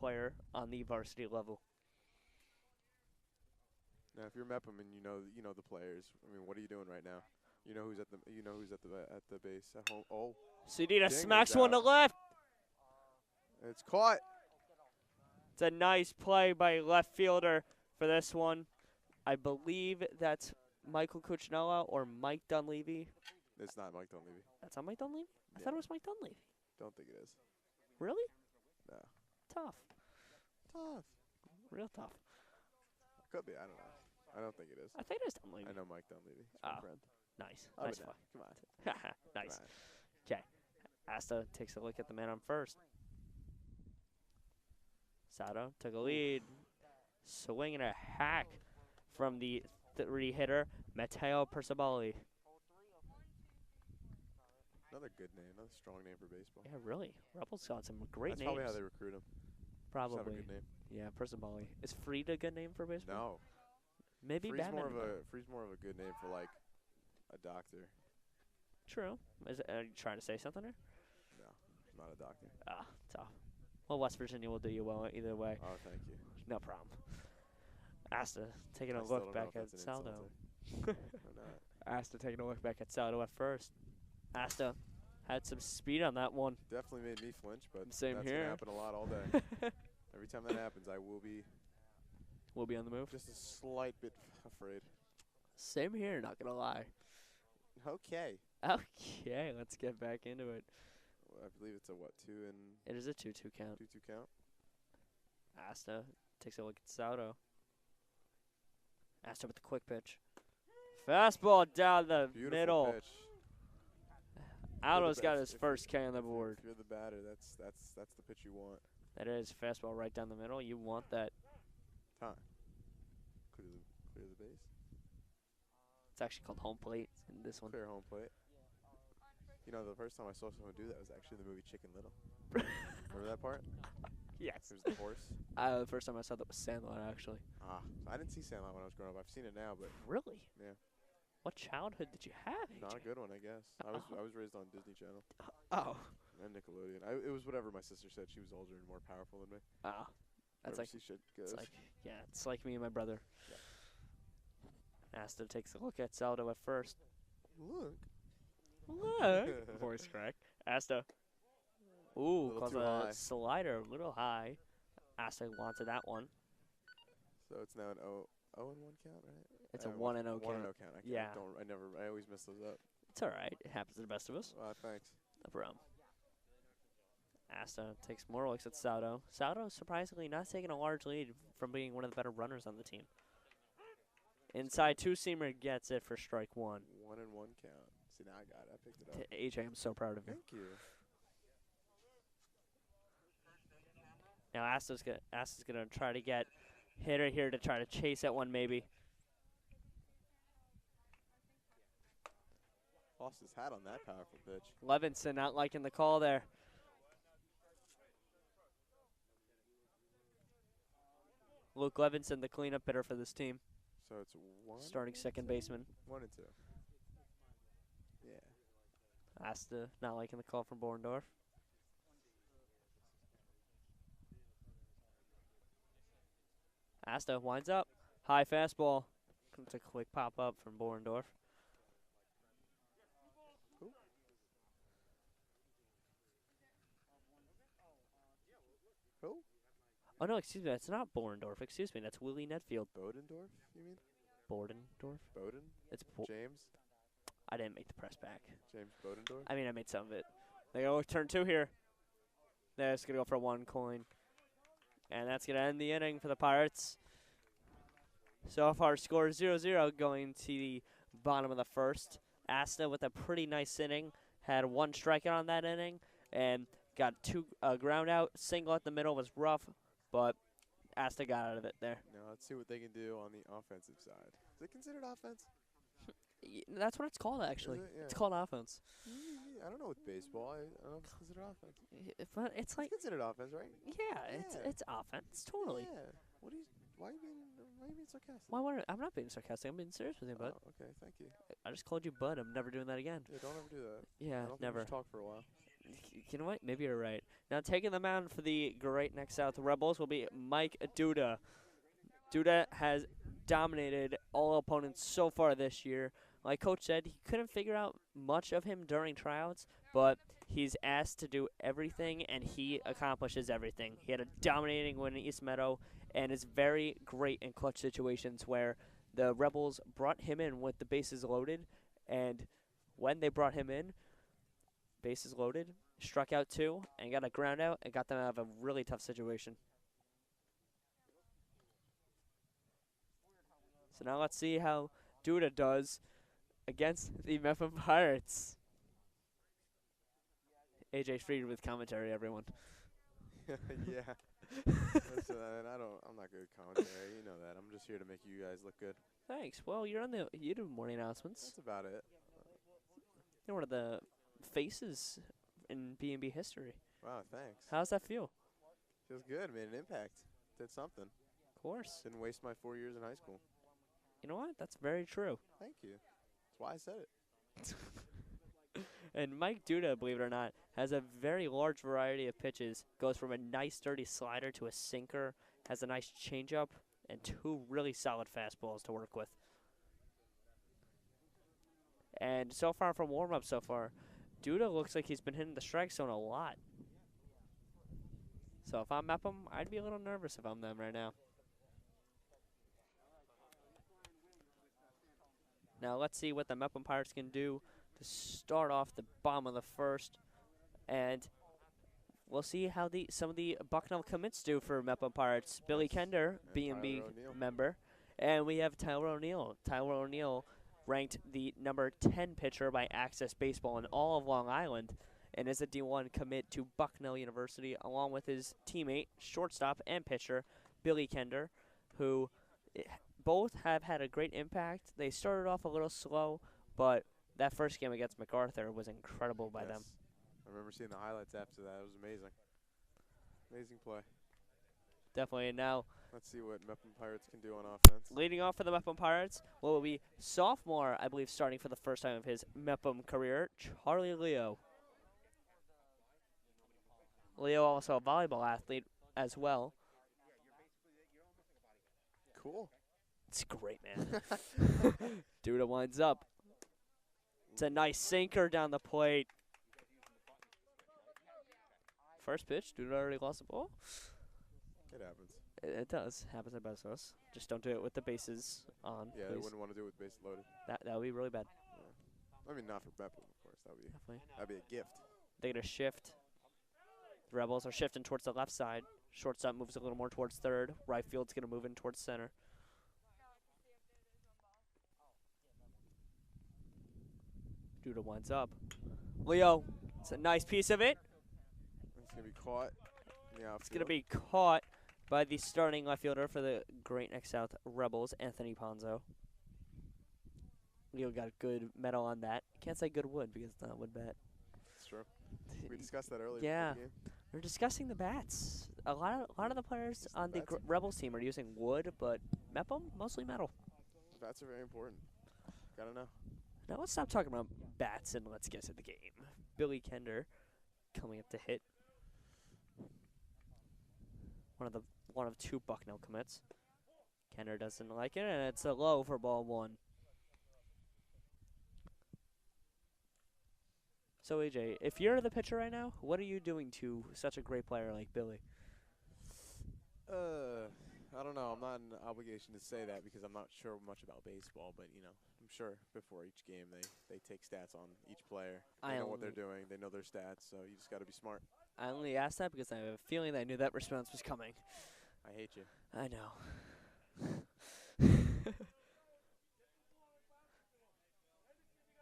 player on the varsity level. Now, if you're Mepham and you know the players, I mean, what are you doing right now? You know who's at the base at home. Oh, Cedina Dinger's smacks one to out. left. It's caught. It's a nice play by left fielder for this one. I believe that's Michael Cuccinello or Mike Dunleavy. It's not Mike Dunleavy. That's not Mike Dunleavy? I Yeah. thought it was Mike Dunleavy. Don't think it is. Really? No. Tough. Tough. Real tough. Could be. I don't know. I don't think it is. I think it is Dunleavy. I know Mike Dunleavy. He's my Oh. friend. Nice. Oh, Nice but play. no. Come on. Nice. Come on. Okay. Asta takes a look at the man on first. Sato took a lead. Swinging a hack from the three-hitter, Matteo Percabali. Another good name. Another strong name for baseball. Yeah, really. Rebels got some great That's names. probably how they recruit him. Probably. Just have a good name. Yeah, Percabali. Is Freed a good name for baseball? No. Maybe Free's Batman. more of a good name for like a doctor. True. Are you trying to say something there? No, not a doctor. Ah, tough. Well, West Virginia will do you well either way. Oh, thank you. No problem. Asta taking a I still look don't back know at if that's an insult Saldo. or not. Asta taking a look back at Saldo at first. Asta had some speed on that one. Definitely made me flinch, but Same that's here. gonna happen a lot all day. Every time that happens, I will be We'll be on the move. just a slight bit afraid. Same here, not gonna lie. Okay. Okay, let's get back into it. Well, I believe it's a what, 2 and It is a 2-2 count. 2-2 count. Asta takes a look at Saldo. Asta with the quick pitch. Fastball down the Beautiful middle. pitch. Aldo's got If- his if first you're- K on the if you're- board. If you're the batter, that's the pitch you want. That is fastball right down the middle. You want that. Time. Clear the base. It's actually called home plate in this one. Clear home plate. You know, the first time I saw someone do that was actually in the movie Chicken Little. Remember that part? Yes. There's the horse. The first time I saw that was Sandlot, actually. Ah, I didn't see Sandlot when I was growing up. I've seen it now, but Really? yeah, What childhood did you have, AJ? not a good one, I guess. I was raised on Disney Channel Oh. and Nickelodeon. It was whatever my sister said. She was older and more powerful than me. Oh. That's Wherever like, she shit goes. it's like, yeah, it's like me and my brother. Yeah. Asta takes a look at Saldo at first. Look. Look. Voice crack. Asta. Ooh, Little calls too a high. slider a little high. Asta wanted that one. So it's now an 0 and 1 count, right? It's a 1 and 0 1 and count. 0 count. Yeah. I always mess those up. It's all right. It happens to the best of us. Thanks. No problem. Asta takes more looks at Saldo. Saldo surprisingly not taking a large lead from being one of the better runners on the team. Inside two-seamer gets it for strike one. 1 and 1 count. See, now I got it. I picked it up. AJ, I'm so proud of you. Thank you. Now Asta's gonna try to get hitter here to try to chase that one maybe. Lost his hat on that powerful pitch. Levinson not liking the call there. Luke Levinson, the cleanup hitter for this team, So it's 1. starting second baseman. 1 and 2. Yeah. Asta not liking the call from Borndorf. Asta winds up. High fastball. It's a quick pop up from Borndorf. Who? Oh, no, excuse me. That's not Borndorf. Excuse me. That's Willie Netfield. Bodendorf, you mean? Bordendorf? Boden? It's James? I didn't make the press back. James Bodendorf? I mean, I made some of it. They go turn two here. That's going to go for one coin. And that's going to end the inning for the Pirates. So far, score 0-0 going to the bottom of the first. Asta with a pretty nice inning. Had one strikeout on that inning. And got two ground out. Single at the middle was rough. But Asta got out of it there. Now let's see what they can do on the offensive side. Is it considered offense? That's what it's called, actually. Is it? Yeah. It's called offense. I don't know with baseball. I don't know if it's considered offense. But it's like, It's considered offense, right? yeah, Yeah. it's offense. Totally. Yeah. Why are you being sarcastic? Why I'm not being sarcastic. I'm being serious with you, bud. Oh, okay, thank you. I just called you bud. I'm never doing that again. Yeah, don't ever do that. Yeah, I don't think we never. should talk for a while. You know what? Maybe you're right. Now taking the mound for the Great Neck South Rebels will be Mike Duda. Duda has dominated all opponents so far this year. Like Coach said, he couldn't figure out much of him during tryouts, but he's asked to do everything, and he accomplishes everything. He had a dominating win in East Meadow, and is very great in clutch situations where the Rebels brought him in with the bases loaded, and when they brought him in, bases loaded, struck out 2, and got a ground out, and got them out of a really tough situation. So now let's see how Duda does against the Mepham Pirates. AJ Fried with commentary, everyone. Yeah. Listen, I'm not good at commentary. You know that. I'm just here to make you guys look good. Thanks. Well, you do morning announcements. That's about it. You're one of the faces in BMB history. Wow, thanks. How's that feel? Feels good. Made an impact. Did something. Of course. Didn't waste my 4 years in high school. You know what? That's very true. Thank you. That's why I said it. And Mike Duda, believe it or not, has a very large variety of pitches. Goes from a nice, sturdy slider to a sinker. Has a nice changeup and 2 really solid fastballs to work with. And so far from warm-up so far, Duda looks like he's been hitting the strike zone a lot. So if I'm Mepham, I'd be a little nervous if I'm them right now. Now let's see what the Mepham Pirates can do to start off the bottom of the first. And we'll see how some of the Bucknell commits do for Mepham Pirates. Billy Kender, BMB member. And we have Tyler O'Neill. Tyler O'Neill ranked the number 10 pitcher by Access Baseball in all of Long Island, and is a D1 commit to Bucknell University, along with his teammate, shortstop and pitcher, Billy Kender, who both have had a great impact. They started off a little slow, but that first game against MacArthur was incredible by them. I remember seeing the highlights after that. It was amazing. Amazing play. Definitely. And now, let's see what Mepham Pirates can do on offense. Leading off for the Mepham Pirates will be sophomore, I believe, starting for the first time of his Mepham career, Charlie Leo. Leo also a volleyball athlete as well. Cool. It's great, man. Duda winds up. It's a nice sinker down the plate. First pitch, Duda already lost the ball. It happens. It does. Happens at best of us. Just don't do it with the bases on. Yeah, please. I wouldn't want to do it with bases loaded. That would be really bad. Yeah. I mean, not for Mepham, of course. Definitely. That'd be a gift. They're going to shift. The Rebels are shifting towards the left side. Shortstop moves a little more towards third. Right field's going to move in towards center. Duda winds up. Leo, it's a nice piece of it. It's going to be caught in the outfield. It's going to be caught by the starting left fielder for the Great Neck South Rebels, Anthony Ponzo. Leo got a good medal on that. Can't say good wood because it's not a wood bat. That's true. We discussed that earlier. Yeah. Before the game. We're discussing the bats. A lot of the players on the Rebels team are using wood, but Mepham, mostly metal. Bats are very important. Gotta know. Now let's stop talking about bats and let's get to the game. Billy Kender coming up to hit. One of 2 Bucknell commits. Kender doesn't like it, and it's a low for ball 1. So AJ, if you're the pitcher right now, what are you doing to such a great player like Billy? I don't know. I'm not in an obligation to say that because I'm not sure much about baseball, but you know, I'm sure before each game they take stats on each player. They know what they're doing. They know their stats, so you just got to be smart. I only asked that because I have a feeling that I knew that response was coming. I hate you. I know.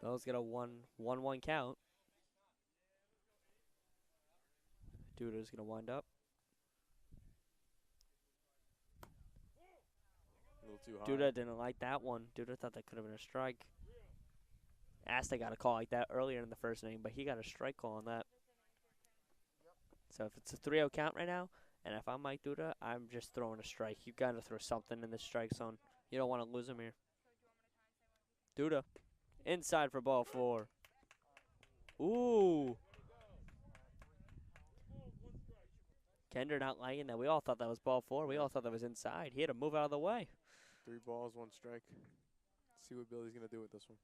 Bell's got a 1-1 count. Duda's going to wind up. A little too high. Duda didn't like that one. Duda thought that could have been a strike. Asta got a call like that earlier in the first inning, but he got a strike call on that. So if it's a 3-0 count right now, and if I'm Mike Duda, I'm just throwing a strike. You got to throw something in the strike zone. You don't want to lose him here. Duda, inside for ball 4. Ooh. Kender not liking that. We all thought that was ball 4. We all thought that was inside. He had to move out of the way. 3 balls, 1 strike. See what Billy's going to do with this one.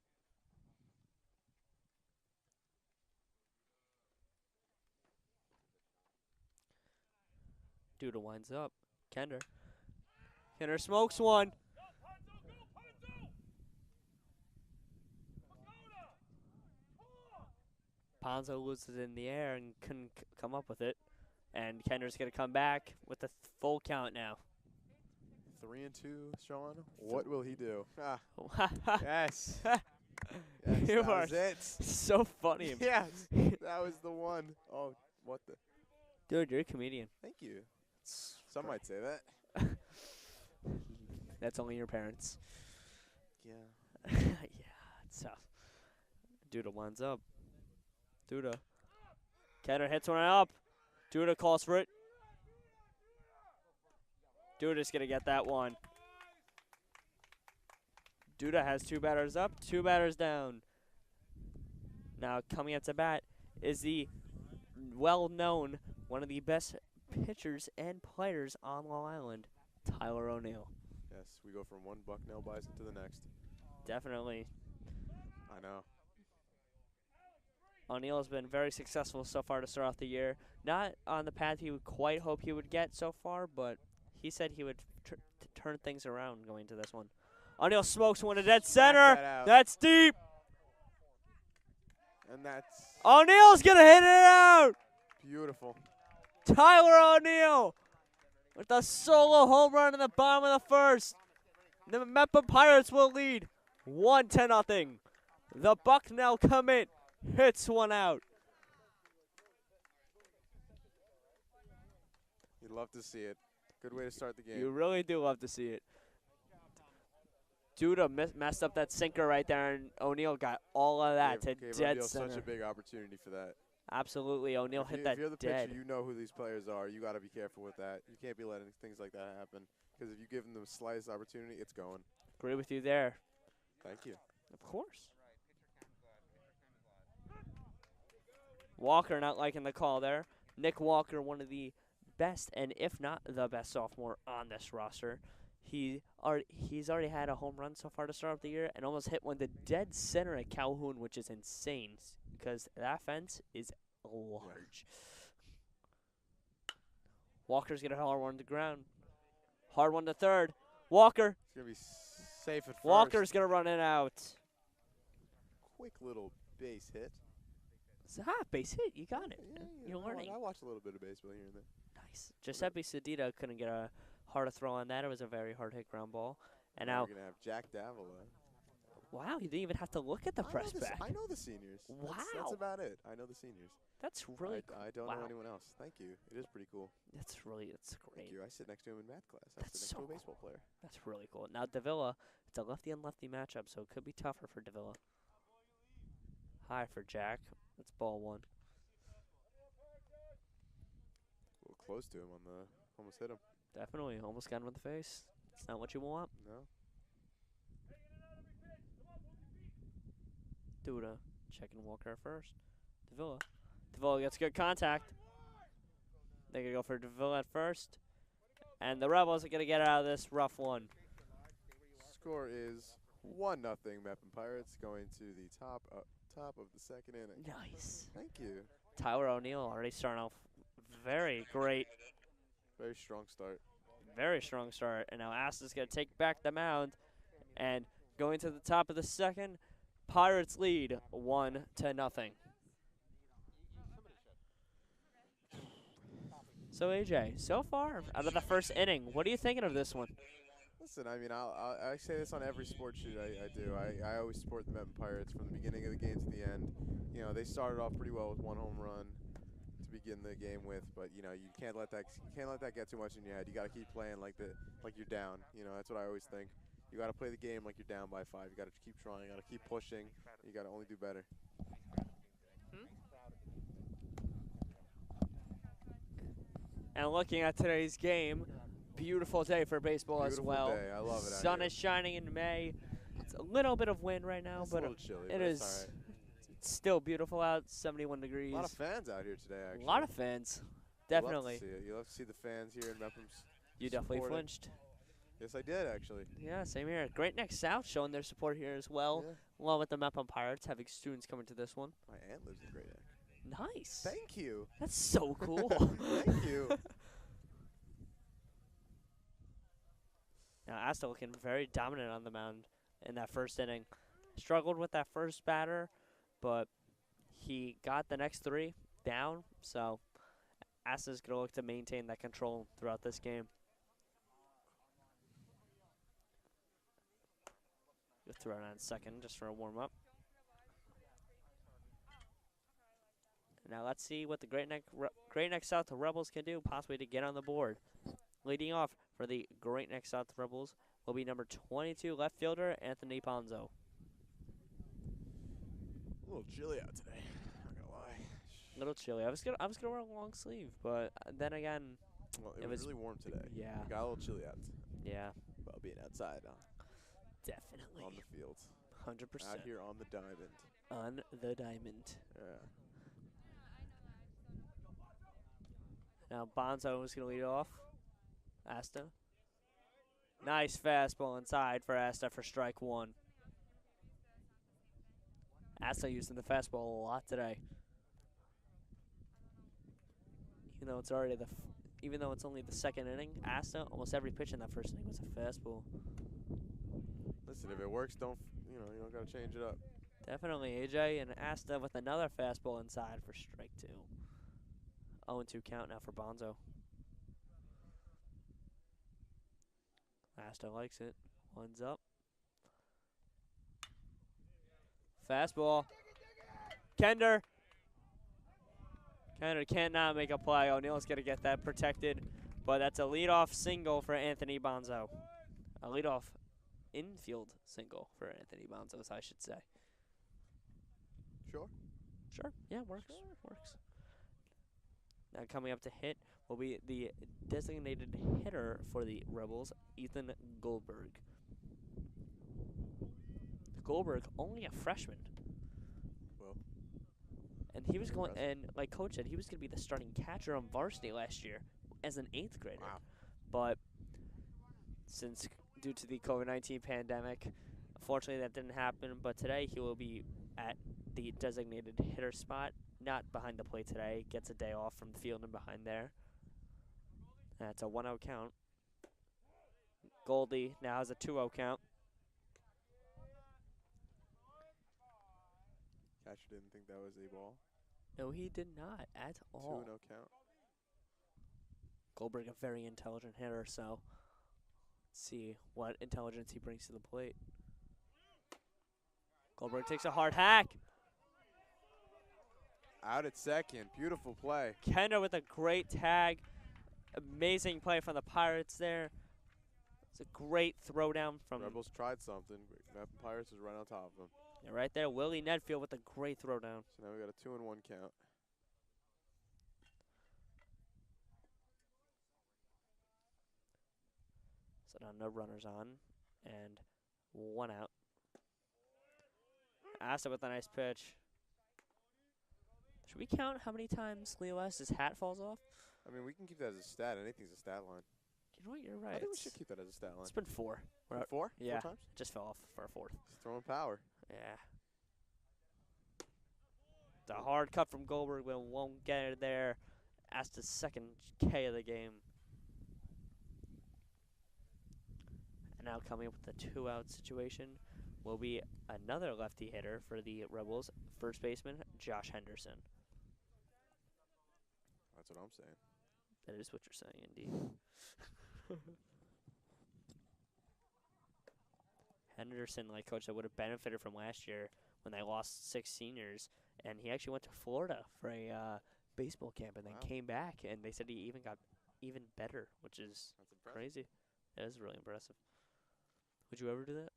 Duda winds up. Kender. Kender smokes one. Ponzo loses in the air and couldn't come up with it. And Kender's going to come back with a full count now. 3-2, Sean. What will he do? Ah. Yes. Yes, that was it. So funny. Yes, that was the one. Oh, what the? Dude, you're a comedian. Thank you. Some might say that. That's only your parents. Yeah. Yeah, it's tough. Duda winds up. Duda. Kender hits one up. Duda calls for it. Duda's going to get that one. Duda has 2 batters up, 2 batters down. Now coming up to bat is the well-known, one of the best pitchers and players on Long Island, Tyler O'Neill. Yes, we go from one Bucknell Bison to the next. Definitely. I know. O'Neill has been very successful so far to start off the year. Not on the path he would quite hope he would get so far, but he said he would turn things around going to this one. O'Neill smokes one to dead center. That's deep. And that's O'Neill's going to hit it out. beautiful. Tyler O'Neill with a solo home run in the bottom of the first. The Mepham Pirates will lead 1-0. The Bucknell commit hits one out. You'd love to see it. Good way to start the game. You really do love to see it. Duda messed up that sinker right there, and O'Neill got all of that to dead center. Such a big opportunity for that. Absolutely, O'Neill hit that If you're the dead. pitcher, you know who these players are. You got to be careful with that. You can't be letting things like that happen, because if you give them the slightest opportunity, it's going. Agree with you there. Thank you. Of course. Walker not liking the call there. Nick Walker, one of the best, and if not the best sophomore on this roster. He's already had a home run so far to start off the year and almost hit one to dead center at Calhoun, which is insane because that fence is large. Walker's going to hard one to ground. Hard one to third. Walker. It's going to be safe at first. Walker's going to run it out. Quick little base hit. Base hit. You got it. Yeah, You're learning. I watch a little bit of baseball here and there. Nice. Giuseppe Sedita couldn't get a hard throw on that. It was a very hard hit ground ball. And now we're going to have Jack Deville. Wow, you didn't even have to look at the press back. I know the seniors. Wow. That's about it. I know the seniors. That's really cool. I don't know anyone else. Thank you. It is pretty cool. That's great. Thank you. I sit next to him in math class. I That's sit next so to a baseball player. That's really cool. Now Deville, it's a lefty and lefty matchup, so it could be tougher for Deville. High for Jack. That's ball 1. A little close to him on the, almost hit him. Definitely, almost got him in the face. It's not what you want. No. Duda checking Walker at first. Deville. Deville gets good contact. They're going to go for Deville at first. And the Rebels are going to get out of this rough one. Score is 1-0 Mepham Pirates going to the top of the second inning. Nice. Thank you. Tyler O'Neill already starting off very great. Very strong start. Very strong start. And now Aston's going to take back the mound. And going to the top of the second, Pirates lead 1-0. So AJ, so far out of the first inning, what are you thinking of this one? Listen, I mean, I say this on every sports shoot I do. I always support the Mepham Pirates from the beginning of the game to the end. You know, they started off pretty well with 1 home run to begin the game with, but you know, you can't let that get too much in your head. You got to keep playing like you're down. You know, that's what I always think. You got to play the game like you're down by 5. You got to keep trying. You got to keep pushing. You got to only do better. And looking at today's game, beautiful day for baseball as well. Beautiful day. I love it. Sun is shining in May. It's a little bit of wind right now, but a little chilly, it is. Right. It's still beautiful out. 71 degrees. A lot of fans out here today. Actually. A lot of fans. Definitely. You love to see the fans here in Mepham. You definitely flinched. Yes, I did, actually. Yeah, same here. Great Neck South showing their support here as well, along with the Mepham Pirates, having students coming to this one. My aunt lives in Great Neck. Nice. Thank you. That's so cool. Thank you. Now, Asta looking very dominant on the mound in that first inning. Struggled with that first batter, but he got the next 3 down, so Asta's going to look to maintain that control throughout this game. We'll throw it on second just for a warm-up. Now let's see what the Great Neck South Rebels can do, possibly to get on the board. Leading off for the Great Neck South Rebels will be number 22 left fielder Anthony Ponzo. A little chilly out today. Not gonna lie. A little chilly. I was gonna wear a long sleeve, but then again, well, it was really warm today. Yeah. It got a little chilly out. Yeah. Well, being outside, Definitely. on the field. 100%. Out here on the diamond. On the diamond. Yeah. Now Bonzo is going to lead off. Asta. Nice fastball inside for Asta for strike 1. Asta using the fastball a lot today. Even though it's only the second inning, Asta almost every pitch in that first inning was a fastball. Listen, if it works, you don't gotta change it up. Definitely, AJ and Asta with another fastball inside for strike 2. 0-2 count now for Bonzo. Asta likes it. One's up. Fastball. Kender. Kender cannot make a play. O'Neill's going to get that protected. But that's a leadoff single for Anthony Bonzo. A leadoff infield single for Anthony Bonzo, I should say. Sure. Sure. Yeah, works. Sure. Works. Now coming up to hit will be the designated hitter for the Rebels, Ethan Goldberg. Goldberg, only a freshman. Well. And he was going, and like Coach said, he was going to be the starting catcher on varsity last year as an 8th grader. Wow. But since due to the COVID-19 pandemic, unfortunately that didn't happen. But today he will be at the designated hitter spot, not behind the plate today. Gets a day off from the field and behind there. That's a 1-0 count. Goldie now has a 2-0 count. Catcher didn't think that was a ball. No, he did not at all. 2-0 count. Goldberg, a very intelligent hitter, so let's see what intelligence he brings to the plate. Goldberg takes a hard hack. Out at second. Beautiful play. Kender with a great tag. Amazing play from the Pirates there. It's a great throwdown from Rebels tried something, but Mepham Pirates is right on top of them. Yeah, right there, Willie Nedfield with a great throwdown. So now we got a 2-1 count. So now no runners on, and 1 out. Asta with a nice pitch. Should we count how many times Leo West's hat falls off? I mean, we can keep that as a stat. Anything's a stat line. You know what? You're right. I think we should keep that as a stat line. It's been 4. We're at 4? Yeah. 4 times? It just fell off for a 4th. Just throwing power. Yeah. The hard cut from Goldberg, but won't get it there. Asta's second K of the game. And now coming up with a 2-out situation will be another lefty hitter for the Rebels, first baseman Josh Henderson. That's what I'm saying. That is what you're saying, indeed. Henderson, like Coach said, would have benefited from last year when they lost 6 seniors, and he actually went to Florida for a baseball camp and then came back, and they said he even got even better, which is crazy. That is really impressive. Would you ever do that?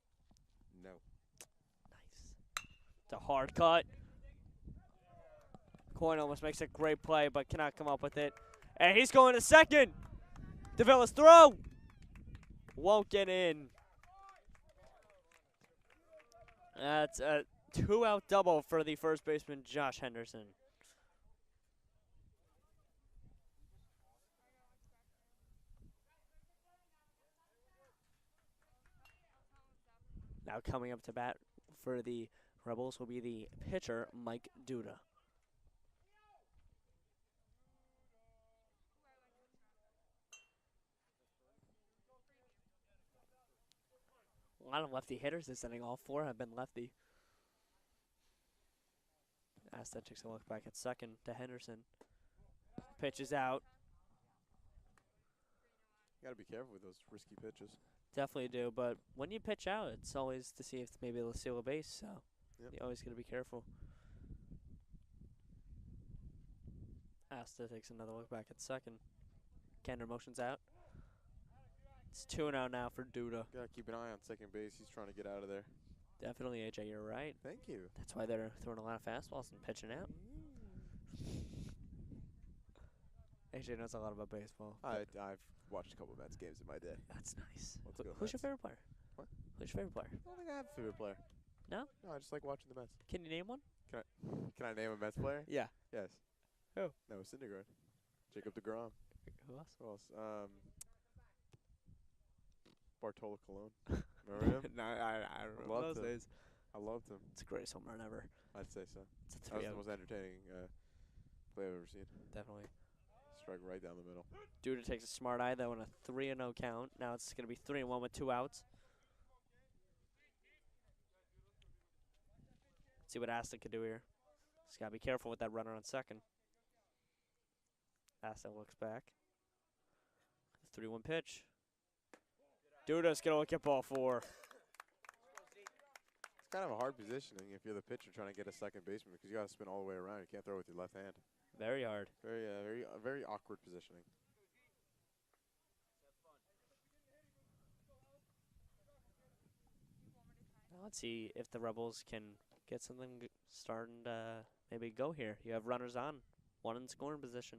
No. Nice. It's a hard cut. Coyne almost makes a great play, but cannot come up with it. And he's going to second. Deville's throw. Won't get in. That's a 2-out double for the first baseman, Josh Henderson. Now coming up to bat for the Rebels will be the pitcher, Mike Duda. A lot of lefty hitters this inning. All 4 have been lefty. Asta takes a look back at second to Henderson. Pitch is out. You got to be careful with those risky pitches. Definitely do, but when you pitch out, it's always to see if maybe they'll steal a base, so you always got to be careful. Asta takes another look back at second. Kender motions out. It's 2-0 now for Duda. Got to keep an eye on second base. He's trying to get out of there. Definitely, AJ, you're right. Thank you. That's why they're throwing a lot of fastballs and pitching out. AJ knows a lot about baseball. I've watched a couple of Mets games in my day. That's nice. Let's go Who's your Mets. favorite player? What? Who's your favorite player? I don't think I have a favorite player. No? No, I just like watching the Mets. Can you name one? Can I name a Mets player? Yeah. Yes. Who? No, Syndergaard. Jacob deGrom. Who else? Who else? Bartolo Colon. Remember him? No, I remember those days. I loved him. It's the greatest home run ever. I'd say so. It's a That was 3-0. the most entertaining play I've ever seen. Definitely. Strike right down the middle. Duda takes a smart eye, though, in a 3-0 count. Now it's going to be 3-1 with 2 outs. See what Asta could do here. Just got to be careful with that runner on second. Asta looks back. 3-1 pitch. Duda's going to look at ball 4. It's kind of a hard positioning if you're the pitcher trying to get a second baseman because you got to spin all the way around. You can't throw with your left hand. Very hard. Very awkward positioning. Now let's see if the Rebels can get something starting to maybe go here. You have runners on, 1 in scoring position.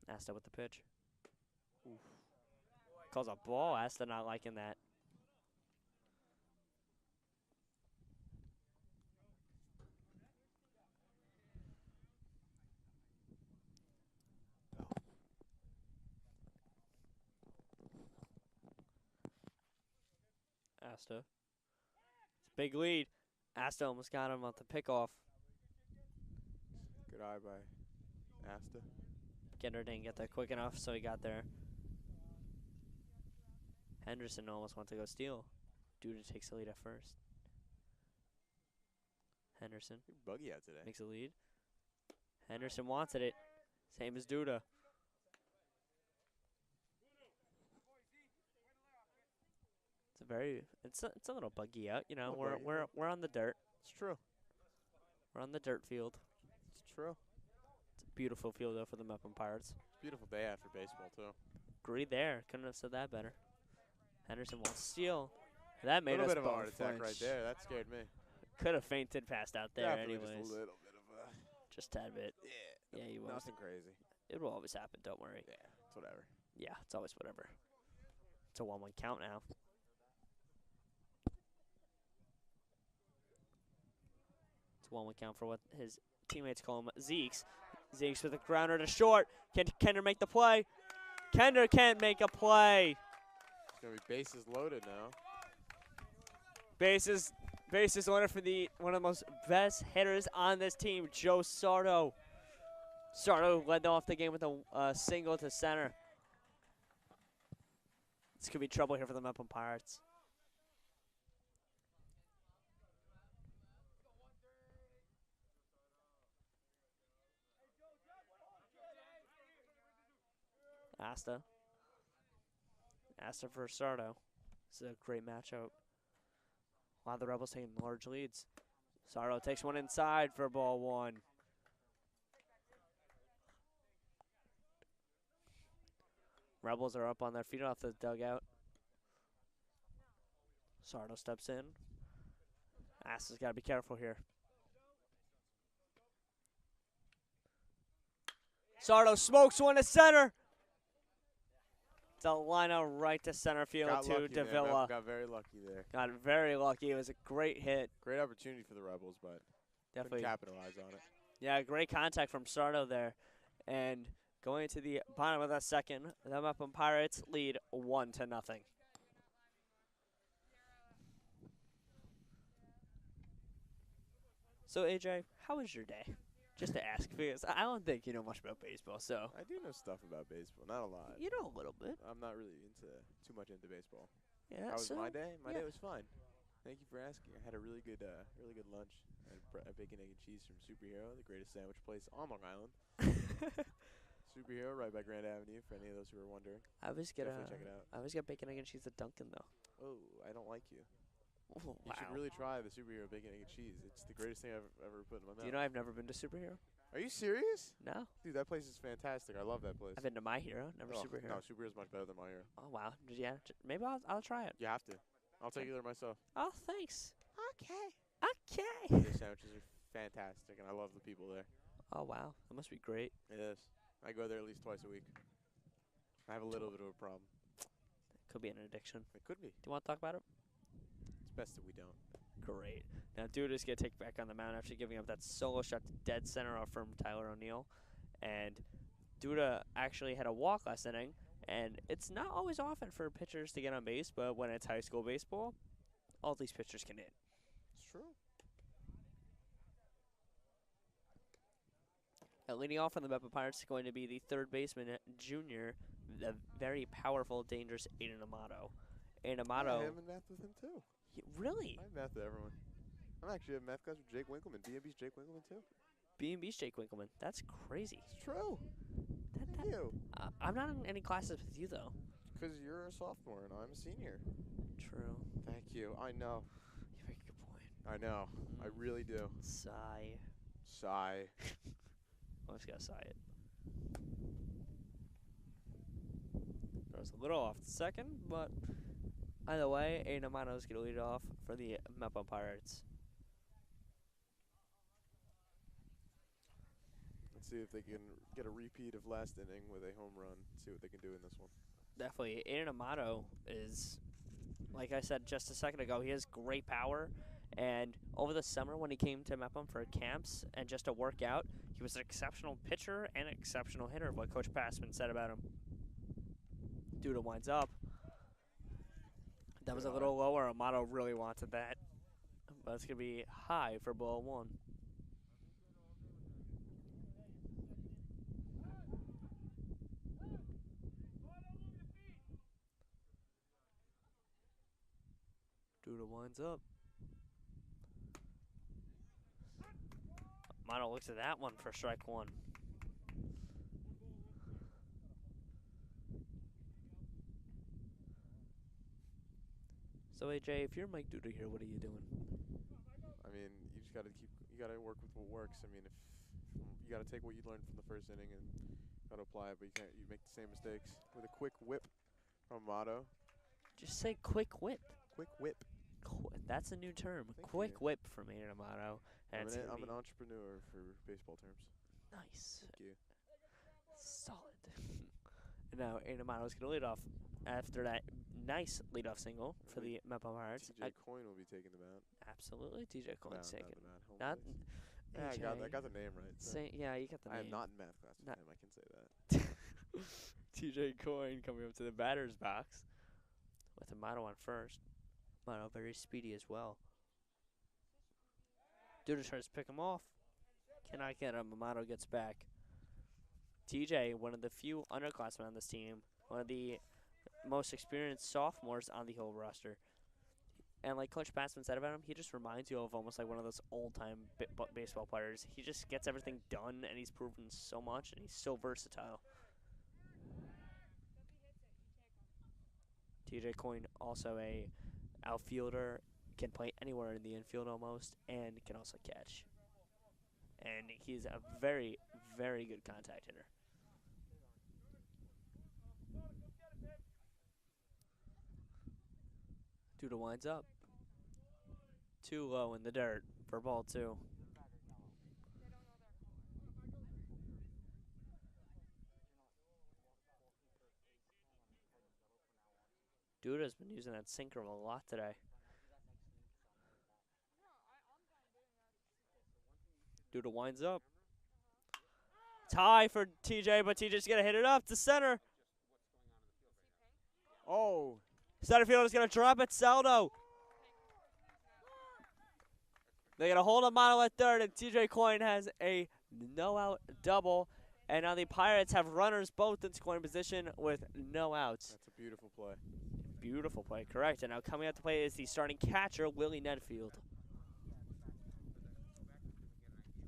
Asta with the pitch. Oof. Calls a ball. Asta not liking that. Asta. It's a big lead. Asta almost got him off the pickoff. Good eye by Asta. Kender didn't get there quick enough, so he got there. Henderson almost went to go steal. Duda takes the lead at first. Henderson Buggy out today. makes a lead. Henderson wanted it. Same as Duda. It's a little buggy out, you know. We're on the dirt. It's true. We're on the dirt field. It's true. It's a beautiful field though for the Mepham Pirates. Beautiful day after baseball too. Agree there. Couldn't have said that better. Henderson won't steal. That made us A little bit of a both heart attack flinch. right there. That scared me. Could have fainted past out there Definitely anyways. just a little bit of a. Just a tad bit. Yeah. Yeah, you will. Nothing crazy. It will always happen. Don't worry. Yeah. It's whatever. Yeah, it's always whatever. It's a 1-1 count now. It's a 1-1 count for what his teammates call him Zeeks. Zeeks with a grounder to short. Can Kender make the play? Kender can't make a play. It's gonna be bases loaded now. Bases loaded for one of the most best hitters on this team, Joe Sardo. Sardo led off the game with a single to center. This could be trouble here for the Mepham Pirates. Asta for Sardo. This is a great matchup. A lot of the Rebels taking large leads. Sardo takes one inside for ball 1. Rebels are up on their feet off the dugout. Sardo steps in. Asta's got to be careful here. Sardo smokes one to center. It's a line out right to center field to Deville. Got very lucky there. Got very lucky. It was a great hit. Great opportunity for the Rebels, but Definitely couldn't capitalize on it. Yeah, great contact from Sardo there. And going to the bottom of the second, the Mepham Pirates lead 1-0. So, AJ, how was your day? Just to ask, because I don't think you know much about baseball, so. I do know stuff about baseball, not a lot. You know a little bit. I'm not really too much into baseball. Yeah. How was so my day? My yeah. day was fine. Thank you for asking. I had a really good lunch. I had a bacon, egg, and cheese from Superhero, the greatest sandwich place on Long Island. Superhero, right by Grand Avenue, for any of those who are wondering. I always get Definitely check it out. I always get bacon, egg, and cheese at Dunkin', though. Oh, I don't like you. Oh, You should really try the Superhero bacon, egg, and cheese. It's the greatest thing I've ever put in my mouth. Do you know I've never been to Superhero? Are you serious? No. Dude, that place is fantastic. I love that place. I've been to My Hero, never Oh, Superhero. No, Superhero's much better than My Hero. Oh, wow. Yeah, maybe I'll try it. You have to. I'll take you there myself. Oh, thanks. Okay. Okay. Their sandwiches are fantastic, and I love the people there. Oh, wow. That must be great. It is. I go there at least twice a week. I have a little bit of a problem. Could be an addiction. It could be. Do you want to talk about it? It's best that we don't. Great. Now, Duda's going to take back on the mound after giving up that solo shot to dead center off from Tyler O'Neill. And Duda actually had a walk last inning. And it's not always often for pitchers to get on base, but when it's high school baseball, all these pitchers can hit. It's true. Leading off on the Mepham Pirates is going to be the third baseman, junior, the very powerful, dangerous Aiden Amato. Aiden Amato. I am in math with him, too. Really? I have math with everyone. I'm actually a math class with Jake Winkleman. BMB's Jake Winkleman, too. BMB's Jake Winkleman. That's crazy. It's true. Thank you. I'm not in any classes with you, though. Because you're a sophomore and I'm a senior. True. Thank you. I know. You make a good point. I know. I really do. Sigh. Sigh. I just gotta sigh it. Throws a little off the second, but either way, Aiden Amato's gonna lead off for the Mepham Pirates. Let's see if they can get a repeat of last inning with a home run. See what they can do in this one. Definitely. Aiden Amato is, like I said just a second ago, he has great power. And over the summer when he came to Mepham for camps and just to work out, he was an exceptional pitcher and an exceptional hitter, what Coach Passman said about him. Duda winds up. That was a little lower. Amato really wanted that. But it's going to be high for ball one. Duda winds up. Amato looks at that one for strike one. So AJ, if you're Mike Duda here, what are you doing? I mean, you just you gotta work with what works. I mean, if you gotta take what you learned from the first inning and gotta apply it, but you make the same mistakes with a quick whip from Amato. Just say quick whip. Quick whip. That's a new term. Thank Quick you. whip from Aiden Amato. I'm an entrepreneur for baseball terms. Nice. Thank you. Solid. And now Aiden Amato's going to lead off after that nice leadoff single for the Mepham Pirates. TJ Coyne will be taking the mound. Absolutely. TJ Coyne's taking. Not Not. yeah, AJ, I got the name right. So. Yeah, you got the name. I am not in math class with him, I can say that. TJ Coyne coming up to the batter's box with Amato on first. Amato very speedy as well. Duda tries to pick him off. Cannot get him. Amato gets back. TJ, one of the few underclassmen on this team, one of the most experienced sophomores on the whole roster. And like Coach Passman said about him, he just reminds you of almost like one of those old-time baseball players. He just gets everything done, and he's proven so much, and he's so versatile. TJ Coyne, also a outfielder, can play anywhere in the infield almost, and can also catch. And he's a very, very good contact hitter. Duda winds up. Too low in the dirt for ball two. Duda's been using that sinker a lot today. Duda winds up. Tie for TJ, but TJ's going to hit it up to center. Oh. Center field is going to drop it. Saldo. They're going to hold a motto at third, and TJ Coyne has a no-out double. And now the Pirates have runners both in scoring position with no outs. That's a beautiful play. Beautiful play, correct. And now coming out to play is the starting catcher, Willie Nedfield.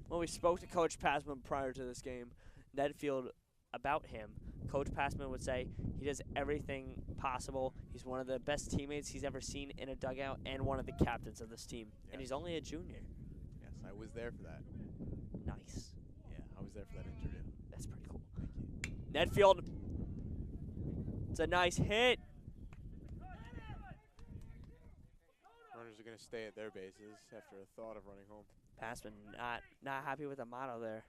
When we spoke to Coach Passman prior to this game, Nedfield, about him, Coach Passman would say he does everything possible. He's one of the best teammates he's ever seen in a dugout and one of the captains of this team. Yes. And he's only a junior. Yes, I was there for that. Nice. Yeah, I was there for that interview. That's pretty cool. Thank you. Nedfield. It's a nice hit. Runners are going to stay at their bases after a thought of running home. Passman not happy with the motto there.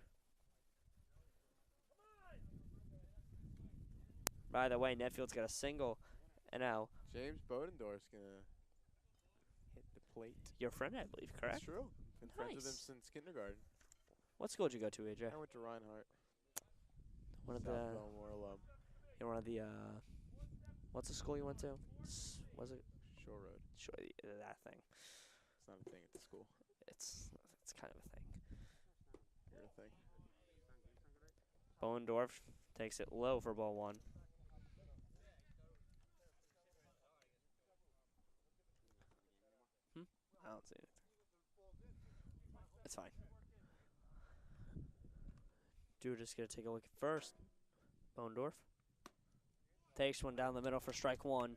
By the way, Nedfield's got a single, and now James Bodendorf's gonna hit the plate. Your friend, I believe, correct? That's true. Been friends with him since kindergarten. What school did you go to, AJ? I went to Reinhardt. One of South the Bellmore alum. You're one of the what's the school you went to? Was it Shore Road? Sure, that thing. It's not a thing at the school. It's kind of a thing. You're a thing. Bodendorf takes it low for ball one. I don't see it. It's fine. Duda's going to take a look at first. Bodendorf takes one down the middle for strike one.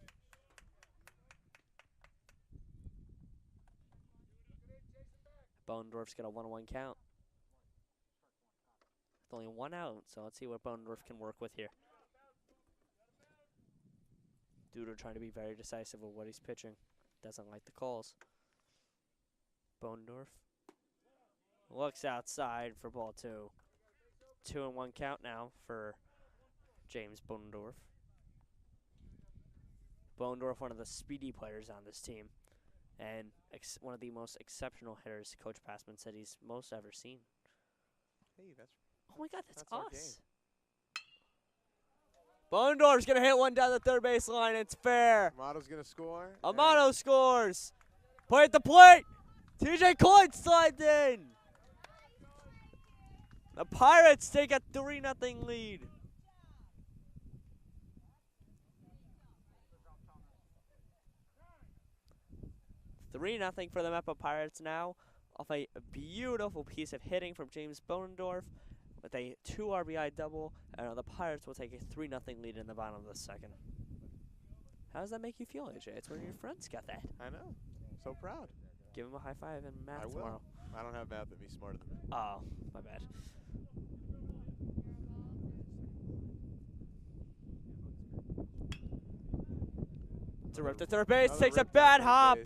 Bodendorf's got a 1-1 count. With only one out, so let's see what Bodendorf can work with here. Duda trying to be very decisive with what he's pitching. Doesn't like the calls. Bodendorf looks outside for ball two. 2-1 count now for James Bodendorf. Bodendorf, one of the speedy players on this team, and one of the most exceptional hitters Coach Passman said he's most ever seen. Hey, that's. Oh my God, that's our us. Bodendorf's gonna hit one down the third base line. It's fair. Amato's gonna score. Amato scores. Play at the plate. TJ Coyne slides in. The Pirates take a 3-0 lead. Three nothing for the Mepham Pirates now, off a beautiful piece of hitting from James Bodendorf with a 2 RBI double, and the Pirates will take a 3-0 lead in the bottom of the second. How does that make you feel, AJ? It's when your friends got that. I know. So proud. Give him a high five in math tomorrow. I don't have math that be smarter than me. Oh, my bad. To rip to third base, takes a bad hop.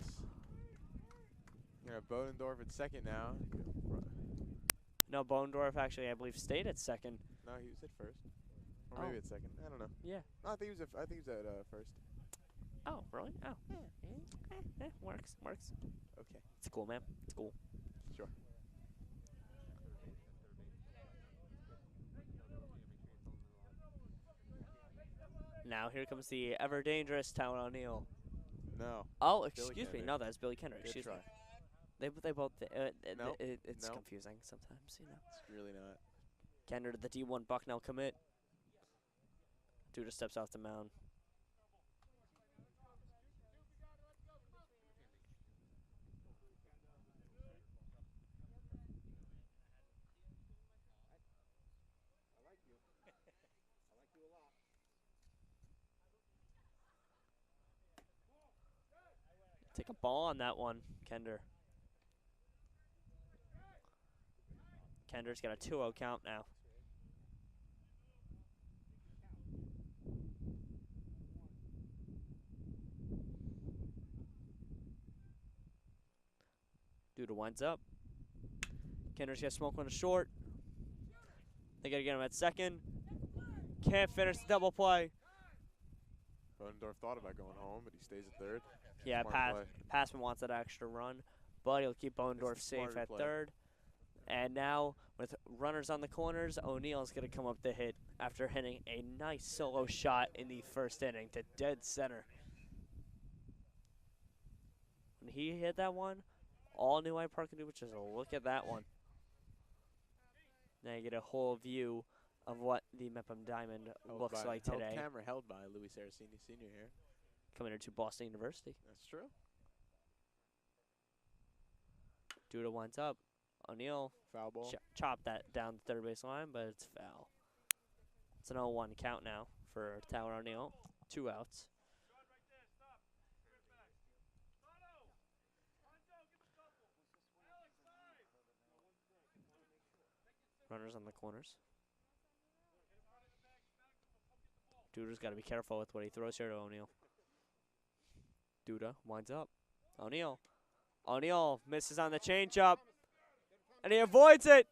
Yeah, Bodendorf at second now. No, Bodendorf actually, I believe, stayed at second. No, he was at first, or maybe at second. I don't know. Yeah. No, I think he was at first. Oh, really? Oh. Works. Okay. It's cool, man. It's cool. Sure. Now here comes the ever dangerous Talon O'Neill. No. Oh, excuse me. No, that's Billy Kender. Excuse me. They both. It's confusing sometimes, you know. It's really not. Kender to the D1 Bucknell commit. Duda steps off the mound. Take a ball on that one, Kender. Kender's got a 2-0 count now. Duda winds up. Kender's got smoke one to short. They got to get him at second. Can't finish the double play. Bodendorf thought about going home, but he stays at third. Yeah, Passman wants that extra run, but he'll keep Bodendorf safe at third. And now, with runners on the corners, O'Neill's going to come up to hit after hitting a nice solo shot in the first inning to dead center. When he hit that one, all new iPark new, which is a look at that one. Now you get a whole view of what the Mepham Diamond looks like today. Camera held by Louis Saraceni Sr. here. Coming into Boston University. That's true. Duda winds up. O'Neal foul ball. Chopped that down the third base line, but it's foul. It's an 0-1 count now for Tyler O'Neal. 2 outs. Runners on the corners. Duda's got to be careful with what he throws here to O'Neal. Duda winds up. O'Neal. O'Neal misses on the changeup. And he avoids it.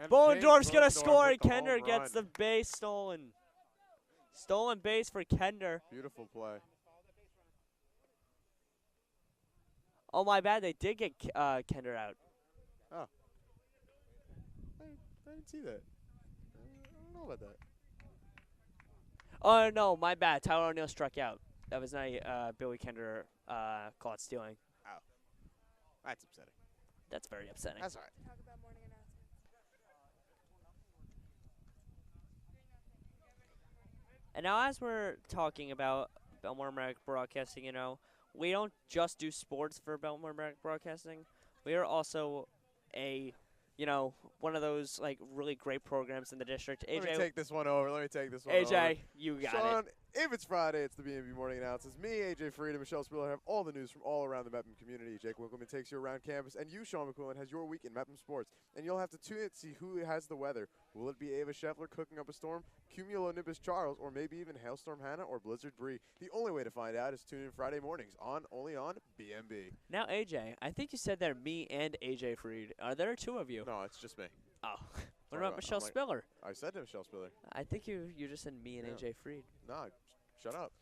Bohlendorf's going to score, and Kender gets the base stolen. Stolen base for Kender. Beautiful play. Oh, my bad. They did get Kender out. Oh. I didn't see that. I don't know about that. Oh, no, my bad. Tyler O'Neal struck out. That was not Billy Kender caught stealing. Oh. That's upsetting. That's very upsetting. That's all right. And now as we're talking about Bellmore-Merrick Broadcasting, you know, we don't just do sports for Bellmore-Merrick Broadcasting. We are also a, you know, one of those, like, really great programs in the district. AJ, Let me take this one over. AJ, you got Sean, it. if it's Friday, it's the BMB Morning Announcements. Me, AJ Freed, and Michelle Spiller have all the news from all around the Mepham community. Jake Winkleman takes you around campus, and you, Sean McQuillan, has your week in Mepham sports. And you'll have to tune in to see who has the weather. Will it be Ava Scheffler cooking up a storm, cumulonimbus Charles, or maybe even Hailstorm Hannah or Blizzard Bree? The only way to find out is tune in Friday mornings only on BMB. Now, AJ, I think you said there me and AJ Freed. Are there 2 of you? No, it's just me. Oh. What about Michelle Spiller? I said to Michelle Spiller. I think you just said me and AJ Freed. No, shut up.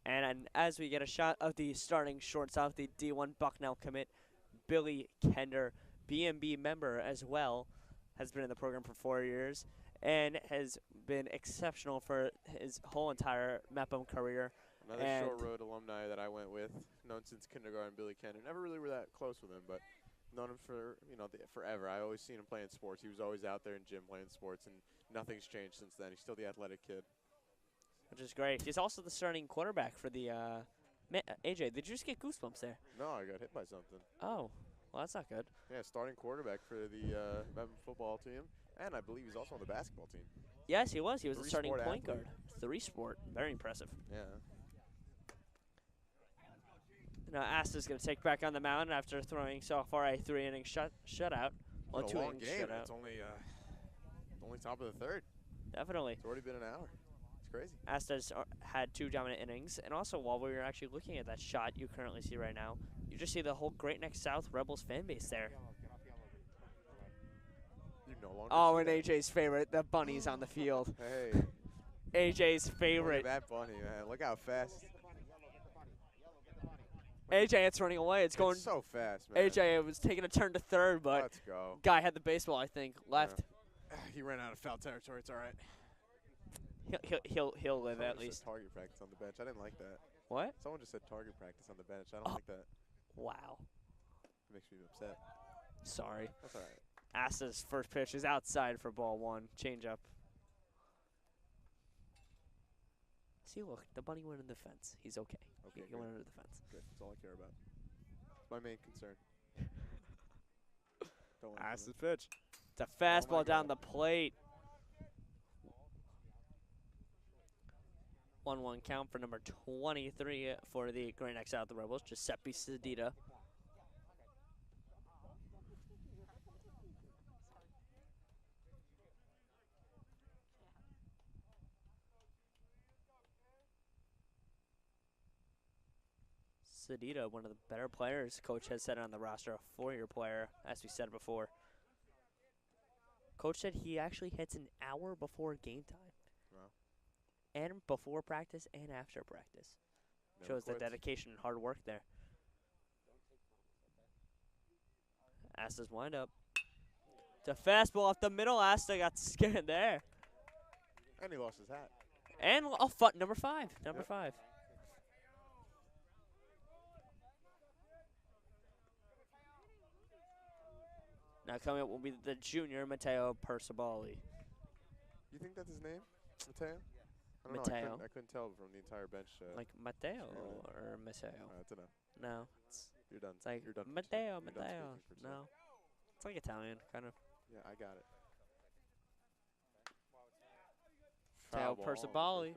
And as we get a shot of the starting shortstop, the D1 Bucknell commit, Billy Kender, BMB member as well, has been in the program for 4 years and has been exceptional for his whole entire Mepham career. Another short road alumni that I went with, known since kindergarten, Billy Kender. Never really were that close with him, but known him for, you know, forever. I always seen him playing sports. He was always out there in gym playing sports, and nothing's changed since then. He's still the athletic kid. Which is great. He's also the starting quarterback for the AJ, did you just get goosebumps there? No, I got hit by something. Oh, well, that's not good. Yeah, starting quarterback for the Mepham football team, and I believe he's also on the basketball team. Yes, he was. He was the starting point athlete. guard. 3-sport. Very impressive. Yeah. Now Asta's going to take back on the mound after throwing so far a 3-inning shutout. Well, It's 2 a long innings game. shutout. It's only top of the third. Definitely. It's already been an hour. It's crazy. Asta's had 2 dominant innings. And also, while we were actually looking at that shot you currently see right now, you just see the whole Great Neck South Rebels fan base there. You no longer Oh, see and AJ's favorite, the bunnies on the field. Hey. AJ's favorite. Look at that bunny, man. Look how fast. AJ, it's running away. It's going so fast, man. AJ was taking a turn to third, but let's go. Guy had the baseball, I think, left. Yeah. He ran out of foul territory. It's all right. He'll live Someone at least. said target practice on the bench. I didn't like that. What? Someone just said target practice on the bench. I don't like that. Wow. It makes me upset. Sorry. That's all right. Asta's first pitch is outside for ball 1. Change up. See, look, the bunny went in the fence. He's okay. Okay, he went under the fence. Good. That's all I care about. It's my main concern. Asta's pitch. It's a fastball down the plate. 1-1 count for number 23 for the Great Neck South Rebels, Giuseppe Sedita. Sedita, one of the better players Coach has said on the roster, a 4-year player, as we said before. Coach said he actually hits an hour before game time. Wow. And before practice and after practice. Shows the dedication and hard work there. Asta's wind up. It's a fastball off the middle. Asta got scared there. And he lost his hat. And number 5. Number 5. Now coming up will be the junior, Matteo Percibali. You think that's his name? Matteo? I don't Matteo. know. I couldn't tell from the entire bench. Like Matteo or Matteo? That's enough. No. You're done. It's like You're done. Matteo, You're done Matteo. speaking for No. It's like Italian, kind of. Yeah, I got it. Matteo Percibali.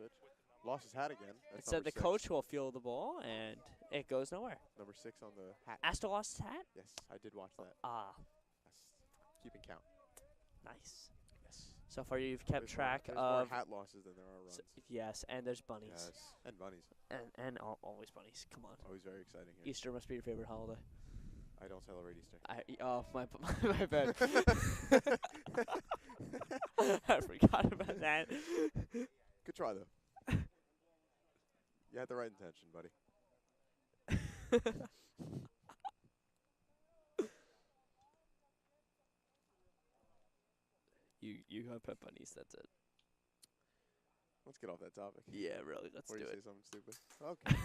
Lost his hat again. It said the coach will field the ball, and it goes nowhere. Number 6 on the hat. Asta lost his hat? Yes, I did watch that. Ah. Keeping count. Nice. Yes. So far, you've kept track there's of more hat losses than there are runs. Yes, and there's bunnies. Yes, and bunnies. And always bunnies. Come on. Always very exciting here. Easter must be your favorite holiday. I don't celebrate Easter. My bad. I forgot about that. Good try though. You had the right intention, buddy. You have pet bunnies. That's it. Let's get off that topic. Yeah, really. Let's Or do you it. say something stupid. Okay.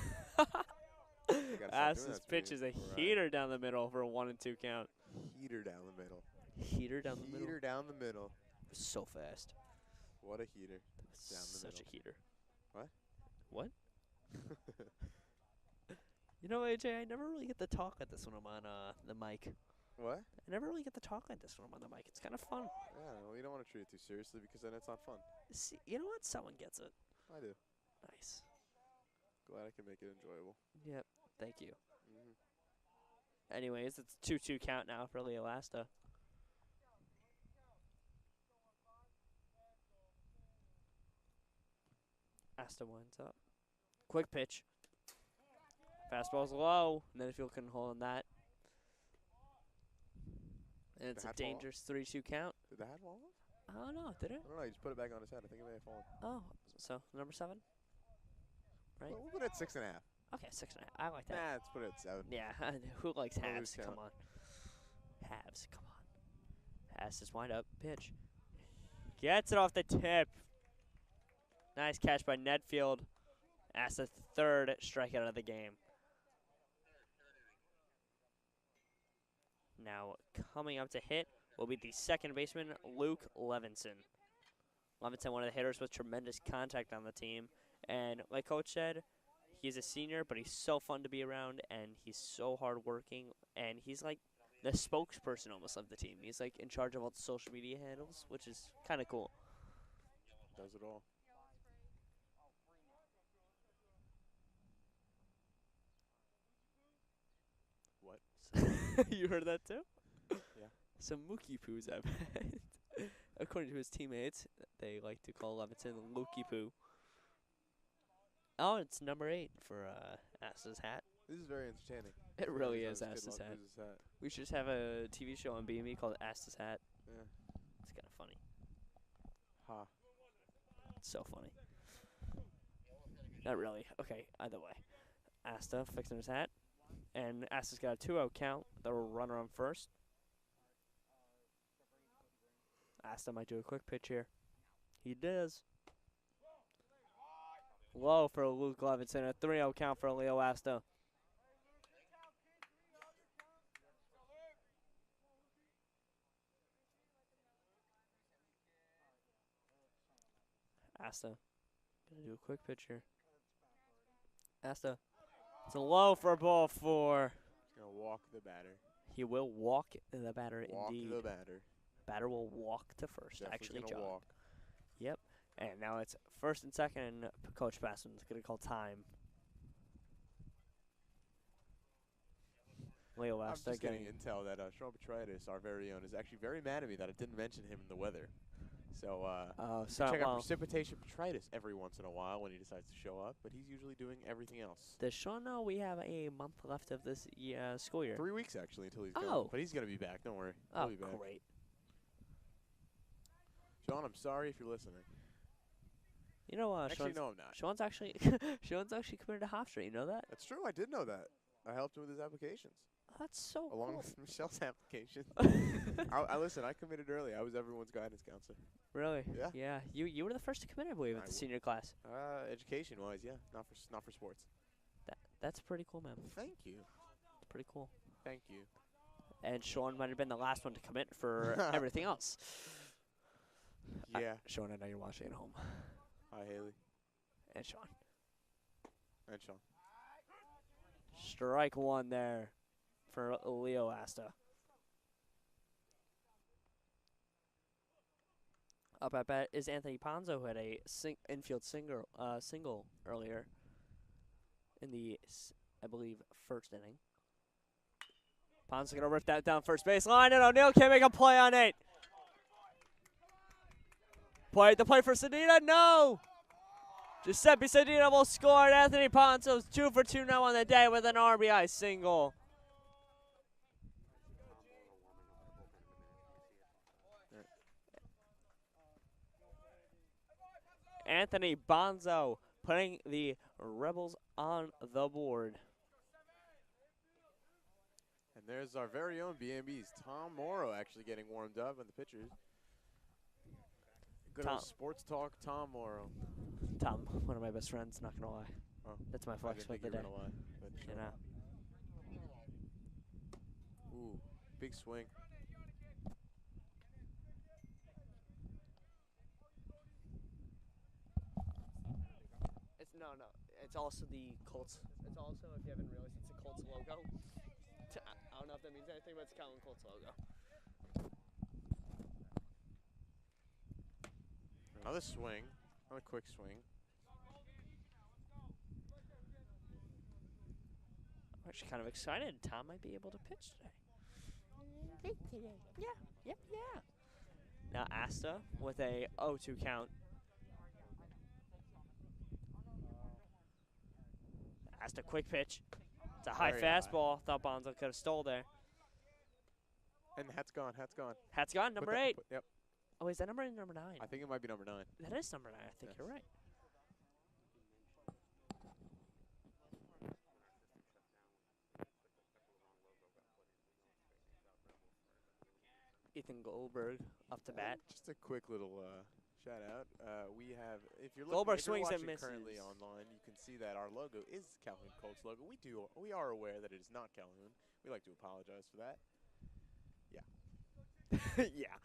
This pitch is a heater down the middle for a 1 and 2 count. Heater down the middle. Heater down the middle. Heater down the middle. So fast. What a heater. Down the Such middle. a heater. What? What? You know, AJ, I never really get to talk at this when I'm on the mic. What? I never really get to talk like this when I'm on the mic. It's kind of fun. Yeah, well, you don't want to treat it too seriously because then it's not fun. See, you know what? Someone gets it. I do. Nice. Glad I can make it enjoyable. Yep. Thank you. Mm-hmm. Anyways, it's 2-2 count now for Leo Asta. Asta winds up. Quick pitch. Fastball's low. Netherfield couldn't hold on that. And it's a dangerous 3-2 count. Did the hat fall off? I don't know. Did it? I don't know. He just put it back on his head. I think it may have fallen. Oh, so number 7? Right? Well, we'll put it at 6.5. Okay, 6.5. I like that. Nah, let's put it at 7. Yeah, who likes We'll halves? lose Come count. on. Halves, come on. Asta's wind up. Pitch. Gets it off the tip. Nice catch by Netfield. Asta's third strikeout of the game. Now, coming up to hit will be the second baseman, Luke Levinson. Levinson, one of the hitters with tremendous contact on the team. And like Coach said, he's a senior, but he's so fun to be around, and he's so hardworking, and he's like the spokesperson almost of the team. He's like in charge of all the social media handles, which is kind of cool. Does it all. What? You heard that too? Yeah. Some Mookie Poos I've had. According to his teammates, they like to call Levinson Lukey Poo. Oh, it's number 8 for Asta's hat. This is very entertaining. It really is Asta's hat. We should just have a TV show on BMB called Asta's Hat. Yeah. It's kind of funny. Ha. It's so funny. Not really. Okay, either way. Asta fixing his hat. And Asta's got a 2-0 count. The runner on first. Asta might do a quick pitch here. He does. Low for Luke Levinson. A 3-0 count for Leo Asta. Asta gonna do a quick pitch here. Asta. It's a low for ball 4. He's going to walk the batter. He will walk the batter indeed. Walk the batter. Batter will walk to first. Definitely actually gonna jog. walk. Yep. And now it's first and second, and Coach Bassman's going to call time. Leo I'm Asta just getting intel that Sean Petritis, our very own, is actually very mad at me that I didn't mention him in the weather. So, check out Precipitation Petritis every once in a while when he decides to show up, but he's usually doing everything else. Does Sean know we have a month left of this school year? 3 weeks, actually, until he's gone. Oh. But he's going to be back. Don't worry. Oh, He'll be back. great. Sean, I'm sorry if you're listening. You know, Actually, no, I'm not. Sean's actually committed to Hofstra. You know that? That's true. I did know that. I helped him with his applications. That's so Along cool. with Michelle's application. Listen, I committed early. I was everyone's guidance counselor. Really? Yeah. Yeah. You were the first to commit, I believe, at the senior class. Education-wise, yeah. Not for sports. That's pretty cool, man. Thank you. It's pretty cool. Thank you. And Sean might have been the last one to commit for everything else. Yeah. Sean, I know you're watching at home. Hi, Haley. And Sean. And Sean. Strike one there for Leo Asta. Up at bat is Anthony Ponzo, who had a infield single earlier in the, I believe, first inning. Ponzo going to rip that down first baseline, and O'Neill can't make a play on it. The play for Sedina, no! Giuseppe Sedina will score, and Anthony Ponzo's 2 for 2 now on the day with an RBI single. Anthony Ponzo putting the Rebels on the board. And there's our very own BMB's Tom Morrow actually getting warmed up in the pitchers. Good old sports talk, Tom Morrow. Tom, one of my best friends, not going to lie. Oh, that's my flex for the day. Lie, you know. Ooh, big swing. No. It's also the Colts. It's also, if you haven't realized, it's the Colts logo. I don't know if that means anything, but it's Calvin Colts logo. Another swing. Another quick swing. I'm actually kind of excited. Tom might be able to pitch today. Yeah. Now Asta with a 0-2 count. Asta quick pitch. It's a high fastball. Thought Bonzo could have stole there. And hat's gone. Hat's gone, number 8. Yep. Oh, is that number 8 or number 9? I think it might be number 9. That is number 9. I think you're right. Ethan Goldberg up to bat. Just a quick little shout out. We have, if you're Goldberg looking, swings if and you're misses. currently online, you can see that our logo is Calhoun Colts logo. We are aware that it is not Calhoun. We like to apologize for that. Yeah.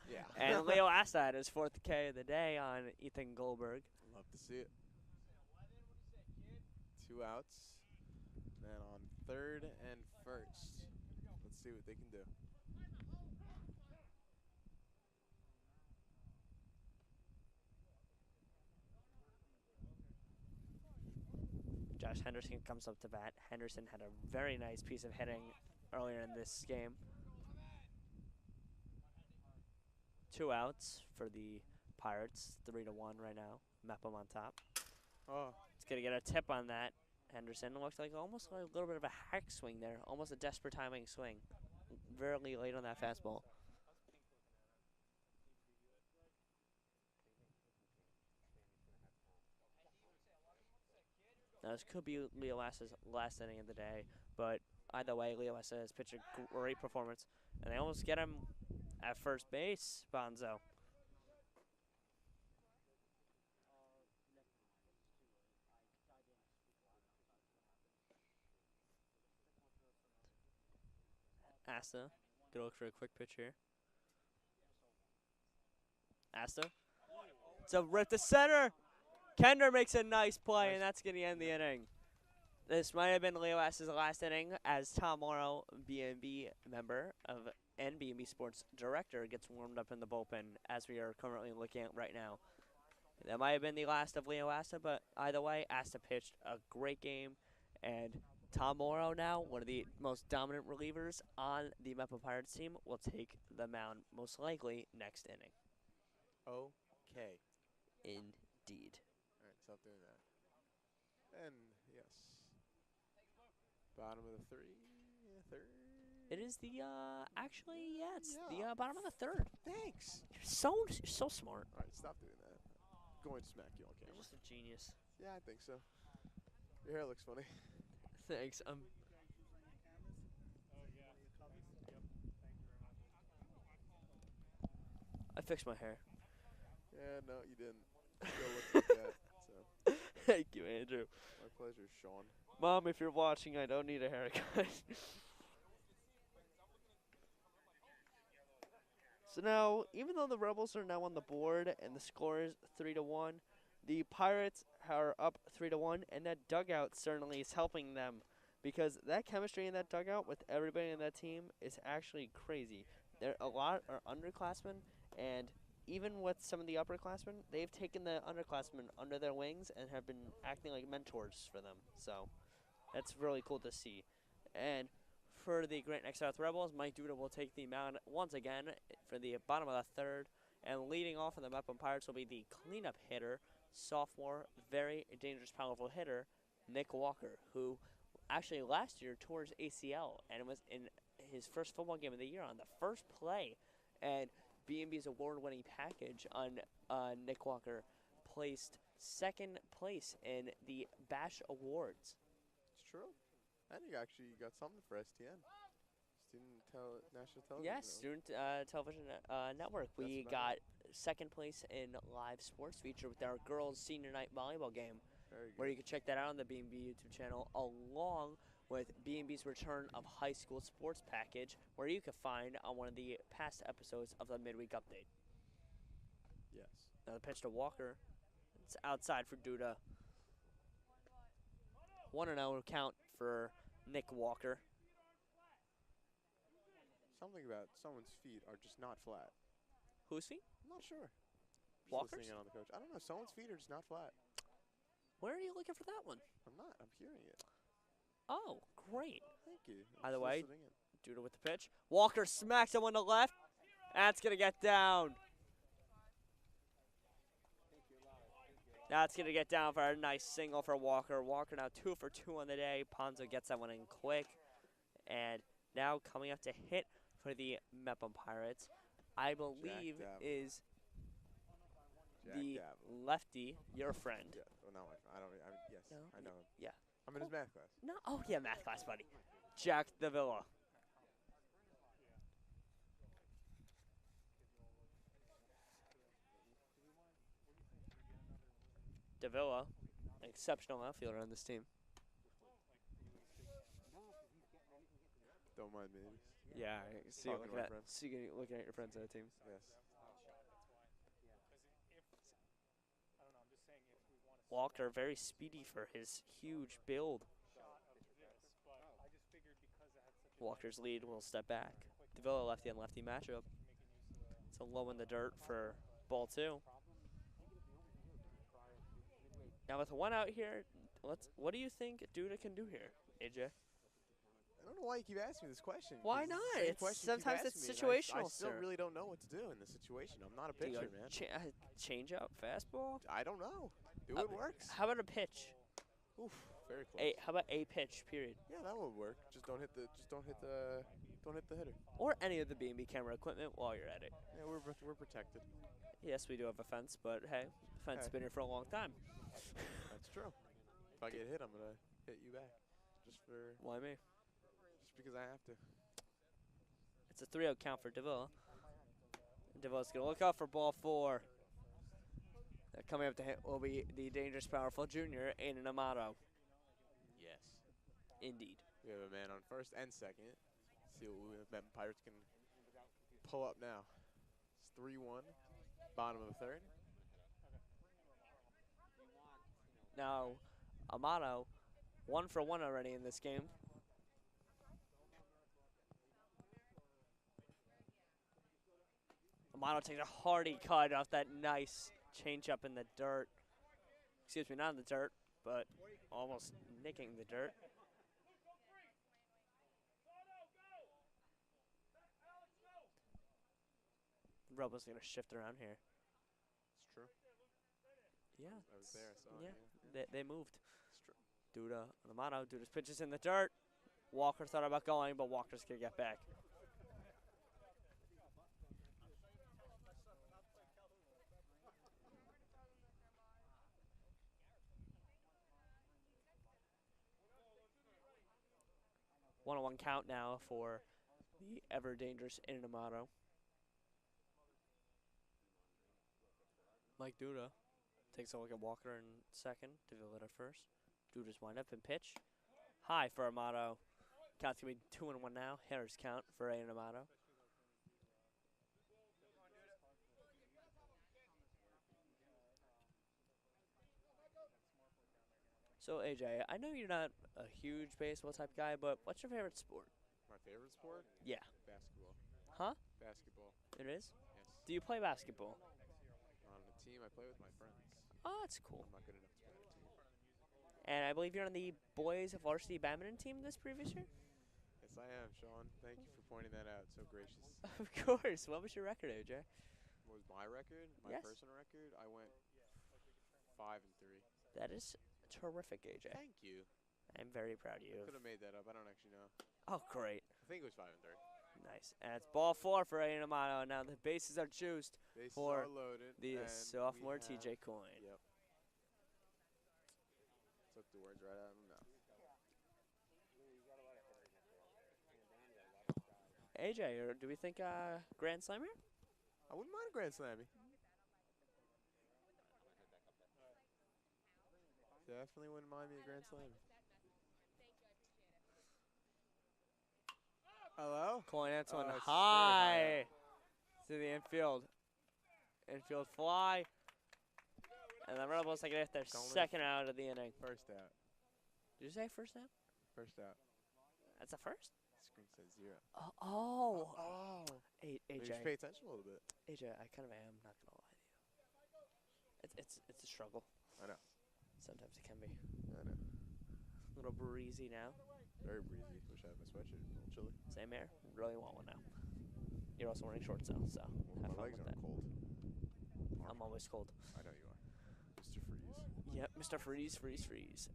Yeah. And Leo Asta had his 4th K of the day on Ethan Goldberg. Love to see it. 2 outs. Then on 3rd and 1st. Let's see what they can do. Josh Henderson comes up to bat. Henderson had a very nice piece of hitting earlier in this game. 2 outs for the Pirates, 3-1 right now. Mepham on top. Oh. It's going to get a tip on that. Henderson looks like almost like a little bit of a hack swing there. Almost a desperate timing swing. Very late on that fastball. Now, this could be Leo Asta's last inning of the day, but either way, Leo Asta has pitched a great performance, and they almost get him at first base, Bonzo. Asta, good look for a quick pitch here. Asta, it's a rip to center. Kender makes a nice play, and that's going to end the inning. This might have been Leo Asta's last inning as Tom Morrow, BMB member and BMB Sports Director, gets warmed up in the bullpen as we are currently looking at right now. That might have been the last of Leo Asta, but either way, Asta pitched a great game, and Tom Morrow now, one of the most dominant relievers on the Mepham Pirates team, will take the mound most likely next inning. Okay. Indeed. All right, stop doing that. And yes, bottom of the 3rd. It is the actually, yeah, it's the bottom of the 3rd. Thanks. You're so smart. All right, stop doing that. I'm going to smack you on camera. You're just a genius. Yeah, I think so. Your hair looks funny. Thanks. I fixed my hair. Yeah, no, you didn't. Still looks like that. So. Thank you, Andrew. My pleasure, Sean. Mom, if you're watching, I don't need a haircut. So now, even though the Rebels are now on the board and the score is 3-1, the Pirates are up 3-1, and that dugout certainly is helping them because that chemistry in that dugout with everybody in that team is actually crazy. There a lot are underclassmen, and even with some of the upperclassmen, they've taken the underclassmen under their wings and have been acting like mentors for them. So that's really cool to see. And for the Great Neck South Rebels, Mike Duda will take the mound once again for the bottom of the third. And leading off in the Mepham Pirates will be the cleanup hitter, sophomore, very dangerous, powerful hitter, Nick Walker, who actually last year tore his ACL and was in his first football game of the year on the first play. And BMB's award-winning package on Nick Walker placed second place in the Bash Awards. It's true. And you actually got something for STN. National Television. Yes, Student Television Network. We got second place in live sports feature with our girls' senior night volleyball game, where you can check that out on the BMB YouTube channel, along with BMB's return of high school sports package, where you can find on one of the past episodes of the midweek update. Yes. Now the pitch to Walker. It's outside for Duda. 1-0 count for Nick Walker. Something about someone's feet are just not flat. Whose feet? I'm not sure. Walker's? Listening in on the coach. I don't know. Someone's feet are just not flat. Where are you looking for that one? I'm not. I'm hearing it. Oh, great. Thank you. Either way, Duda with the pitch. Walker smacks him on the left. That's going to get down. That's going to get down for a nice single for Walker. Walker now 2 for 2 on the day. Ponzo gets that one in quick. And now coming up to hit for the Mepham Pirates, I believe is the lefty, your friend. Yeah, well, not my friend. Yes, No? I know him. Yeah. I'm in his math class. No, oh yeah, math class, buddy. Jack Deville. Deville, an exceptional outfielder on this team. Don't mind me. Yeah, I see you looking at your friends' other teams. Yes. Walker, very speedy for his huge build. Walker's lead will step back. Deville lefty on lefty matchup. It's a low in the dirt for ball 2. Now with 1 out here, what do you think Duda can do here, AJ? I don't know why you keep asking me this question. Why not? Sometimes it's situational, I still really don't know what to do in this situation. I'm not a pitcher, man. Change up, fastball? I don't know. Do what works. How about a pitch? Oof, very close. How about a pitch? Period. Yeah, that would work. Just don't hit the hitter. Or any of the BMB camera equipment while you're at it. Yeah, we're protected. Yes, we do have a fence, but hey, the fence has been here for a long time. That's true. If I get hit, I'm gonna hit you back. Just for why me? Just because I have to. It's a 3-0 count for Deville. Deville's gonna look out for ball 4. Coming up to hit will be the dangerous, powerful junior, Aiden Amato. Yes. Indeed. We have a man on first and second. See what the Pirates can pull up now. It's 3-1, bottom of the third. Now, Amato, 1 for 1 already in this game. Amato takes a hearty cut off that nice change up in the dirt. Excuse me, not in the dirt, but almost nicking the dirt. Rebels going to shift around here. It's true. Yeah. I was there, so yeah. They moved. It's true. Duda, Amato, Duda's pitches in the dirt. Walker thought about going, but Walker's going to get back. One-on-one count now for the ever-dangerous Amato. Mike Duda takes a look at Walker in second. Deville at first. Duda's wind up and pitch. High for Amato. Count's going to be 2-1 now. Hitter's count for Amato. So, AJ, I know you're not a huge baseball type guy, but what's your favorite sport? My favorite sport? Yeah. Basketball. Huh? Basketball. It is? Yes. Do you play basketball? On a team, I play with my friends. Oh, that's cool. I'm not good enough to play on a team. And I believe you're on the boys varsity badminton team this previous year? Yes, I am, Sean. Thank you for pointing that out. So gracious. Of course. What was your record, AJ? What was my record? My Yes. personal record? I went 5-3. That is terrific, AJ. Thank you. I'm very proud of you. Could have made that up. I don't actually know. Oh, great. I think it was 5-3. Nice. And it's ball 4 for Eddie Amato. Now the bases are juiced Bases for are loaded. the and sophomore we have- TJ Coyne. Yep. Took the words right out of my mouth. AJ, or do we think Grand Slam here? I wouldn't mind a grand slammy. Definitely wouldn't mind me a grand slam. Hello? Coyne, that's one Oh, it's high to the infield. Infield fly. And the Rebels are going to get their Don't second out of the inning. First out. Did you say first out? First out. That's a first? Screen says 0. Oh. Oh. AJ. Maybe you should pay attention a little bit. AJ, I kind of am, not going to lie to you. It's a struggle. I know. Sometimes it can be. I know. A little breezy now. Very breezy. Wish I had my sweatshirt. A little chilly. Same here. Really want one now. You're also wearing shorts now, so Well, have my fun legs with aren't that. cold. I'm always cold. I know you are. Mr. Freeze. Yep, Mr. Freeze.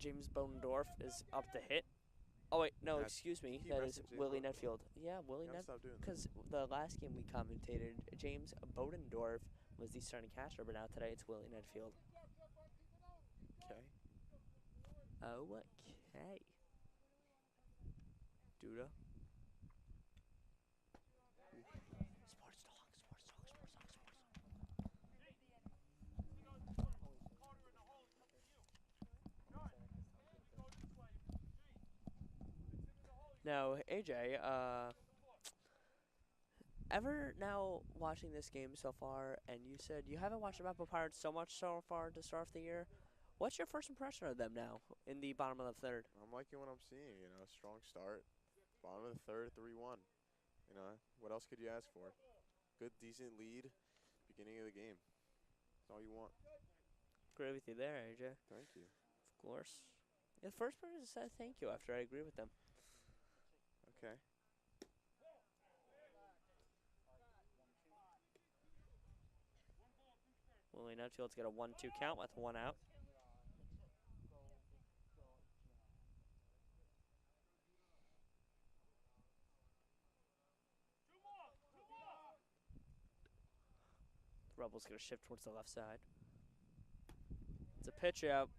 James Bodendorf is up to hit. Oh, wait, no, That's- excuse me. keep That resting is James Willie Bodendorf. Netfield. Yeah, Willie You gotta Netfield. stop doing that. Because the last game we commentated, James Bodendorf was the starting catcher, but now today it's Willie Netfield. Okay. Okay. Duda. Sports talk. Now, AJ, ever now watching this game so far, and you said you haven't watched the Mepham Pirates so much so far to start off the year. What's your first impression of them now in the bottom of the third? I'm liking what I'm seeing. You know, strong start. Bottom of the third, 3-1. You know, what else could you ask for? Good, decent lead. Beginning of the game. That's all you want. Agree with you there, AJ. Thank you. Of course. The first person said thank you after I agree with them. Okay. Willie Netfield's got a 1-2 count with 1 out. The Rebels going to shift towards the left side. It's a pitch out.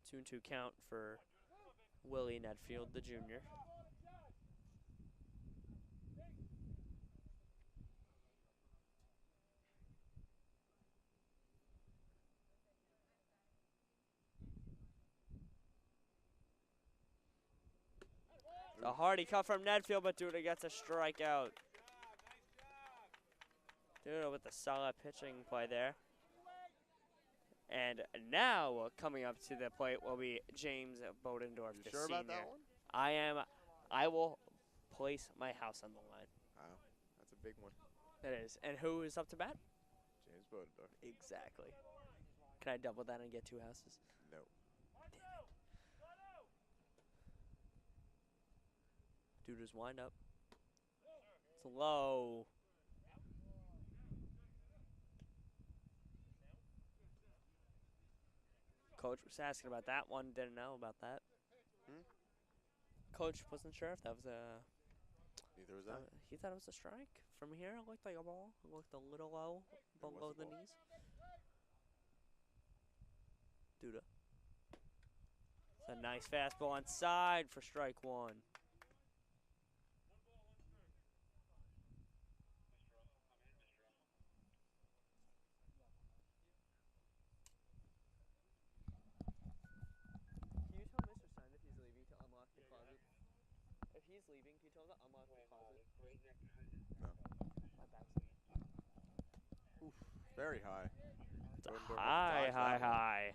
Two and 2 count for Willie Netfield, the junior. A hardy cut from Netfield, but Duda gets a strikeout. Duda with a solid pitching play there. And now coming up to the plate will be James Bodendorf, You the sure senior. about that one? I will place my house on the line. Wow. That's a big one. It is. And who is up to bat? James Bodendorf. Exactly. Can I double that and get 2 houses? No. Duda's wind up. It's low. Coach was asking about that one. Didn't know about that. Coach wasn't sure if that was a. Neither was I. He thought it was a strike. From here, it looked like a ball. It looked a little low, below was a the ball. knees. Duda. It's a nice fastball inside for strike 1. Can you tell Mr. Stein if he's leaving to unlock the closet? If he's leaving, can you tell him to unlock the closet? No. My back's in it. Oof. very high. It's a Bodendorf high, has to dodge high, that one. high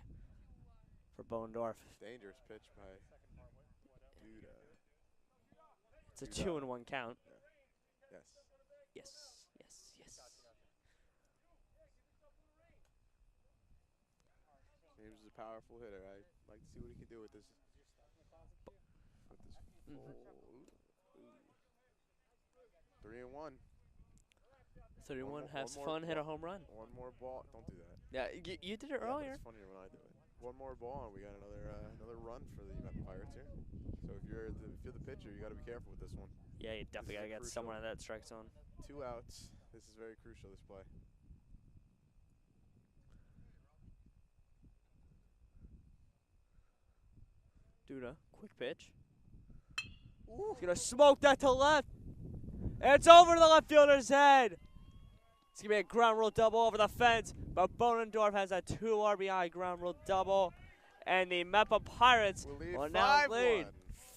for Bodendorf. Dangerous pitch by Duda. It's a Duda. 2-1 count. Yeah. Yes. Yes, yes, yes. James is a powerful hitter. I'd like to see what he can do with this. Mm-hmm. 3-1. 31 has more fun, hit a home run. One more ball. Don't do that. Yeah, you did it Yeah, earlier. but it's funnier when I do it. One more ball, and we got another run for the Pirates here. So if you're the pitcher, you got to be careful with this one. Yeah, you definitely got to get someone in that strike zone. 2 outs. This is very crucial, this play. Duda, quick pitch. Ooh. He's going to smoke that to left. It's over the left fielder's head. It's going to be a ground rule double over the fence. But Bodendorf has a 2 RBI ground rule double. And the Mepham Pirates will now lead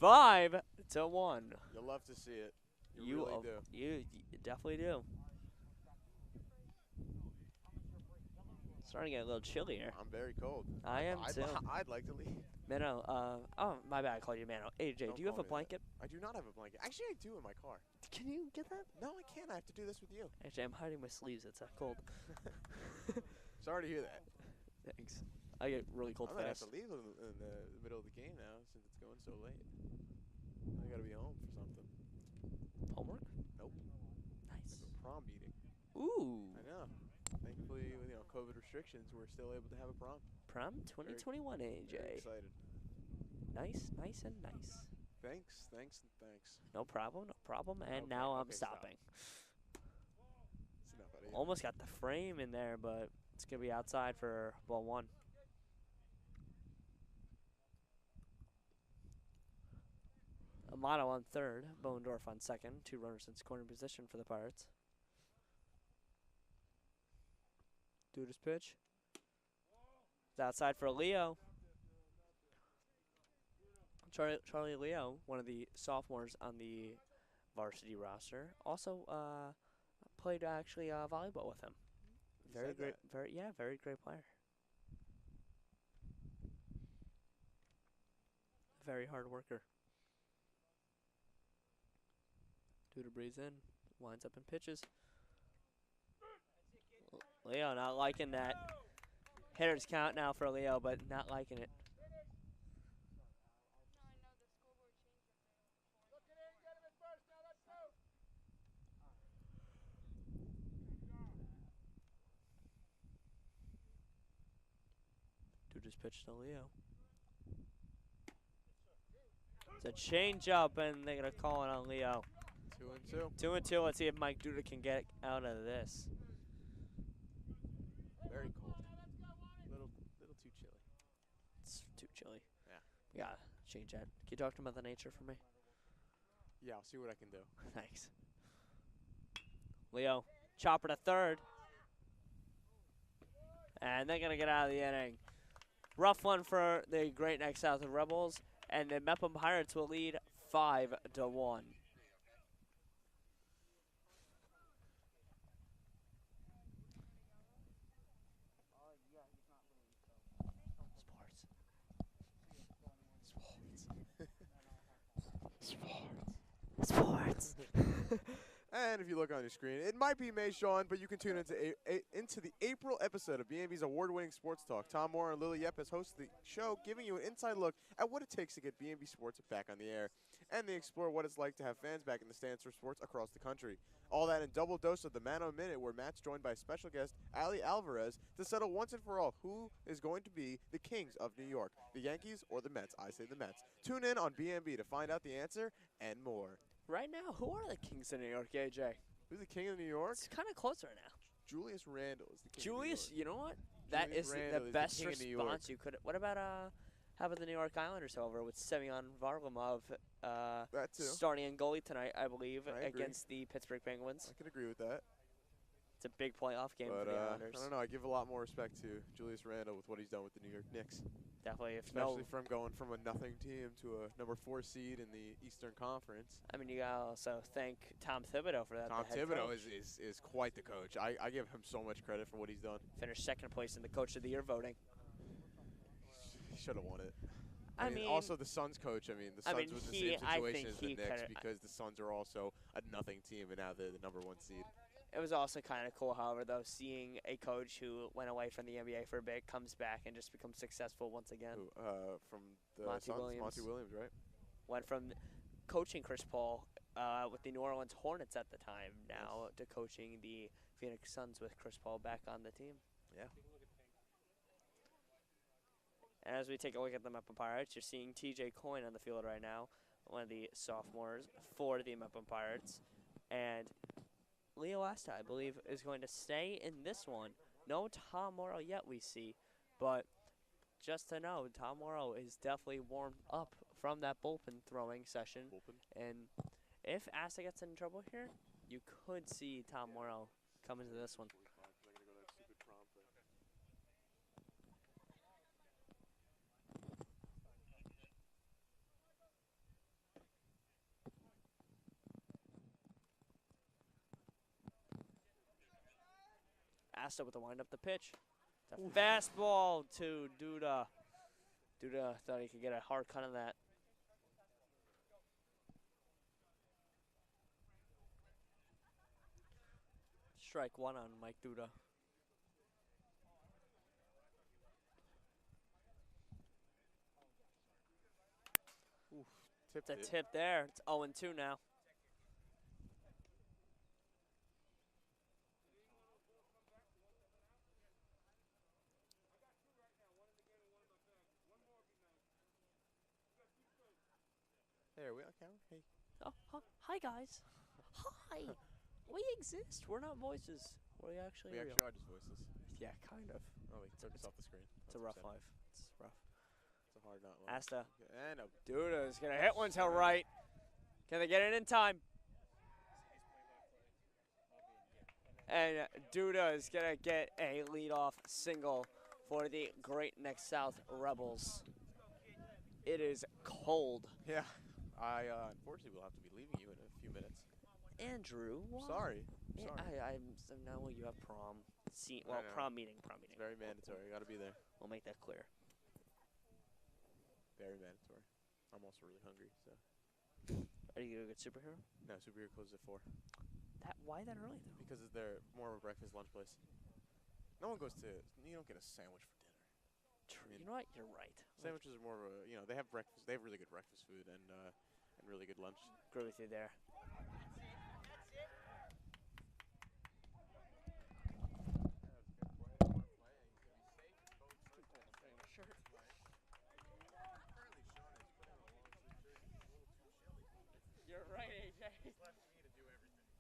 5-1. You'll love to see it. You really do. You definitely do. Starting to get a little chilly here. I'm very cold. I am too. I'd like to leave. Mano, oh, my bad, I called you Mano. AJ, Don't do you have a call me blanket? that. I do not have a blanket. Actually, I do in my car. Can you get that? No, I can't. I have to do this with you. Actually, I'm hiding my sleeves. It's cold. Sorry to hear that. Thanks. I get really cold I'm going to have fast. to leave in the middle of the game now since it's going so late. I got to be home for something. Homework? Nope. Nice. Like a prom meeting. Ooh. I know. Thankfully, with COVID restrictions, we're still able to have a prom. Prom 2021, AJ. Very excited. Nice, nice, and nice. Thanks. No problem, no problem. And Okay, now I'm okay, stopping. It's enough out of you. Almost got the frame in there, but it's going to be outside for ball 1. Amato on third, Bodendorf on second. 2 runners in scoring position for the Pirates. Duda's pitch. It's outside for Leo. Charlie Leo, one of the sophomores on the varsity roster, also played actually volleyball with him. Very great, very great player. Very hard worker. Duda breathes in, winds up and pitches. Leo not liking that. Hitter's count now for Leo, but not liking it. Duda's pitch to Leo. It's a change-up, and they're going to call it on Leo. 2-2. 2-2. Let's see if Mike Duda can get out of this. Very cold. Little too chilly. It's too chilly. Yeah. We gotta change that. Can you talk to Mother Nature for me? Yeah, I'll see what I can do. Thanks. Leo, chopper to third. And they're gonna get out of the inning. Rough one for the Great Neck South Rebels, and the Mepham Pirates will lead 5-1. Sports. And if you look on your screen, it might be May Sean, but you can tune into the April episode of BMB's award-winning Sports Talk. Tom Moore and Lily Yepes host the show, giving you an inside look at what it takes to get BMB Sports back on the air. And they explore what it's like to have fans back in the stands for sports across the country. All that in double dose of the Mano Minute, where Matt's joined by special guest Ali Alvarez to settle once and for all who is going to be the kings of New York, the Yankees or the Mets. I say the Mets. Tune in on BMB to find out the answer and more. Right now, who are the Kings of New York, AJ? Who's the king of New York? It's kind of close right now. Julius Randle is the king Julius, of New York. You know what? That Julius is Randle the is best the king of New York. response you could. What about how about the New York Islanders, however, with Semyon Varlamov That too. starting in goalie tonight, I believe, I agree. against the Pittsburgh Penguins. I can agree with that. It's a big playoff game But for the Islanders. I don't know. I give a lot more respect to Julius Randle with what he's done with the New York Knicks. Definitely. Especially from going from a nothing team to a number 4 seed in the Eastern Conference. I mean, you got to also thank Tom Thibodeau for that. Tom Thibodeau is quite the coach. I give him so much credit for what he's done. Finished second place in the Coach of the Year voting. He should have won it. I mean, also the Suns coach. I mean, the Suns was the same situation as the Knicks because the Suns are also a nothing team, and now they're the number 1 seed. It was also kind of cool, however, though, seeing a coach who went away from the NBA for a bit, comes back, and just becomes successful once again. From the Suns? Monty Williams, right? Went from coaching Chris Paul with the New Orleans Hornets at the time, now to coaching the Phoenix Suns with Chris Paul back on the team. Yeah. And as we take a look at the Mepham Pirates, you're seeing TJ Coyne on the field right now, one of the sophomores for the Mepham Pirates. And Leo Asta, I believe, is going to stay in this one. No Tom Morrow yet, we see. But just to know, Tom Morrow is definitely warmed up from that bullpen throwing session. And if Asta gets in trouble here, you could see Tom Morrow come into this one. Asta with the wind up the pitch. It's a fastball to Duda. Duda thought he could get a hard cut on that. Strike 1 on Mike Duda. It's a tip there. It's 0-2 now. Hey, are we on camera? Hey. Oh, hi guys. Hi. We exist. We're not voices. We actually are just voices. Yeah, kind of. Oh, they took us off the screen. It's a rough life. It's rough. It's a hard not life. Asta. And Duda is going to hit one to right. Can they get it in time? And Duda is going to get a leadoff single for the Great Neck South Rebels. It is cold. Yeah. I unfortunately will have to be leaving you in a few minutes. Andrew, why? Sorry. So now you have prom. Prom meeting. It's very mandatory. Got to be there. We'll make that clear. Very mandatory. I'm also really hungry, so. Are you a good superhero? No, superhero closes at 4. Why that early though? Because they're more of a breakfast lunch place. No one goes to. You don't get a sandwich for dinner. True. You know what? You're right. Sandwiches are more of a. They have breakfast. They have really good breakfast food and really good lunch. Agree with you there. You're right, AJ. Left me to do everything.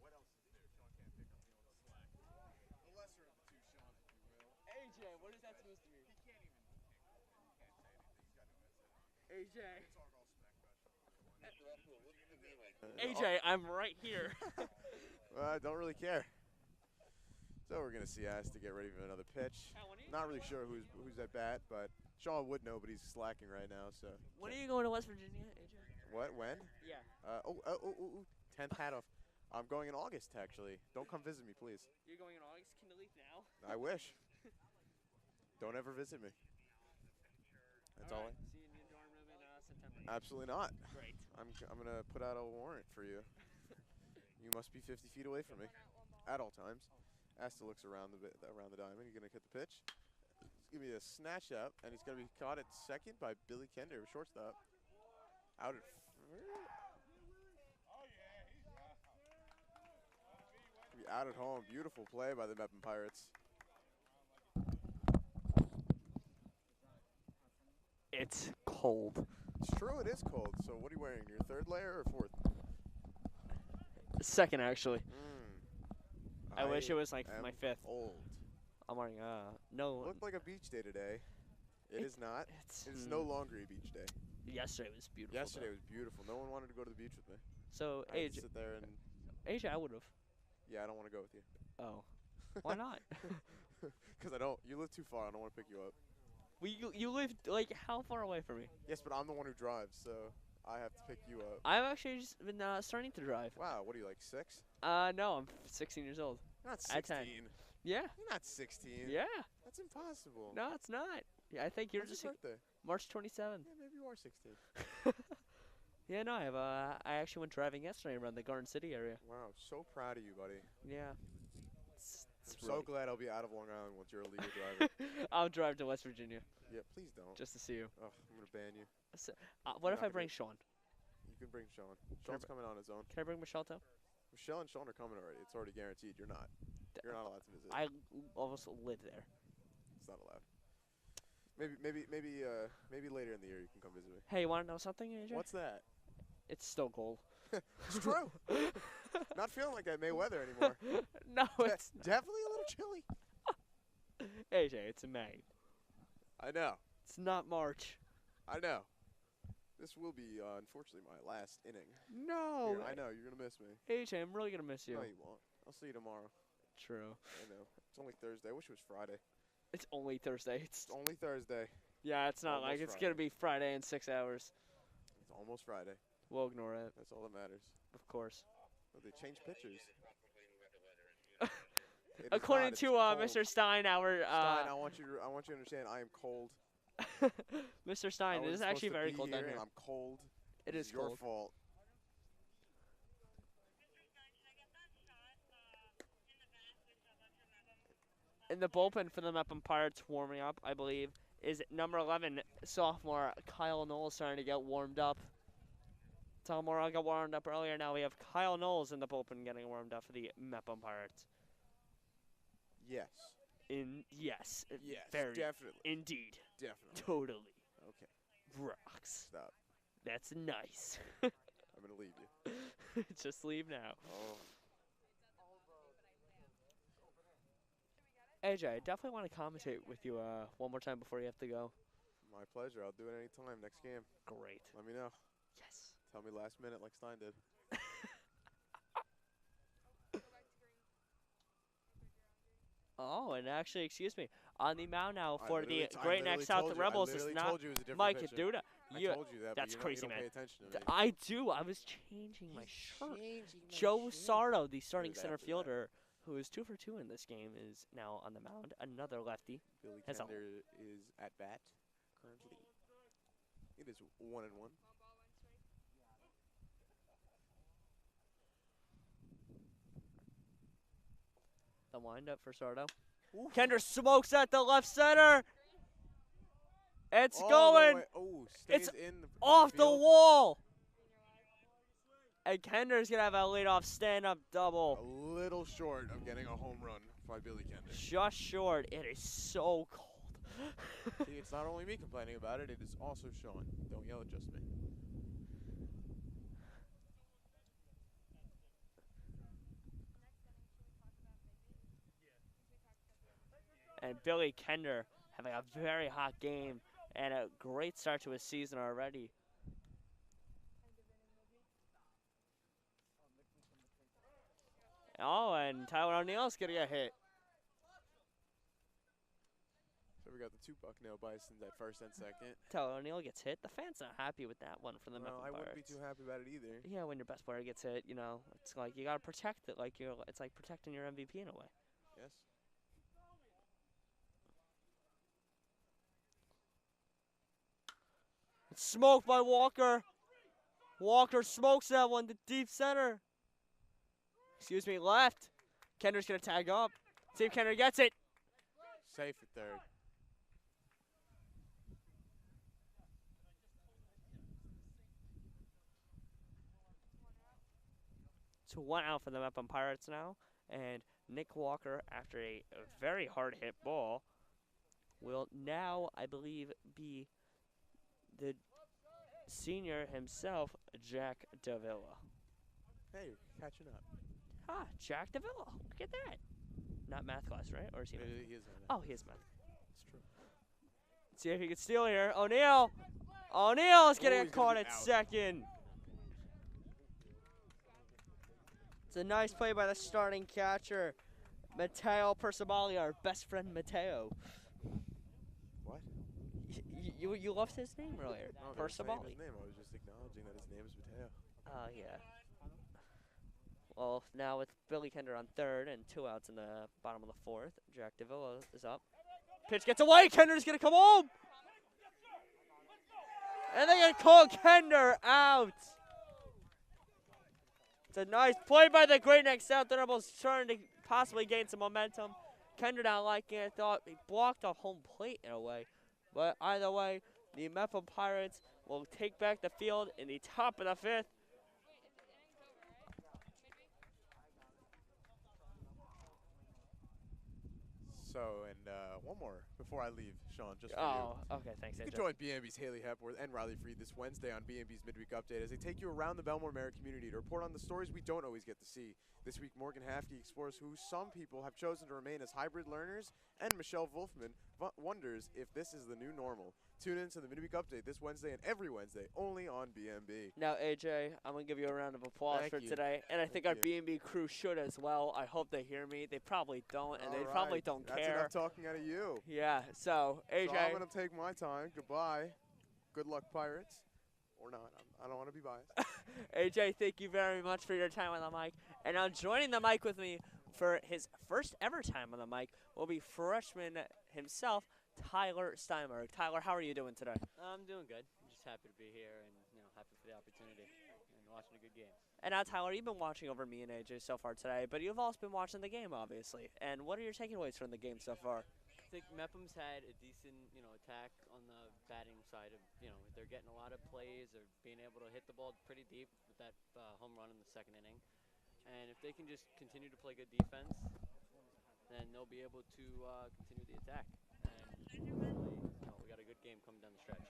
What else is there? Sean can't pick up the slack. The lesser of the two Seans, if you will. AJ, what is that supposed to mean? He can't even. He can't say anything. He's got no headset. AJ. It's all spec AJ, I'm right here. Well, I don't really care. So we're gonna see Asta get ready for another pitch. Not really sure who's at bat, but Sean would know, but he's slacking right now. So. When are you going to West Virginia, AJ? What? When? Yeah. 10th hat off. I'm going in August, actually. Don't come visit me, please. You're going in August? Can you leave now? I wish. Don't ever visit me. That's all. See you in your dorm room in September. Absolutely not. Great. I'm gonna put out a warrant for you. You must be 50 feet away from me at all times. Asta looks around the diamond. He's gonna hit the pitch. It's gonna be a snatch up, and he's gonna be caught at second by Billy Kender, shortstop. Out at out at home. Beautiful play by the Mepham Pirates. It's cold. It's true, it is cold. So what are you wearing? Your 3rd layer or 4th? 2nd, actually. I wish it was like my 5th. Old. I'm wearing no. Looked like a beach day today. It is not. It's no longer a beach day. Yesterday was beautiful. Yesterday was beautiful. No one wanted to go to the beach with me. So I had to sit there and. AJ, I would have. Yeah, I don't want to go with you. Oh. Why not? Because I don't. You live too far. I don't want to pick you up. Well, you live, like, how far away from me? Yes, but I'm the one who drives, so I have to pick you up. I've actually just been starting to drive. Wow, what are you, like 6? No, I'm 16 years old. You're not 16. Yeah. You're not 16. Yeah. That's impossible. No, it's not. Yeah, I think you're When's just your birthday? March 27th. Yeah, maybe you are 16. Yeah, no, I actually went driving yesterday around the Garden City area. Wow, so proud of you, buddy. Yeah. I'm so glad I'll be out of Long Island once you're a legal driver. I'll drive to West Virginia. Yeah, please don't. Just to see you. Oh, I'm going to ban you. So, what if I bring Sean? You can bring Sean. Sean's coming on his own. Can I bring Michelle too? Michelle and Sean are coming already. It's already guaranteed. You're not. You're not allowed to visit. I almost live there. It's not allowed. Maybe later in the year you can come visit me. Hey, you want to know something, AJ? What's that? It's still cold. It's true. Not feeling like that May weather anymore. No, it's definitely a little chilly. AJ, it's May. I know. It's not March. I know. This will be, unfortunately, my last inning. No. Here, I know. You're going to miss me. AJ, I'm really going to miss you. No, you won't. I'll see you tomorrow. True. I know. It's only Thursday. I wish it was Friday. It's only Thursday. It's only Thursday. Yeah, it's not like it's going to be Friday in 6 hours. It's almost Friday. We'll ignore it. That's all that matters. Of course. Oh, they changed pitchers. According to Mr. Stein, our Stein, I want you to understand. I am cold. Mr. Stein, it is actually very cold down here. I'm cold. It is your cold. fault. In the bullpen for the Mepham Pirates warming up, I believe, is number 11 sophomore Kyle Knowles starting to get warmed up. Tom Morrell got warmed up earlier. Now we have Kyle Knowles in the bullpen getting warmed up for the Mepham Pirates. Yes. Yes. Yes. Very. Definitely. Indeed. Definitely. Totally. Okay. Rocks. Stop. That's nice. I'm gonna leave you. Just leave now. Oh. AJ, I definitely want to commentate with you one more time before you have to go. My pleasure. I'll do it anytime. Next game. Great. Let me know. Yes. Tell me last minute like Stein did. Oh, and actually, excuse me, on the mound now for the Great Neck South Rebels is not Mike Duda. I told you that, that's but crazy, you don't man. pay attention to me. I do. I was changing my shirt. Joe Sardo, the starting center fielder, who is 2 for 2 in this game, is now on the mound. Another lefty. Billy Kender is at bat currently. It is 1-1. The windup for Sardo. Kender smokes at the left center. It's going. It's off the wall. And Kender's going to have a leadoff stand-up double. A little short of getting a home run by Billy Kender. Just short. It is so cold. See, it's not only me complaining about it. It is also Sean. Don't yell at just me. And Billy Kender having a very hot game and a great start to his season already. Oh, and Tyler O'Neill's getting a hit. So we got the 2 Bucknell Bisons at first and second. Tyler O'Neill gets hit. The fans not happy with that one for the Mepham I Pirates. wouldn't be too happy about it either. Yeah, when your best player gets hit, you know, it's like you gotta protect it. Like it's like protecting your MVP in a way. Yes. It's smoked by Walker. Walker smokes that one to deep center. Excuse me, left. Kender's going to tag up. See if Kender gets it. Safe at third. So 1 out for the Mepham Pirates now. And Nick Walker, after a very hard hit ball, will now, I believe, be the senior himself, Jack Deville. Hey, catching up. Ah, Jack Deville. Look at that. Not math class, right? Or is he math? He is math. Oh, he is math. It's true. Let's see if he can steal here. O'Neal. O'Neal is getting caught at second. It's a nice play by the starting catcher. Matteo Percivali, our best friend Matteo. What? You loved his name earlier. No, Percivali. his name. I was just acknowledging that his name is Mateo. Yeah. Well, now with Billy Kender on third and 2 outs in the bottom of the fourth, Jack Deville is up. Pitch gets away. Kender's going to come home. And they're going to call Kender out. It's a nice play by the Great Neck South. The Rebels trying to possibly gain some momentum. Kender not liking it. Thought he blocked a home plate in a way. But either way, the Mepham Pirates will take back the field in the top of the fifth. So, and one more before I leave, Sean, just for Oh, okay, thanks, you. AJ. You can join BMB's Haley Hepworth and Riley Freed this Wednesday on BMB's Midweek Update as they take you around the Bellmore-Merrick community to report on the stories we don't always get to see. This week, Morgan Hafke explores who some people have chosen to remain as hybrid learners, and Michelle Wolfman wonders if this is the new normal. Tune in to the Midweek Update this Wednesday and every Wednesday, only on BMB. Now, AJ, I'm going to give you a round of applause Thank for you. today, and I think our BMB crew should as well. I hope they hear me. They probably don't, and they probably don't care. That's enough talking out of you. Yeah, so, AJ. So I'm going to take my time. Goodbye. Good luck, Pirates. Or not. I don't want to be biased. AJ, thank you very much for your time on the mic. And now joining the mic with me for his first ever time on the mic will be freshman himself, Tyler Steinberg. Tyler, how are you doing today? I'm doing good. I'm just happy to be here and happy for the opportunity and watching a good game. And now, Tyler, you've been watching over me and AJ so far today, but you've also been watching the game, obviously. And what are your takeaways from the game so far? I think Mepham's had a decent, attack on the batting side of, they're getting a lot of plays or being able to hit the ball pretty deep with that home run in the second inning. And if they can just continue to play good defense, then they'll be able to continue the attack. And we got a good game coming down the stretch.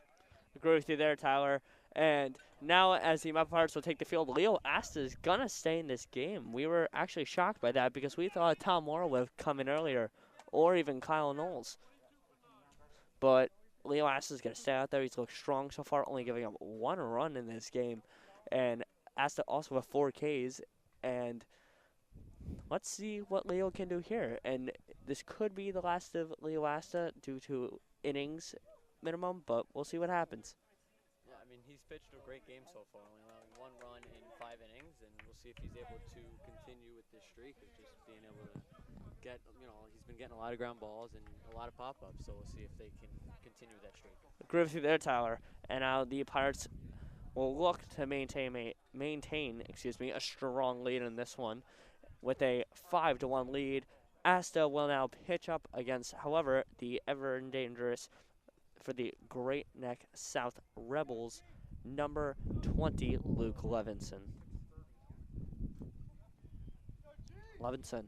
Agree with you there, Tyler. And now, as the Mepham Pirates will take the field, Leo Asta is going to stay in this game. We were actually shocked by that because we thought Tom Morrow would have come in earlier, or even Kyle Knowles. But Leo Asta is going to stay out there. He's looked strong so far, only giving up 1 run in this game. And Asta also with 4 Ks. And let's see what Leo can do here. And this could be the last of Leo Asta due to innings minimum, but we'll see what happens. Yeah, I mean, he's pitched a great game so far, only allowing 1 run in 5 innings, and we'll see if he's able to continue with this streak of just being able to get, he's been getting a lot of ground balls and a lot of pop-ups, so we'll see if they can continue that streak. Agree with you there, Tyler. And now the Pirates will look to maintain a strong lead in this one with a 5-1 lead. Asta will now pitch up against, however, the ever dangerous for the Great Neck South Rebels, number 20, Luke Levinson. Levinson.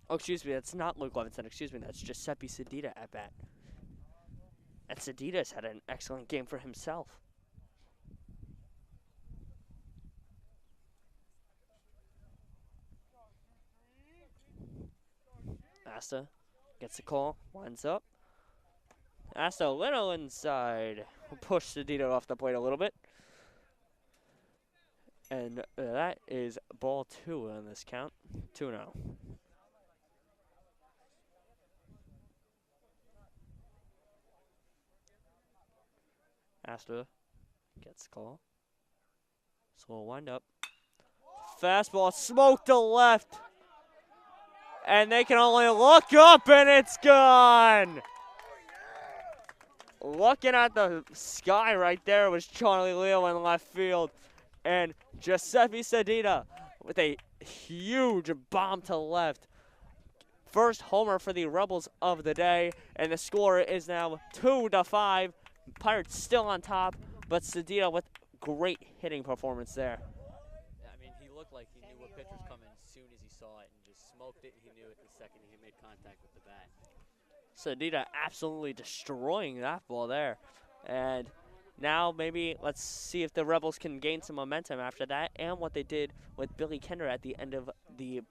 Oh, excuse me, that's not Luke Levinson. Excuse me, that's Giuseppe Sedita at bat. And Sedita's had an excellent game for himself. Asta gets the call, winds up. Asta a little inside. Push Sedita off the plate a little bit. And that is ball 2 on this count. 2-0. Asta gets the call. Slow wind up. Fastball smoked to left. And they can only look up and it's gone. Looking at the sky right there was Charlie Leo in left field. And Giuseppe Sedita with a huge bomb to left. First homer for the Rebels of the day. And the score is now 2-5. Pirates still on top, but Sedita with great hitting performance there. Yeah, I mean, he looked like he knew what pitch was coming as soon as he saw it and just smoked it. He knew it the second he made contact with the bat. Sedita absolutely destroying that ball there. And now maybe let's see if the Rebels can gain some momentum after that and what they did with Billy Kender at the end of the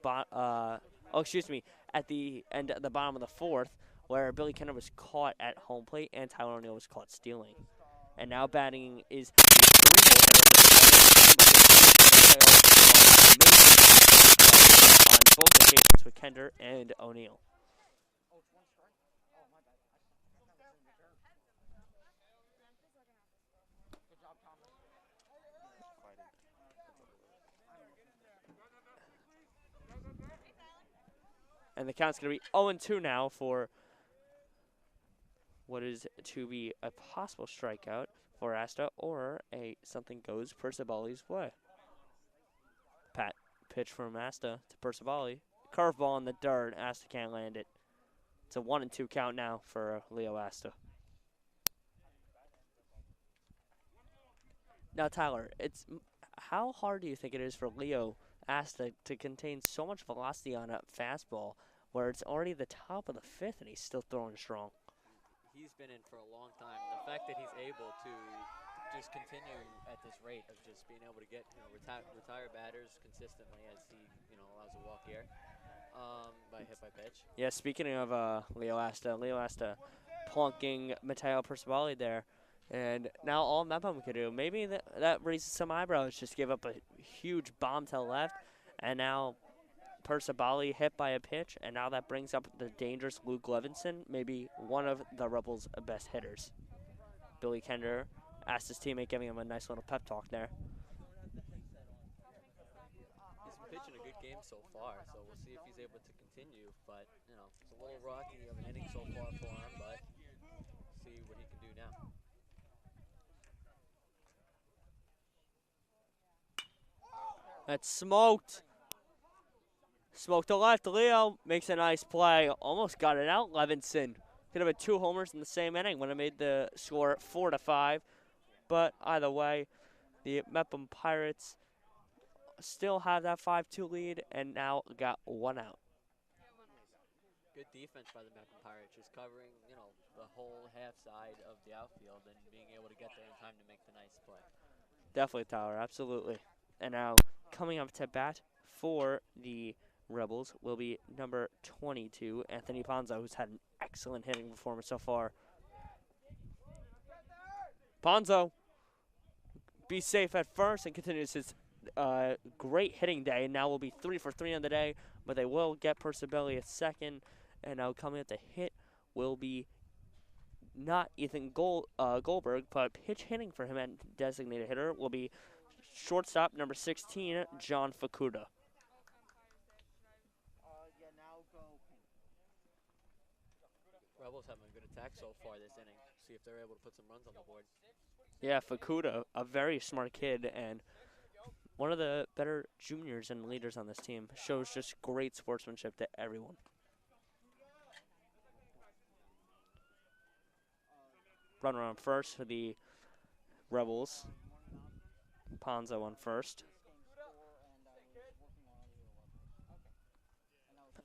at the end at the bottom of the fourth, where Billy Kender was caught at home plate and Tyler O'Neill was caught stealing. And now batting is Kender, and O'Neill. And the count's going to be 0-2 now for what is to be a possible strikeout for Asta, or a something goes Percivali's way. Pat pitch from Asta to Percivali. Curveball in the dirt. Asta can't land it. It's a 1-2 count now for Leo Asta. Now, Tyler, how hard do you think it is for Leo Asta to contain so much velocity on a fastball where it's already the top of the fifth and he's still throwing strong? He's been in for a long time. The fact that he's able to just continue at this rate of just being able to get retire batters consistently as he allows a walk here by hit by pitch. Yeah, speaking of Leo Asta plunking Matteo Percivali there. And now all Mepham could do, maybe that raises some eyebrows, just give up a huge bomb to the left, and now Percivali hit by a pitch, and now that brings up the dangerous Luke Levinson, maybe one of the Rebels' best hitters. Billy Kender asked his teammate, giving him a nice little pep talk there. He's been pitching a good game so far, so we'll see if he's able to continue, but, it's a little rocky of an inning so far for him, but see what he can do now. That's smoked. Smoked to left. Leo makes a nice play. Almost got it out. Levinson could have had 2 homers in the same inning. Would have made the score 4-5. But either way, the Mepham Pirates still have that 5-2 lead and now got 1 out. Good defense by the Mepham Pirates, just covering, the whole half side of the outfield and being able to get there in time to make the nice play. Definitely, Tyler. Absolutely. And now coming up to bat for the Rebels will be number 22, Anthony Ponzo, who's had an excellent hitting performance so far. Ponzo be safe at first and continues his great hitting day. Now will be 3 for 3 on the day, but they will get Percivali at second. And now coming up to hit will be not Ethan Goldberg, but pitch hitting for him and designated hitter will be shortstop number 16, John Fukuda. Rebels having a good attack so far this inning. See if they're able to put some runs on the board. Yeah, Fukuda, a very smart kid and one of the better juniors and leaders on this team. Shows just great sportsmanship to everyone. Runner on first for the Rebels. Ponzo on first.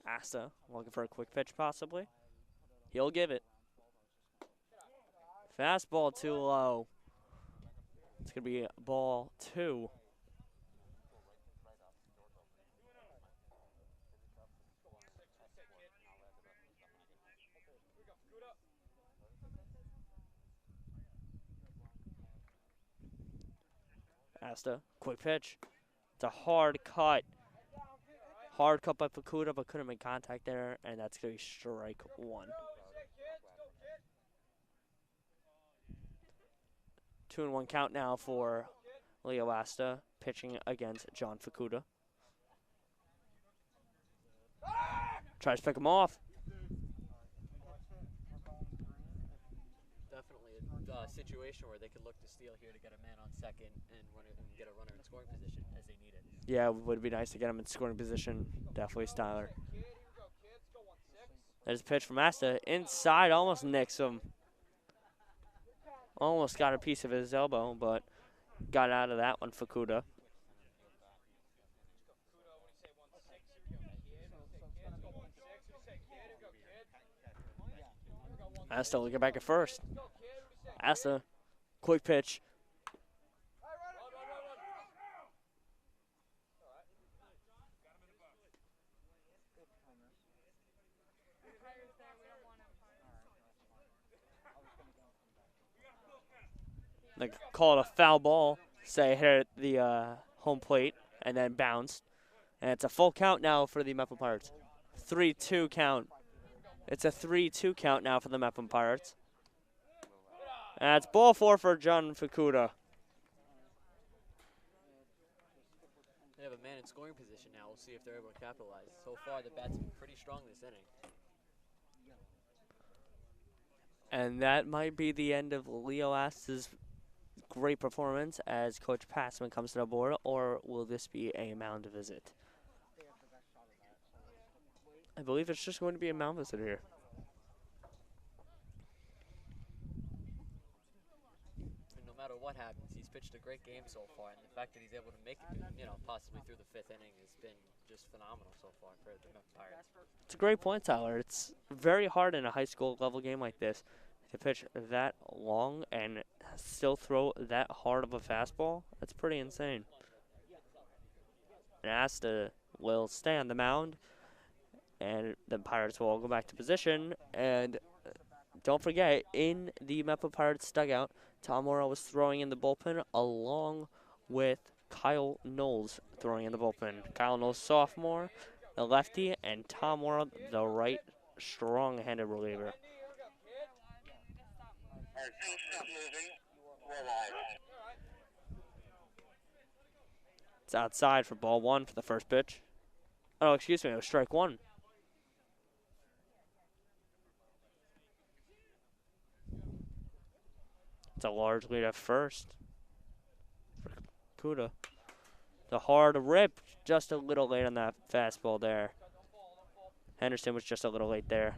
Asta looking for a quick pitch possibly. He'll give it. Fastball too low. It's going to be ball 2. Asta, quick pitch. It's a hard cut. Hard cut by Fukuda, but couldn't make contact there, and that's going to be strike 1. 2-1 count now for Leo Asta, pitching against John Fukuda. Tries to pick him off. Definitely a situation where they could look to steal here to get a man on second and get a runner in scoring position as they need it. Yeah, it would be nice to get him in scoring position. Definitely Steinberg. There's a pitch from Asta. Inside, almost nicks him. Almost got a piece of his elbow, but got out of that one, Fukuda. Asta looking back at first. Asta, quick pitch. They call it a foul ball, say hit the home plate, and then bounced. And it's a full count now for the Mepham Pirates. 3-2 count. It's a 3-2 count now for the Mepham Pirates. And it's ball 4 for John Fukuda. They have a man in scoring position now. We'll see if they're able to capitalize. So far, the bat's been pretty strong this inning. And that might be the end of Leo Ast's great performance as Coach Passman comes to the board, or will this be a mound visit? I believe it's just going to be a mound visit here. And no matter what happens, he's pitched a great game so far, and the fact that he's able to make it, possibly through the 5th inning has been just phenomenal so far for the Mepham Pirates. It's a great point, Tyler. It's very hard in a high school level game like this to pitch that long and still throw that hard of a fastball. That's pretty insane. And Asta will stay on the mound, and the Pirates will all go back to position. And don't forget, in the Mepham Pirates dugout, Tom Morrow was throwing in the bullpen along with Kyle Knowles throwing in the bullpen. Kyle Knowles, sophomore, the lefty, and Tom Morrow, the right strong-handed reliever. It's outside for ball 1 for the first pitch. Oh, excuse me, it was strike 1. It's a large lead at first for Kuda. The hard rip, just a little late on that fastball there. Henderson was just a little late there.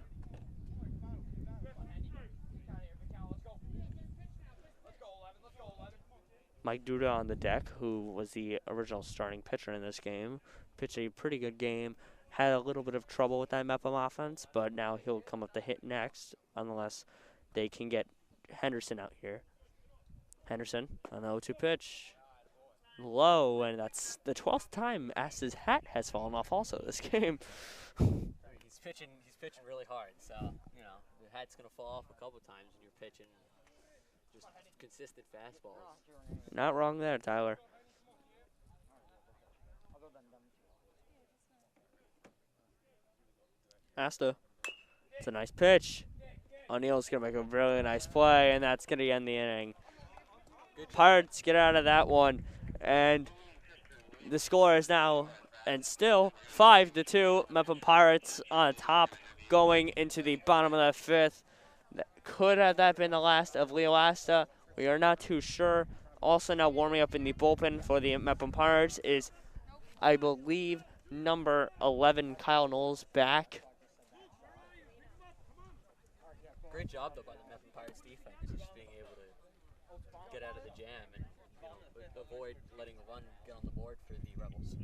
Mike Duda on the deck, who was the original starting pitcher in this game, pitched a pretty good game. Had a little bit of trouble with that Mepham offense, but now he'll come up to hit next, unless they can get Henderson out here. Henderson on the 0-2 pitch. Low, and that's the 12th time Asta's hat has fallen off also this game. He's pitching really hard, so, the hat's going to fall off a couple times when you're pitching just consistent fastballs. Not wrong there, Tyler. Asta. It's a nice pitch. O'Neill's going to make a really nice play, and that's going to end the inning. Pirates get out of that one, and the score is now, and still, 5-2. Mepham Pirates on top going into the bottom of the 5th. Could have that been the last of Leo Asta? We are not too sure. Also now warming up in the bullpen for the Mepham Pirates is, I believe, number 11, Kyle Knowles, back. Great job, though, by the Mepham Pirates defense, just being able to get out of the jam and avoid letting a run get on the board for the Rebels.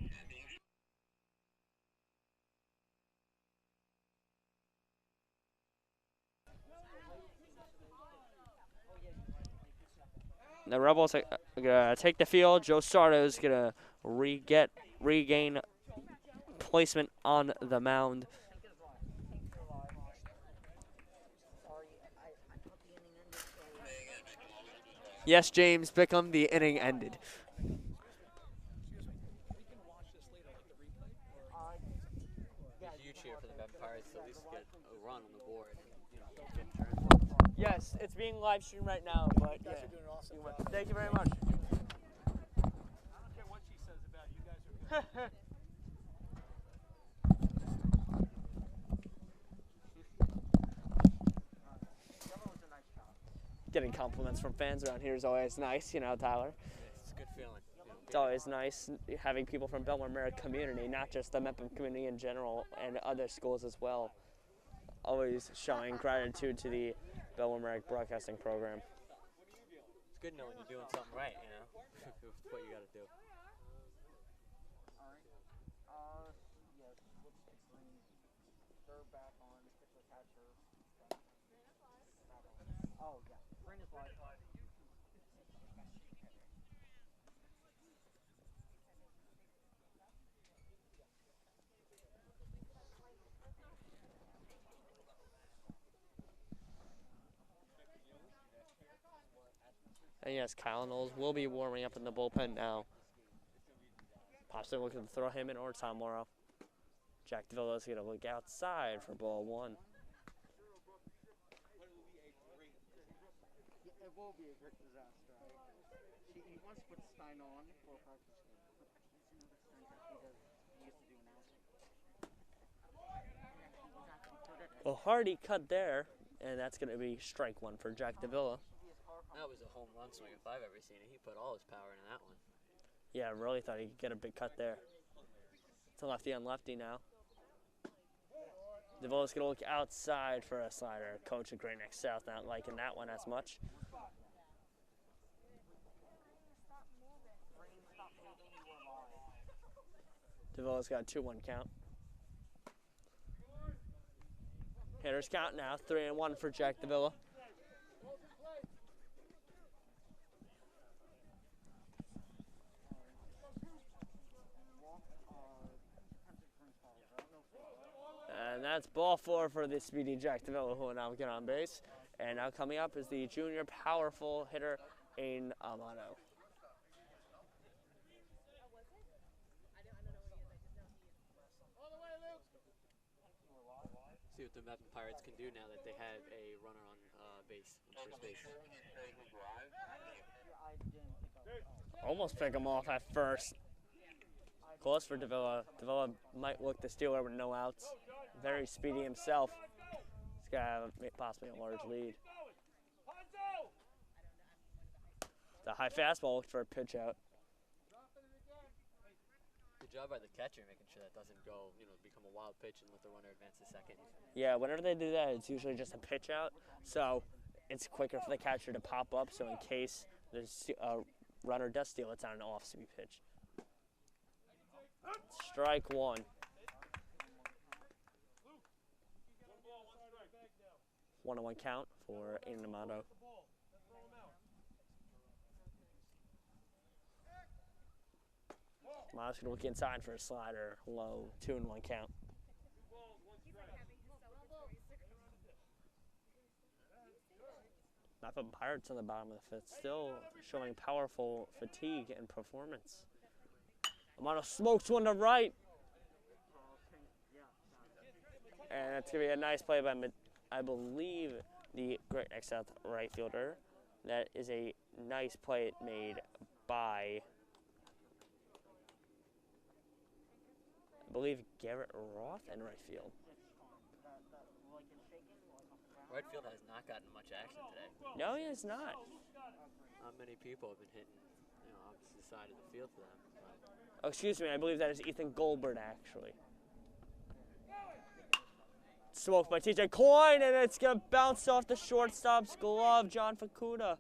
The Rebels are going to take the field. Joe Sardo is going to regain placement on the mound. Yes, James Bickham, the inning ended. Huge here for the Mepham Pirates to at least get a run on the board and get turns. Yes, it's being live streamed right now, but yeah. Doing awesome. Thank you very much. I don't care what she says about you guys are good. Getting compliments from fans around here is always nice, Tyler. It's a good feeling. It's always nice having people from Bellmore-Merrick community, not just the Mepham community in general, and other schools as well. Always showing gratitude to the Bellmore-Merrick broadcasting program. It's good knowing you're doing something right, with what you got to do. And yes, Kyle Knowles will be warming up in the bullpen now. Possibly looking to throw him in or Tom Morrow. Jack Deville is going to look outside for ball one. It will be a great disaster. He wants to put Stein on for a practice game, but he's another Stein he used to do announcing. Well, Hardy cut there, and that's going to be strike one for Jack Deville. That was a home run swing if I've ever seen it. He put all his power into that one. Yeah, I really thought he could get a big cut there. It's a lefty on lefty now. Deville's going to look outside for a slider. Coach at Great Neck South not liking that one as much. Deville's got a 2-1 count. Hitters count now, 3-1 for Jack Deville. And that's ball four for the speedy Jack Deville, who will now get on base. And now coming up is the junior powerful hitter, Ain Amano. See what the Mepham Pirates can do now that they have a runner on base, on first base. Almost pick him off at first. Close for Deville. Deville might look to steal with no outs. Very speedy himself. He's got to have possibly a large lead. The high fastball looked for a pitch out. Good job by the catcher making sure that doesn't go, become a wild pitch and let the runner advance to second. Yeah, whenever they do that, it's usually just a pitch out. So it's quicker for the catcher to pop up. So in case the runner does steal, it's on an off-speed pitch. Strike one. 1-1 count for Ain Amano. Amano's going to look inside for a slider. Low, 2-1 count. Mepham Pirates on the bottom of the fifth, still showing powerful fatigue and performance. Amano smokes one to right. And that's going to be a nice play by, I believe, the Great Neck South right fielder. That is a nice play made by, I believe, Garrett Roth in right field. Right field has not gotten much action today. No, he has not. Not many people have been hitting, opposite side of the field for them. Oh, excuse me, I believe that is Ethan Goldberg, actually. Smoked by TJ Coyne, and it's going to bounce off the shortstop's glove, John Fukuda.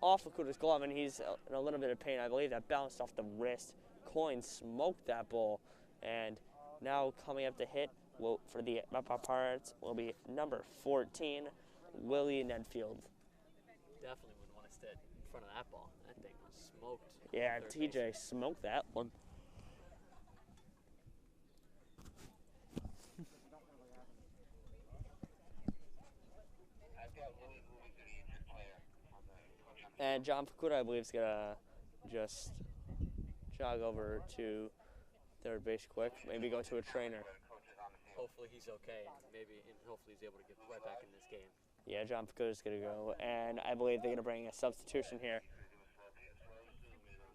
Off Fukuda's glove, and he's in a little bit of pain. I believe that bounced off the wrist. Coyne smoked that ball, and now coming up to hit for the Mepham Pirates will be number 14, Willie Nedfield. Definitely wouldn't want to sit in front of that ball. That thing was smoked. Yeah, TJ smoked that one. And John Fukuda, I believe, is going to just jog over to third base quick, maybe go to a trainer. Hopefully he's okay, and hopefully he's able to get right back in this game. Yeah, John Fukuda is going to go, and I believe they're going to bring a substitution here.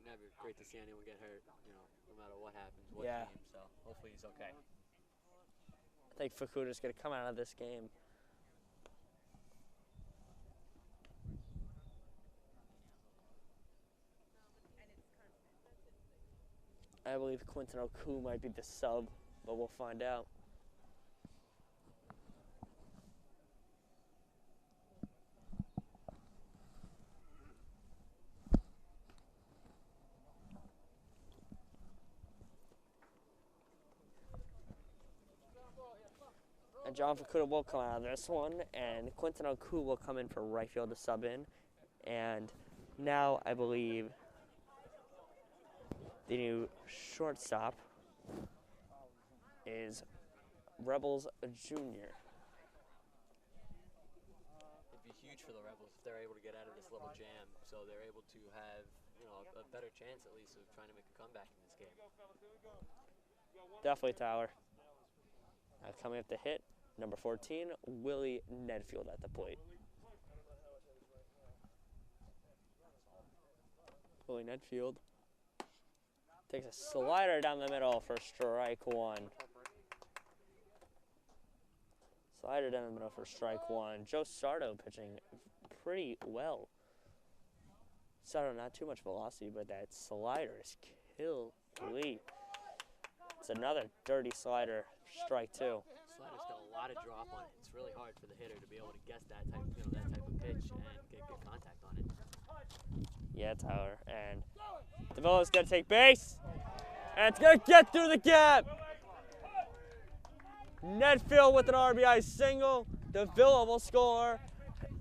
Never great to see anyone get hurt, no matter what happens, what Yeah. game, so hopefully he's okay. I think Fukuda is going to come out of this game. I believe Quinton Oku might be the sub, but we'll find out. And John Fukuda will come out of this one, and Quinton Oku will come in for right field to sub in. And now I believe the new shortstop is Rebels Jr. It'd be huge for the Rebels if they're able to get out of this little jam. So they're able to have, a better chance at least of trying to make a comeback in this game. Definitely Tower. Coming up to hit, number 14, Willie Nedfield at the plate. Willie Nedfield takes a slider down the middle for strike one. Slider down the middle for strike one. Joe Sardo pitching pretty well. Sardo not too much velocity, but that slider is killy. It's another dirty slider, strike two. Slider's got a lot of drop on it. It's really hard for the hitter to be able to guess that type of pitch and get good contact on it. Yeah, Tyler. And Deville is going to take base. And it's going to get through the gap. Nedfield with an RBI single. Deville will score.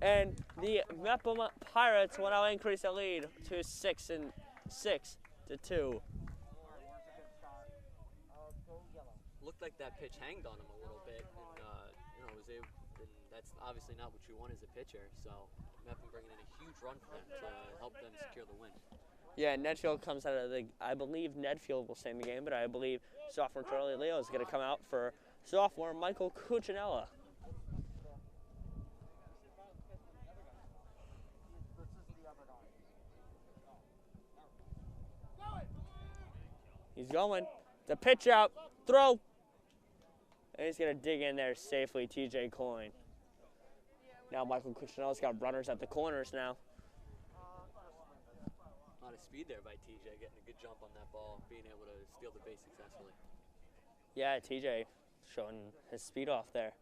And the Mepham Pirates will now increase the lead to 6 to 2. Looked like that pitch hanged on him a little bit, and was able. And that's obviously not what you want as a pitcher. So Mepham bringing in a huge run for them to help them secure the win. Yeah, Nedfield comes out of the. I believe Nedfield will stay in the game, but I believe sophomore Charlie Leo is going to come out for sophomore Michael Cuccinello. He's going. The pitch out. Throw. And he's going to dig in there safely, TJ Coyne. Now Michael Cuccinello's got runners at the corners now. A lot of speed there by TJ, getting a good jump on that ball, being able to steal the base successfully. Yeah, TJ showing his speed off there.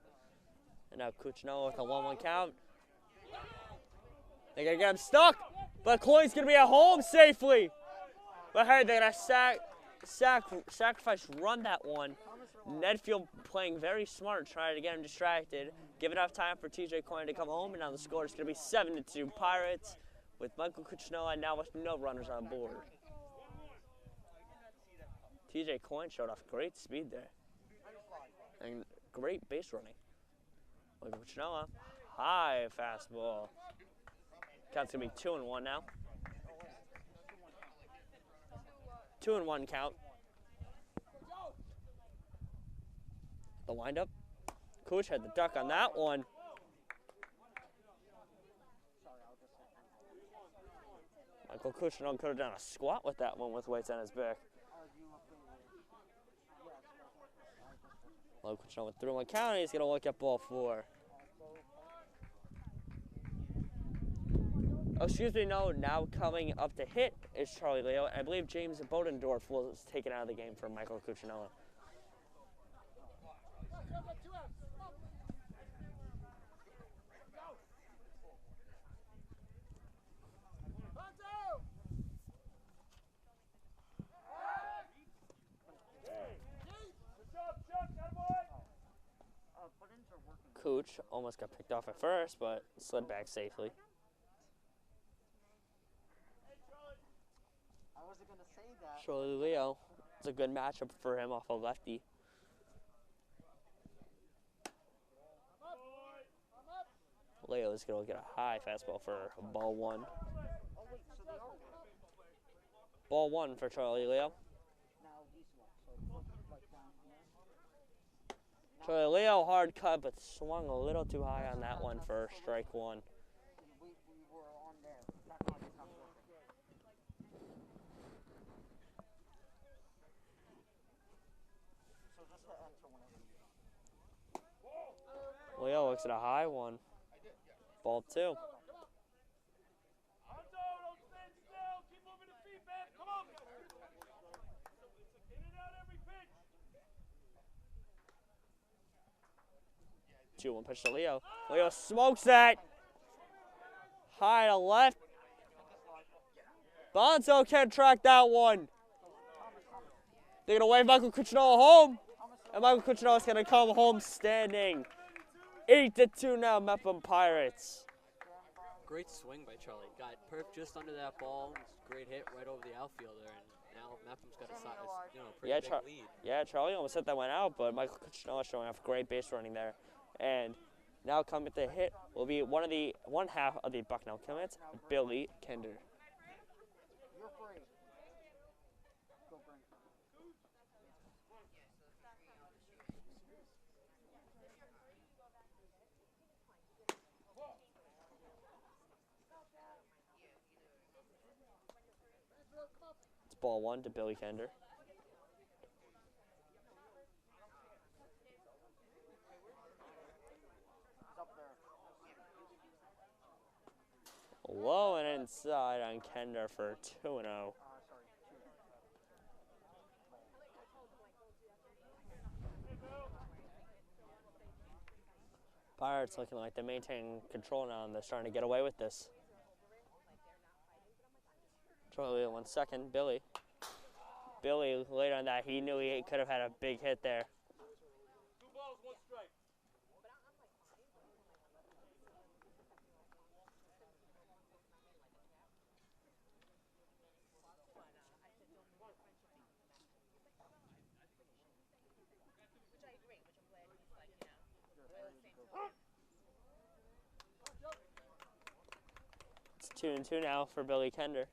And now Cuccinello with a 1-1 count. They're going to get him stuck, but Coyne's going to be at home safely. But hey, they're going to sacrifice run that one. Nedfield playing very smart, trying to get him distracted. Give enough time for TJ Coyne to come home, and now the score is going to be 7-2 Pirates with Michael Cuccinello and now with no runners on board. TJ Coyne showed off great speed there and great base running. Michael Cuccinello, high fastball. Count's going to be 2-1 now. 2-1 count. The windup. Cooch had the duck on that one. Michael Cuccinello could have done a squat with that one with weights on his back. Michael Cuccinello with 3-1 count. He's going to look at ball 4. Oh, excuse me, no. Now coming up to hit is Charlie Leo. I believe James Bodendorf was taken out of the game for Michael Cuccinello. Cooch almost got picked off at first, but slid back safely. I wasn't going to say that. Charlie Leo, it's a good matchup for him off a lefty. Leo is going to get a high fastball for ball 1. Ball 1 for Charlie Leo. Charlie Leo hard cut, but swung a little too high on that one for strike 1. We were on there. That's why it's not working. So just hit enter whenever you Leo looks at a high one. Ball 2. Two, 1 pitch to Leo. Leo smokes that. High to left. Bonzo can't track that one. They're going to wave Michael Cuccinello home. And Michael Cuccinello is going to come home standing. 8-2 now, Mepham Pirates. Great swing by Charlie. Got perf just under that ball. Great hit right over the outfielder. And now Mepham's got a pretty big lead. Yeah, Charlie almost hit that one out, but Michael Cuccinello showing off great base running there. And Now coming to hit will be one half of the Bucknell Comets, Billy Kender. You're free. Go bring. It's ball 1 to Billy Kender. Low and inside on Kender for 2-0. Sorry. Pirates looking like they're maintaining control now, and they're starting to get away with this. Totally 1 second, Billy. Billy, late on that, he knew he could have had a big hit there. 2 balls, 1 strike. It's 2-2 now for Billy Kender.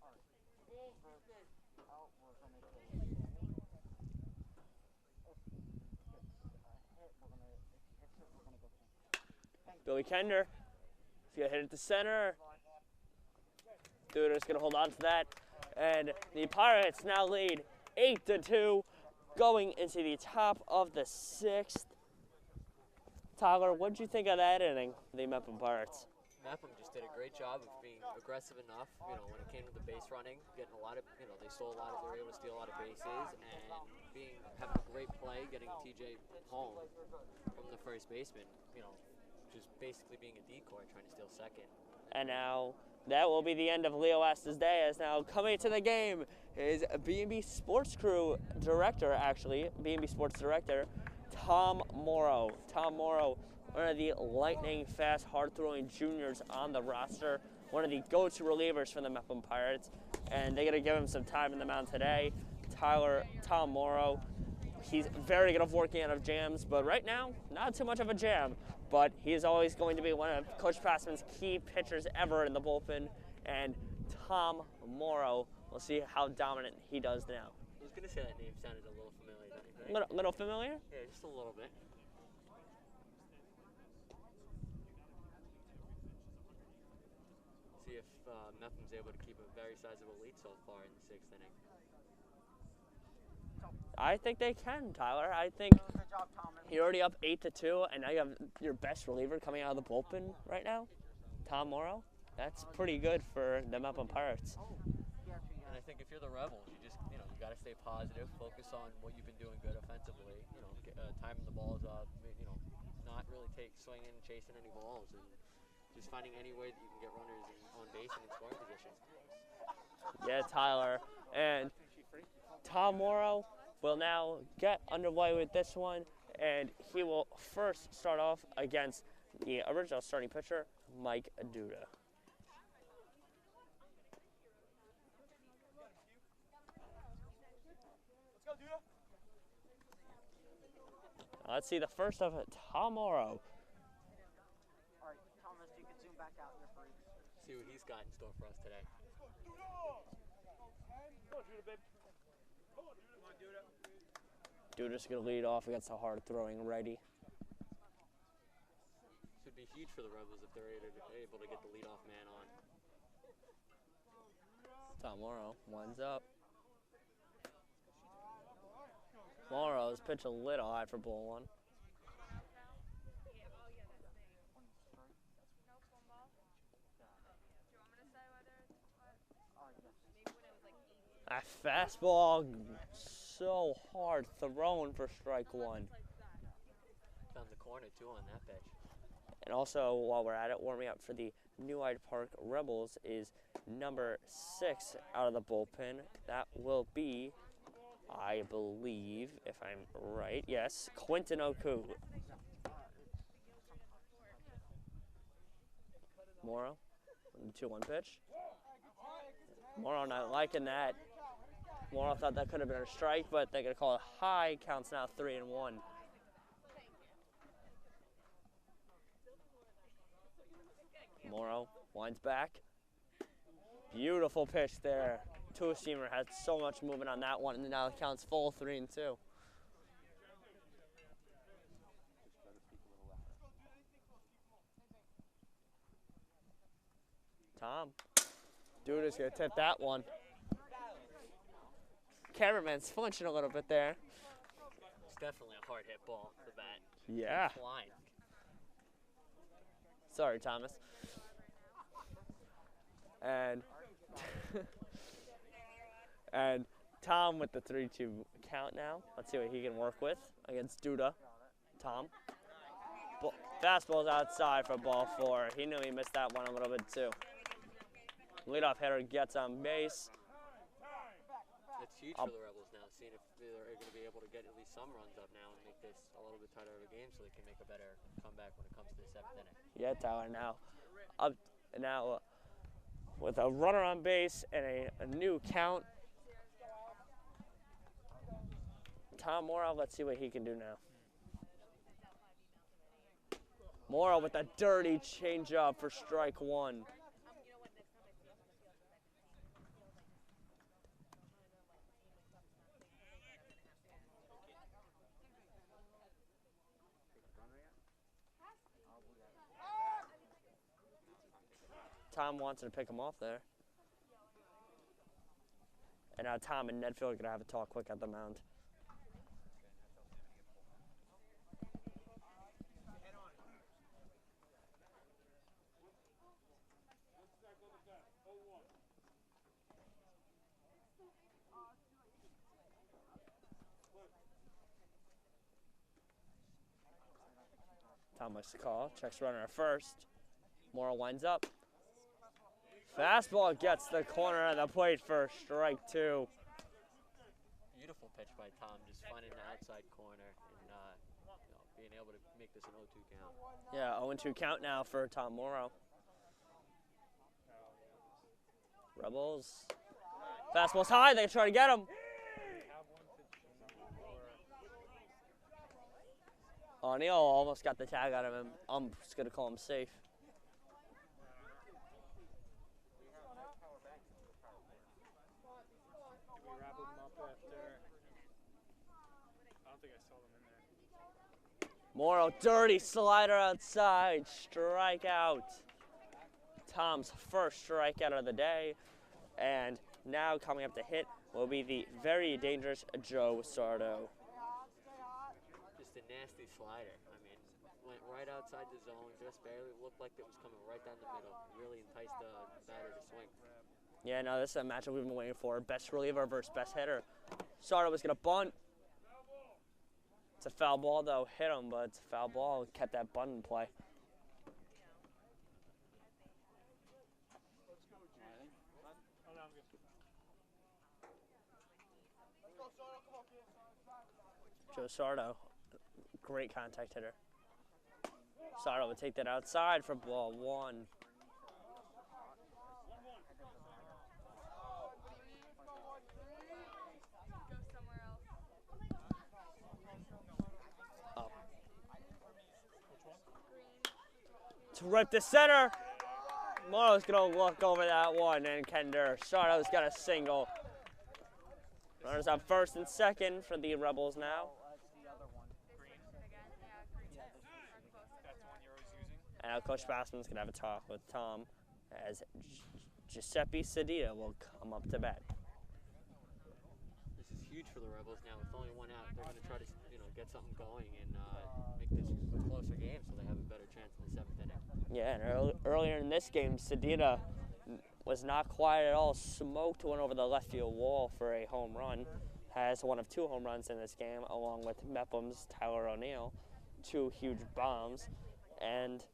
Billy Kender, if you hit it to center, Duder's going to hold on to that. And the Pirates now lead 8-2 going into the top of the 6th. Tyler, what did you think of that inning, the Mepham Pirates? Mepham just did a great job of being aggressive enough, when it came to the base running, getting a lot of, they stole a lot of, they were able to steal a lot of bases, and having a great play, getting TJ home from the first baseman, just basically being a decoy, trying to steal second. And now that will be the end of Leo Astor's day, as now coming to the game is BMB Sports Crew Director, BMB Sports Director, Tom Morrow. Tom Morrow, one of the lightning fast, hard-throwing juniors on the roster, one of the go-to relievers for the Mepham Pirates, and they're going to give him some time in the mound today. Tom Morrow, he's very good at working out of jams, but right now, not too much of a jam, but he is always going to be one of Coach Passman's key pitchers ever in the bullpen, and Tom Morrow, we'll see how dominant he does now. I was going to say that name sounded a little familiar, don't you think? Little familiar? Yeah, just a little bit. See if Mepham's able to keep a very sizable lead so far in the 6th inning. I think they can, Tyler. I think Good job, Thomas. you're already up 8-2, and now you have your best reliever coming out of the bullpen right now, Tom Morrow. That's pretty good for the Mepham Pirates. And I think if you're the Rebels, you just, you got to stay positive, focus on what you've been doing good offensively, timing the balls up, not really swinging and chasing any balls, and just finding any way that you can get runners on base and in scoring position. Yeah, Tyler. And Tom Morrow will now get underway with this one, and he will first start off against the original starting pitcher, Mike Duda. Let's see the first of Tom Morrow. All right, Thomas, you can zoom back out. You're free. See what he's got in store for us today. Duda's going to lead off against a hard-throwing righty. Should be huge for the Rebels if they're able to get the leadoff man on. Tom Morrow winds up. Morrow's pitch a little high for ball 1. A fastball so hard thrown for strike 1. Found the corner too on that pitch. And also, while we're at it, warming up for the New Hyde Park Rebels is number 6 out of the bullpen. That will be, I believe, if I'm right, yes, Quentin Oku. Morrow, the 2-1 pitch. Morrow not liking that. Morrow thought that could have been a strike, but they're going to call it high. Counts now 3-1. Morrow winds back. Beautiful pitch there. Two-seamer had so much movement on that one, and now it counts full 3-2. Tom. Dude is going to tip that one. Cameraman's flinching a little bit there. It's definitely a hard hit ball, the bat. Yeah. Flying. Sorry, Thomas. And and Tom with the 3-2 count now. Let's see what he can work with against Duda. Tom. Fastball's outside for ball 4. He knew he missed that one a little bit too. Leadoff hitter gets on base. It's huge for the Rebels now, seeing if they're going to be able to get at least some runs up now and make this a little bit tighter of a game so they can make a better comeback when it comes to the 7th inning. Yeah, Tyler, now with a runner on base and a new count. Tom Morrow, let's see what he can do now. Morrow with a dirty changeup for strike 1. Tom wants to pick him off there. And now Tom and Nedfield are going to have a talk quick at the mound. Tom makes the call, checks runner at first. Morrow winds up. Fastball gets the corner of the plate for strike 2. Beautiful pitch by Tom, just finding the outside corner and being able to make this an 0-2 count. Yeah, 0-2 count now for Tom Morrow. Rebels. Fastball's high, they try to get him. O'Neal almost got the tag out of him. I'm just going to call him safe. Morrow, dirty slider outside, strikeout. Tom's first strikeout of the day. And now coming up to hit will be the very dangerous Joe Sardo. Just a nasty slider. I mean, went right outside the zone, just barely looked like it was coming right down the middle. Really enticed the batter to swing. Yeah, no, this is a matchup we've been waiting for. Best reliever versus best hitter. Sardo was going to bunt. It's a foul ball, though. Hit him, but it's a foul ball. Kept that bunt in play. Joe Sardo, great contact hitter. Sardo would take that outside for ball 1. To rip the center. Morrow's going to look over that one, and Kender. Sardo's got a single. Runners on first and second for the Rebels now. And now Coach Bassman's going to have a talk with Tom as Giuseppe Sedita will come up to bat. This is huge for the Rebels now. With only one out, they're going to try to get something going and make this a closer game so they have a better chance in the 7th inning. Yeah, and earlier in this game, Sedita was not quiet at all. Smoked one over the left field wall for a home run. Has one of 2 home runs in this game, along with Mepham's Tyler O'Neal. 2 huge bombs. And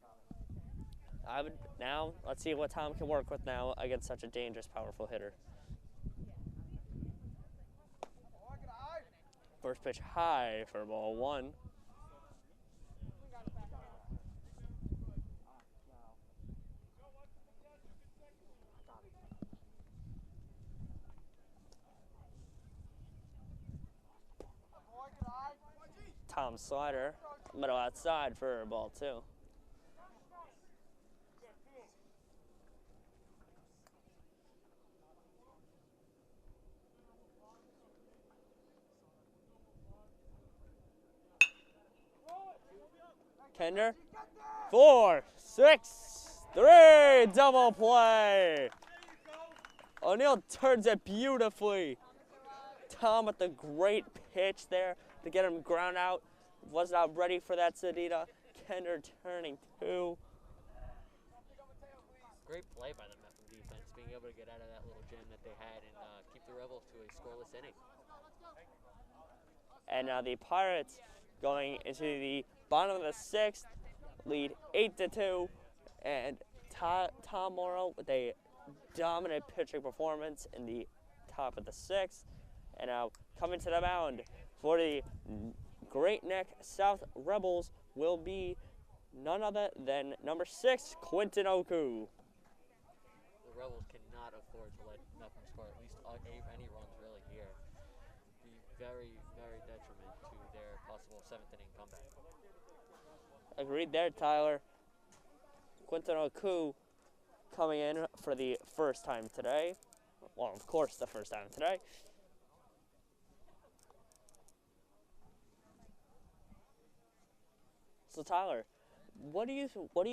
let's see what Tom can work with now against such a dangerous, powerful hitter. First pitch high for ball 1. Tom slider, middle outside for ball 2. Kender. 4, 6, 3. Double play. O'Neal turns it beautifully. Tom with the great pitch there to get him ground out. Was not ready for that, Sedita. Kender turning 2. Great play by the Mepham defense, being able to get out of that little jam that they had and keep the Rebels to a scoreless inning. And now the Pirates going into the bottom of the 6th, lead 8-2, and Tom Morrow with a dominant pitching performance in the top of the 6th. And now coming to the mound for the Great Neck South Rebels will be none other than number 6, Quinton Oku. The Rebels cannot afford to let Mepham score at least any runs really here. Be very, very detriment to their possible 7th inning comeback. Agreed there, Tyler. Quinton Oku coming in for the first time today. Well, of course, the first time today. So Tyler, what do you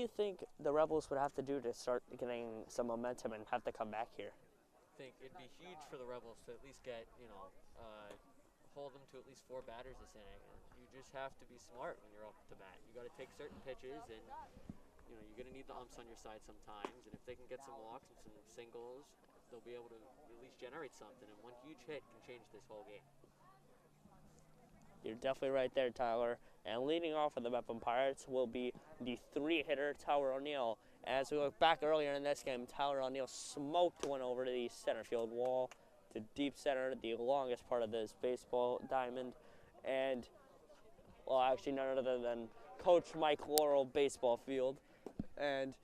think the Rebels would have to do to start getting some momentum and have to come back here? I think it'd be huge for the Rebels to at least get, hold them to at least 4 batters this inning. You just have to be smart when you're up to bat. You got to take certain pitches, and you're going to need the umps on your side sometimes. And if they can get some walks and some singles, they'll be able to at least generate something. And one huge hit can change this whole game. You're definitely right there, Tyler. And leading off for the Mepham Pirates will be the 3-hitter, Tyler O'Neal. As we look back earlier in this game, Tyler O'Neal smoked one over to the center field wall to deep center, the longest part of this baseball diamond. And, well, actually none other than Coach Mike Laurel baseball field. And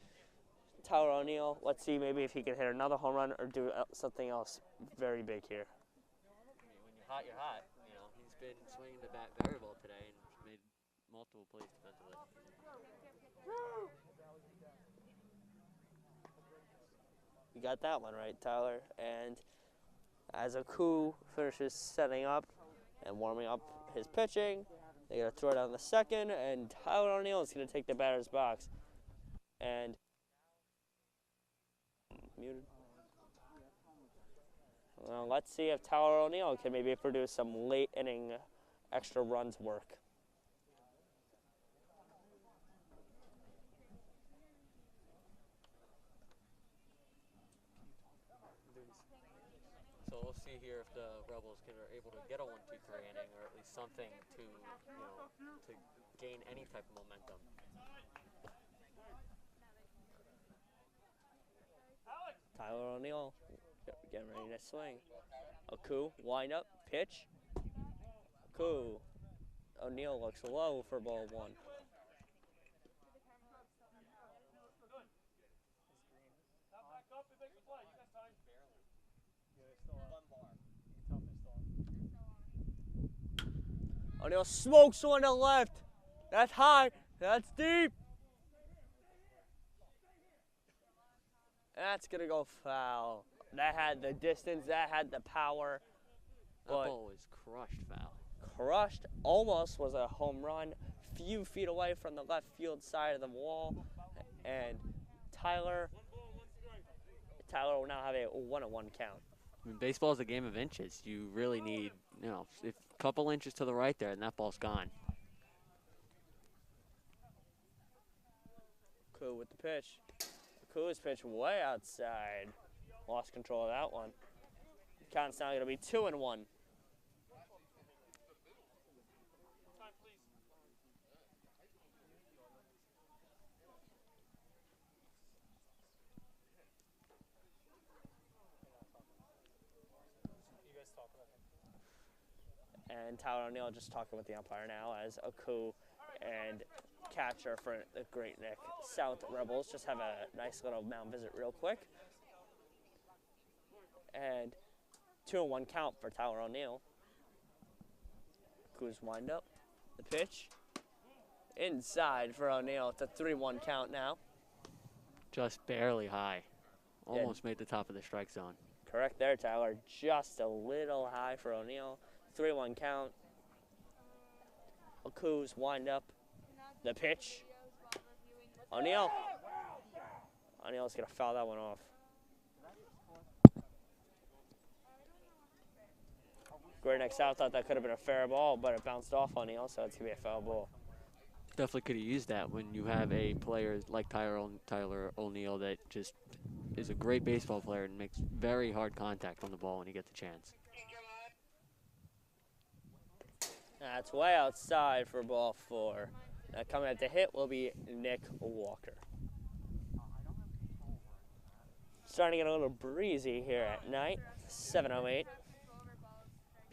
Tyler O'Neal, let's see maybe if he can hit another home run or do something else very big here. When you're hot, you're hot. He's been swinging the bat very well today and made multiple plays defensively. You got that one right, Tyler. And as Oku finishes setting up and warming up his pitching, they're going to throw it on the second, and Tyler O'Neal is going to take the batter's box. And muted. Well, let's see if Tyler O'Neal can maybe produce some late inning extra runs work. So we'll see here if the Rebels are able to get a 1-2-3 inning, or at least something to to gain any type of momentum. Tyler O'Neal getting ready to swing. Oku, wind up, pitch. Oku. O'Neal looks low for ball 1. O'Neal smokes one to left. That's high. That's deep. That's going to go foul. That had the distance. That had the power. That ball was crushed foul. Crushed. Almost was a home run. Few feet away from the left field side of the wall. And Tyler will now have a 1-1 count. I mean, baseball is a game of inches. You really need, if a couple inches to the right there, and that ball's gone. Cool with the pitch. Cool's pitch way outside. Lost control of that one. Count's now going to be 2-1. And Tyler O'Neal just talking with the umpire now as Oku and catcher for the Great Neck South Rebels just have a nice little mound visit real quick. And 2-1 count for Tyler O'Neal. Oku's wind up. The pitch. Inside for O'Neal. It's a 3-1 count now. Just barely high. Almost made the top of the strike zone. Correct there, Tyler. Just a little high for O'Neal. 3-1 count. Oku's wind up. The pitch. O'Neal. O'Neal's going to foul that one off. Great South thought that could have been a fair ball, but it bounced off O'Neal, so it's going to be a foul ball. Definitely could have used that when you have a player like Tyler O'Neal that just is a great baseball player and makes very hard contact on the ball when he gets a chance. That's way outside for ball 4. Now coming at the hit will be Nick Walker. Starting to get a little breezy here at night. 7:08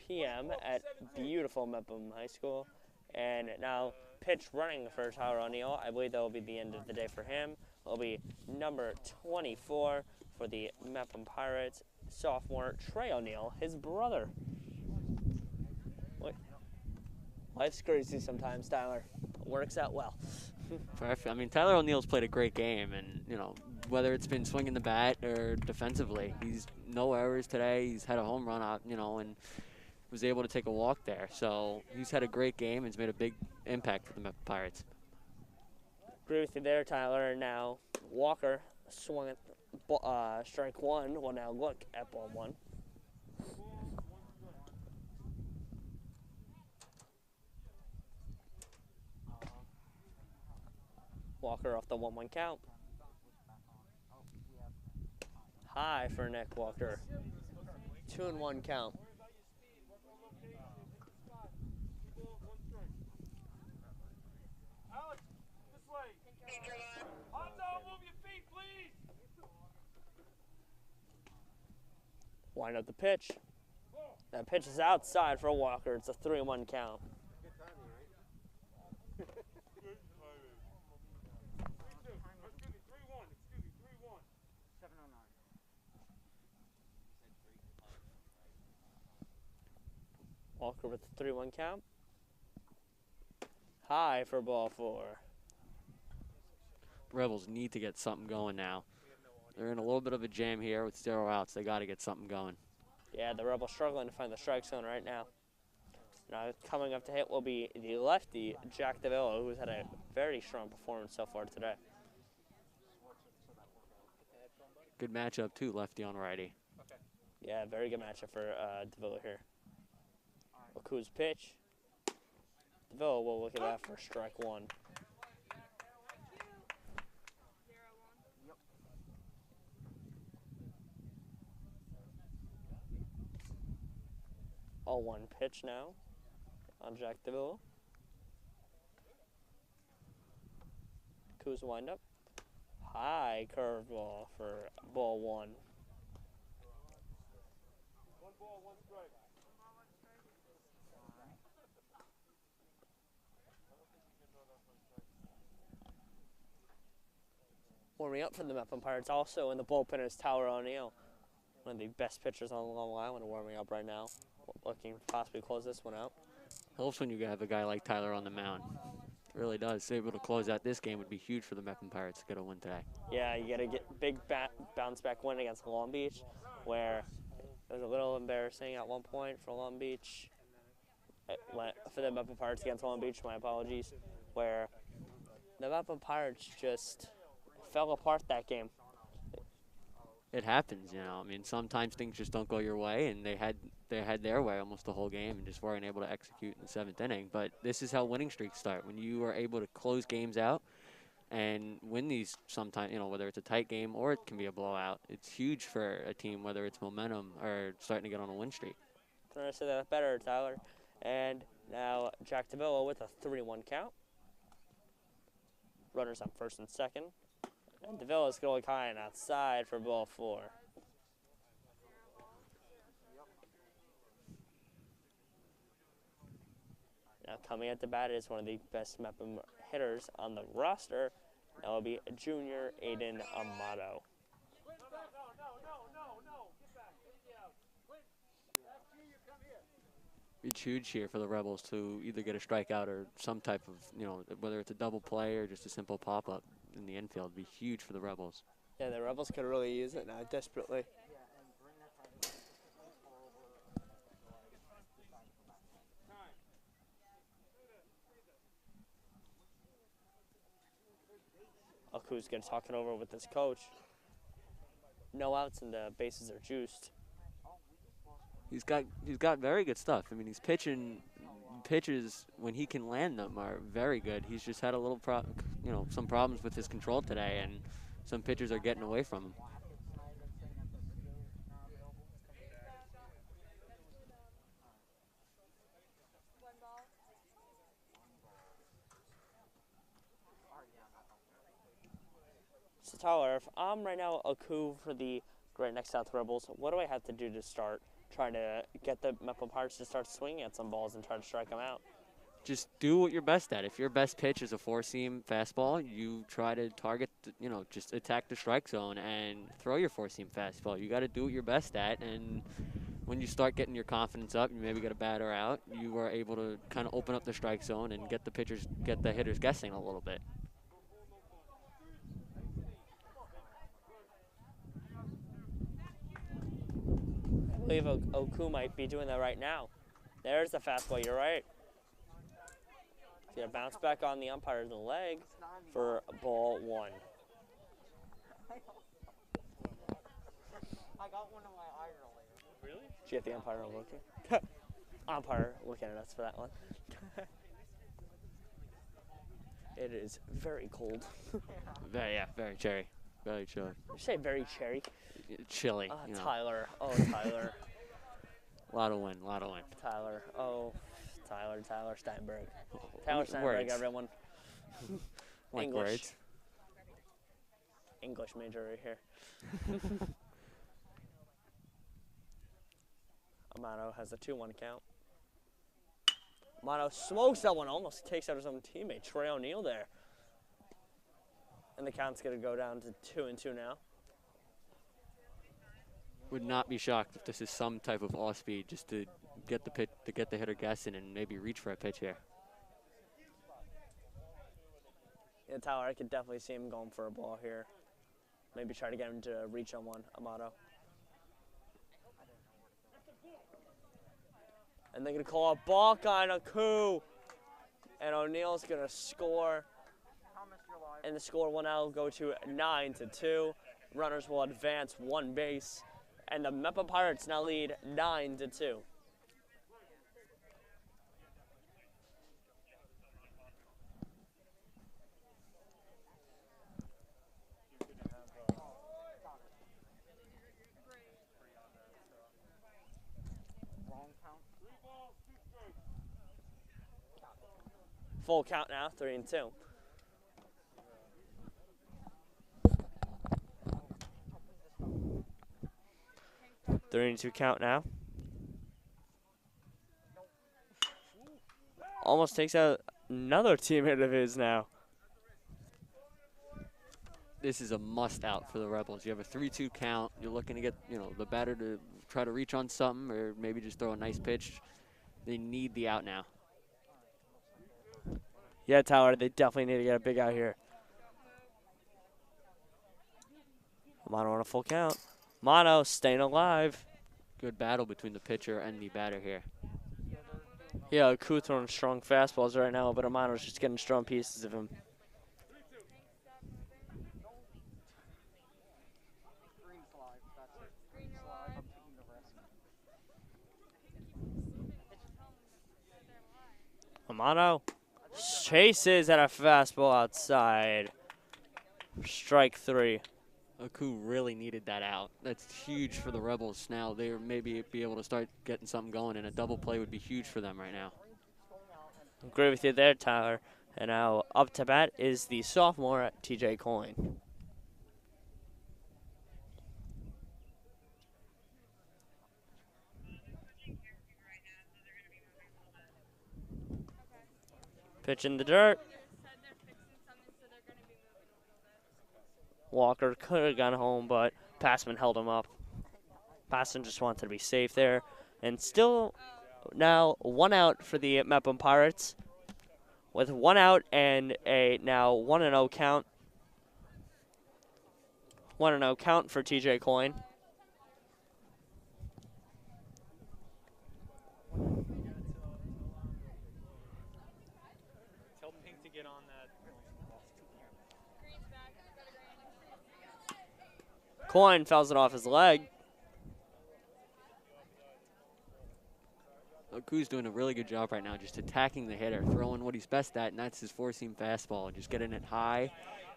p.m. at beautiful Mepham High School. And now pitch running for Tyler O'Neal. I believe that will be the end of the day for him. It will be number 24 for the Mepham Pirates, sophomore Trey O'Neal, his brother. What? Life's crazy sometimes, Tyler. It works out well. Perfect. I mean, Tyler O'Neal's played a great game, and, you know, whether it's been swinging the bat or defensively, he's no errors today. He's had a home run out, you know, and was able to take a walk there. So he's had a great game and he's made a big impact for the Mepham Pirates. Agree with you there, Tyler. Now Walker swung at strike 1. We'll now look at ball 1. Walker off the 1-1 count. High for Nick Walker. 2-1 count. Alex, this way. Hot dog, move your feet, please. Wind up the pitch. That pitch is outside for Walker. It's a 3-1 count. Walker with the 3-1 count. High for ball 4. Rebels need to get something going now. They're in a little bit of a jam here with 0 outs. They got to get something going. Yeah, the Rebels struggling to find the strike zone right now. Now coming up to hit will be the lefty, Jack Deville, who's had a very strong performance so far today. Good matchup, too, lefty on righty. Yeah, very good matchup for Deville here. Oku's pitch. Deville will look at that for strike 1. All 1 pitch now on Jack Deville. Oku's windup. High curveball for ball 1. 1 ball, 1 strike. Warming up for the Mepham Pirates also in the bullpen is Tyler O'Neal, one of the best pitchers on Long Island, warming up right now, looking to possibly close this one out. Helps when you have a guy like Tyler on the mound. It really does. Able to close out this game would be huge for the Mepham Pirates to get a win today. Yeah, you got to get big bounce back win against Long Beach, where it was a little embarrassing at one point for Long Beach. For the Mepham Pirates against Long Beach, my apologies, where the Mepham Pirates just fell apart that game. It happens, you know. I mean, sometimes things just don't go your way, and they had their way almost the whole game and just weren't able to execute in the 7th inning. But this is how winning streaks start. When you are able to close games out and win these sometimes, you know, whether it's a tight game or it can be a blowout, it's huge for a team, whether it's momentum or starting to get on a win streak. Trying to say that better, Tyler. And now Jack Deville with a 3-1 count. Runners on first and second. And Deville is going high and outside for ball 4. Now coming at the bat is one of the best Mepham hitters on the roster. That will be junior Aiden Amato. It's huge here for the Rebels to either get a strikeout or some type of, you know, whether it's a double play or just a simple pop-up in the infield, be huge for the Rebels. Yeah, the Rebels could really use it now desperately. Aku's going to talk it over with his coach. No outs and the bases are juiced. He's got very good stuff. I mean, he's pitches when he can land them are very good. He's just had a little some problems with his control today, and some pitchers are getting away from him. So Tyler, if I'm right now Aku for the Great Next South Rebels, what do I have to do to start trying to get the Mepham Pirates to start swinging at some balls and try to strike them out? Just do what you're best at. If your best pitch is a four-seam fastball, you try to target, just attack the strike zone and throw your four-seam fastball. You got to do what you're best at, and when you start getting your confidence up, you maybe get a batter out, you are able to kind of open up the strike zone and get the hitters guessing a little bit. I believe Aku might be doing that right now. There's the fastball, you're right. He's going to bounce back on the umpire's leg for ball one. I got one in my eye earlier. Really? Did you get the umpire looking? Umpire looking at us for that one. It is very cold. Very cherry. Very chilly. You say very cherry. Chilly. Tyler. Oh, Tyler. A lot of wind. Tyler. Oh, Tyler Steinberg. Tyler Steinberg, Words. everyone. Like English. words. English major right here. Amato has a 2-1 count. Amato smokes that one, almost takes out his own teammate, Trey O'Neill there. And the count's going to go down to 2-2 now. Would not be shocked if this is some type of off speed just to get the hitter guessing and maybe reach for a pitch here. Yeah, Tyler, I could definitely see him going for a ball here. Maybe try to get him to reach on one, Amato. And they're going to call a balk on Aku. And O'Neill's going to score. And the score will now go to 9-2. Runners will advance one base. And the Mepham Pirates now lead 9-2. Full count now, 3-2. Three and 2 count now. Almost takes out another teammate of his now. This is a must out for the Rebels. You have a 3-2 count. You're looking to get, the batter to try to reach on something or maybe just throw a nice pitch. They need the out now. Yeah, Tyler, they definitely need to get a big out here. Mono on a full count. Mono staying alive. Good battle between the pitcher and the batter here. Yeah, Aku throwing strong fastballs right now, but Amano's just getting strong pieces of him. Amano chases at a fastball outside. Strike 3. Aku really needed that out. That's huge for the Rebels now. They maybe be able to start getting something going, and a double play would be huge for them right now. Agree with you there, Tyler. And now up to bat is the sophomore, TJ Coyne. Pitch in the dirt. Walker could have gone home, but Passman held him up. Passman just wanted to be safe there. And still now 1 out for the Mepham Pirates. With 1 out and a now 1-0 count. 1-0 count for TJ Coyne. Tell Pink to get on that. Coin fouls it off his leg. Ku's doing a really good job right now, just attacking the hitter, throwing what he's best at, and that's his four-seam fastball, just getting it high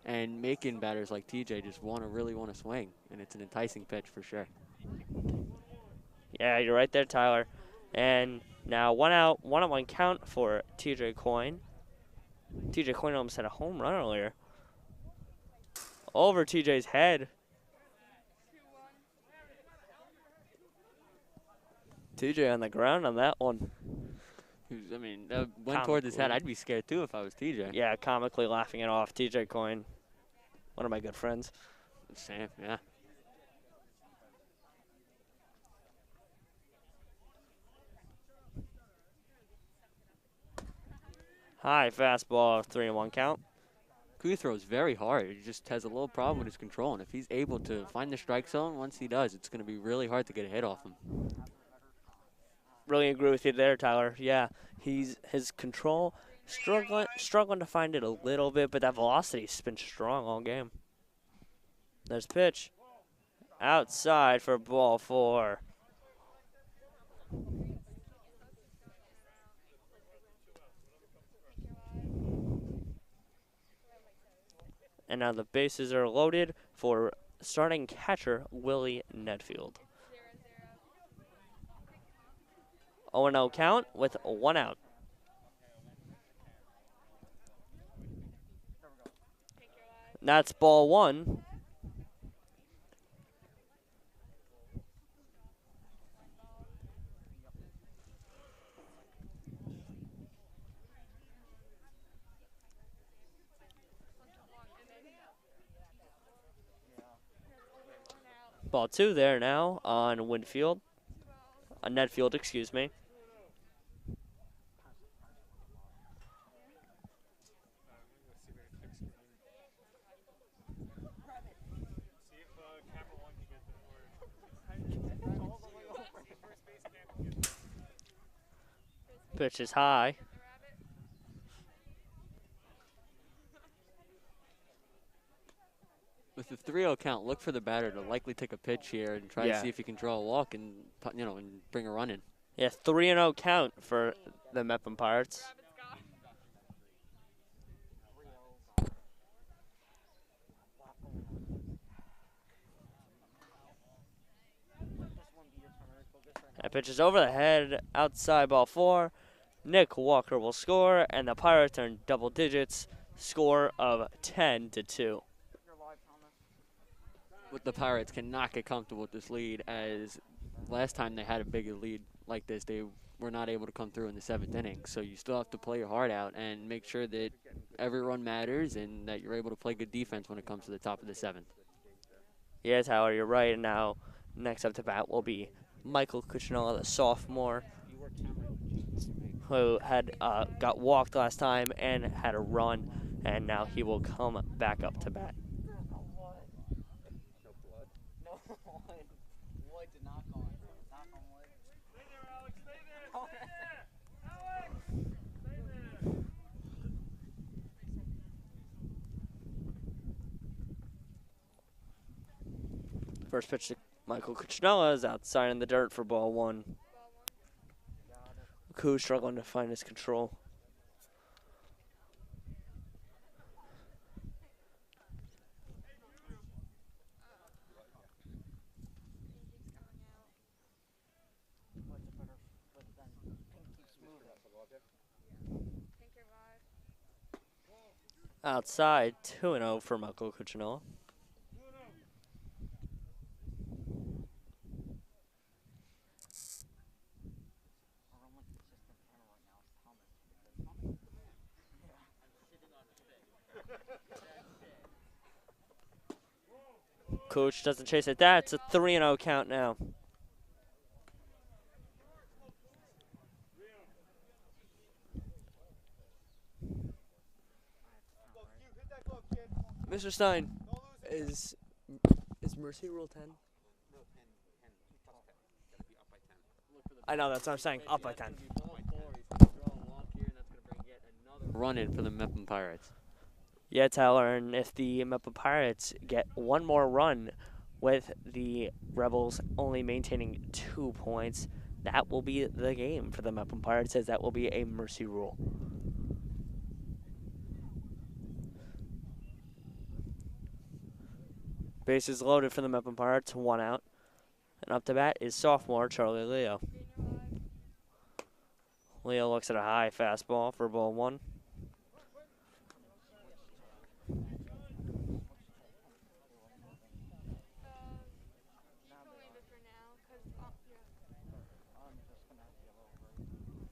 and making batters like TJ just really want to swing, and it's an enticing pitch for sure. Yeah, you're right there, Tyler. And now 1 out, 1-1 count for TJ Coyne. TJ Coyne almost had a home run earlier. Over TJ's head. TJ on the ground on that one. I mean, that went toward his head. I'd be scared too if I was TJ. Yeah, comically laughing it off. TJ Coyne, one of my good friends. Same, yeah. High fastball, 3-1 count. Ku throws very hard. He just has a little problem with his control, and if he's able to find the strike zone, once he does, it's going to be really hard to get a hit off him. Really agree with you there, Tyler. Yeah, his control struggling to find it a little bit, but that velocity's been strong all game. There's pitch. Outside for ball 4. And now the bases are loaded for starting catcher Willie Nedfield. 0-0 count with 1 out. That's ball 1. Ball 2 there now on Nedfield, excuse me. Pitch is high. With the 3-0 count, look for the batter to likely take a pitch here and try to see if he can draw a walk and and bring a run in. Yeah, 3-0 count for the Mepham Pirates. That pitch is over the head, outside ball 4. Nick Walker will score, and the Pirates are in double digits, score of 10-2. With the Pirates cannot get comfortable with this lead, as last time they had a bigger lead like this, they were not able to come through in the 7th inning. So you still have to play your heart out and make sure that every run matters and that you're able to play good defense when it comes to the top of the 7th. Yeah, Tyler, you're right. And now next up to bat will be Michael Cuccinello, the sophomore, who had got walked last time and had a run, and now he will come back up to bat. First pitch to Michael Cuccinello is outside in the dirt for ball 1. Ku struggling to find his control. Outside, 2-0 for Michael Cuccinello. Coach doesn't chase it. That's a 3-0 count now. Mr. Stein, is Mercy Rule 10? I know, that's what I'm saying. Up by 10. Run in for the Mepham Pirates. Yeah, Tyler, and if the Mepham Pirates get one more run, with the Rebels only maintaining 2 points. That will be the game for the Mepham Pirates, as that will be a mercy rule. Bases loaded for the Mepham Pirates, 1 out. And up to bat is sophomore Charlie Leo. Leo looks at a high fastball for ball 1.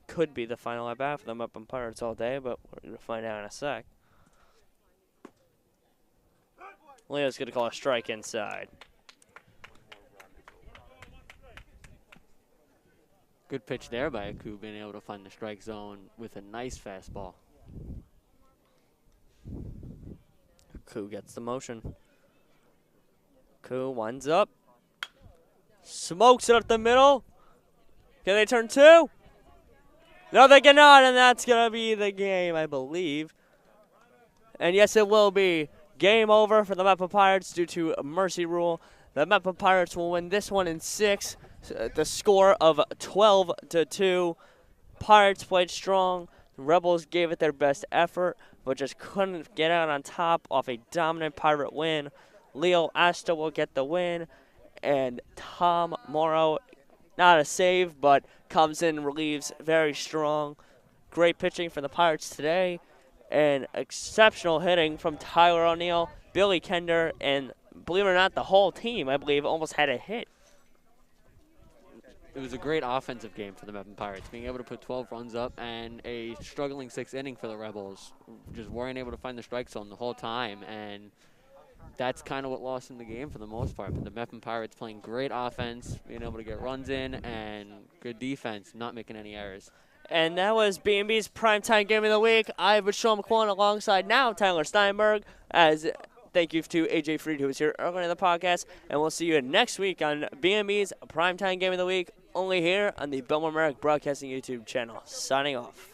Could be the final at bat for the Mepham Pirates all day, but we're going to find out in a sec. Leo's going to call a strike inside. Good pitch there by Aku, being able to find the strike zone with a nice fastball. Aku gets the motion. Aku winds up. Smokes it up the middle. Can they turn 2? No, they cannot, and that's going to be the game, I believe. And yes, it will be. Game over for the Mepham Pirates due to a mercy rule. The Mepham Pirates will win this one in 6. The score of 12-2. Pirates played strong. The Rebels gave it their best effort, but just couldn't get out on top off a dominant Pirate win. Leo Asta will get the win, and Tom Morrow, not a save, but comes in and relieves very strong. Great pitching for the Pirates today, and exceptional hitting from Tyler O'Neill, Billy Kender, and believe it or not, the whole team, I believe, almost had a hit. It was a great offensive game for the Mepham Pirates, being able to put 12 runs up and a struggling 6th inning for the Rebels. Just weren't able to find the strike zone the whole time, and that's kind of what lost in the game for the most part. But the Mepham Pirates playing great offense, being able to get runs in, and good defense, not making any errors. And that was BMB's primetime game of the week. I've been Sean McQuillan alongside now Tyler Steinberg. As thank you to AJ Freed, who was here earlier in the podcast. And we'll see you next week on BMB's primetime game of the week, only here on the Bellmore-Merrick Broadcasting YouTube channel. Signing off.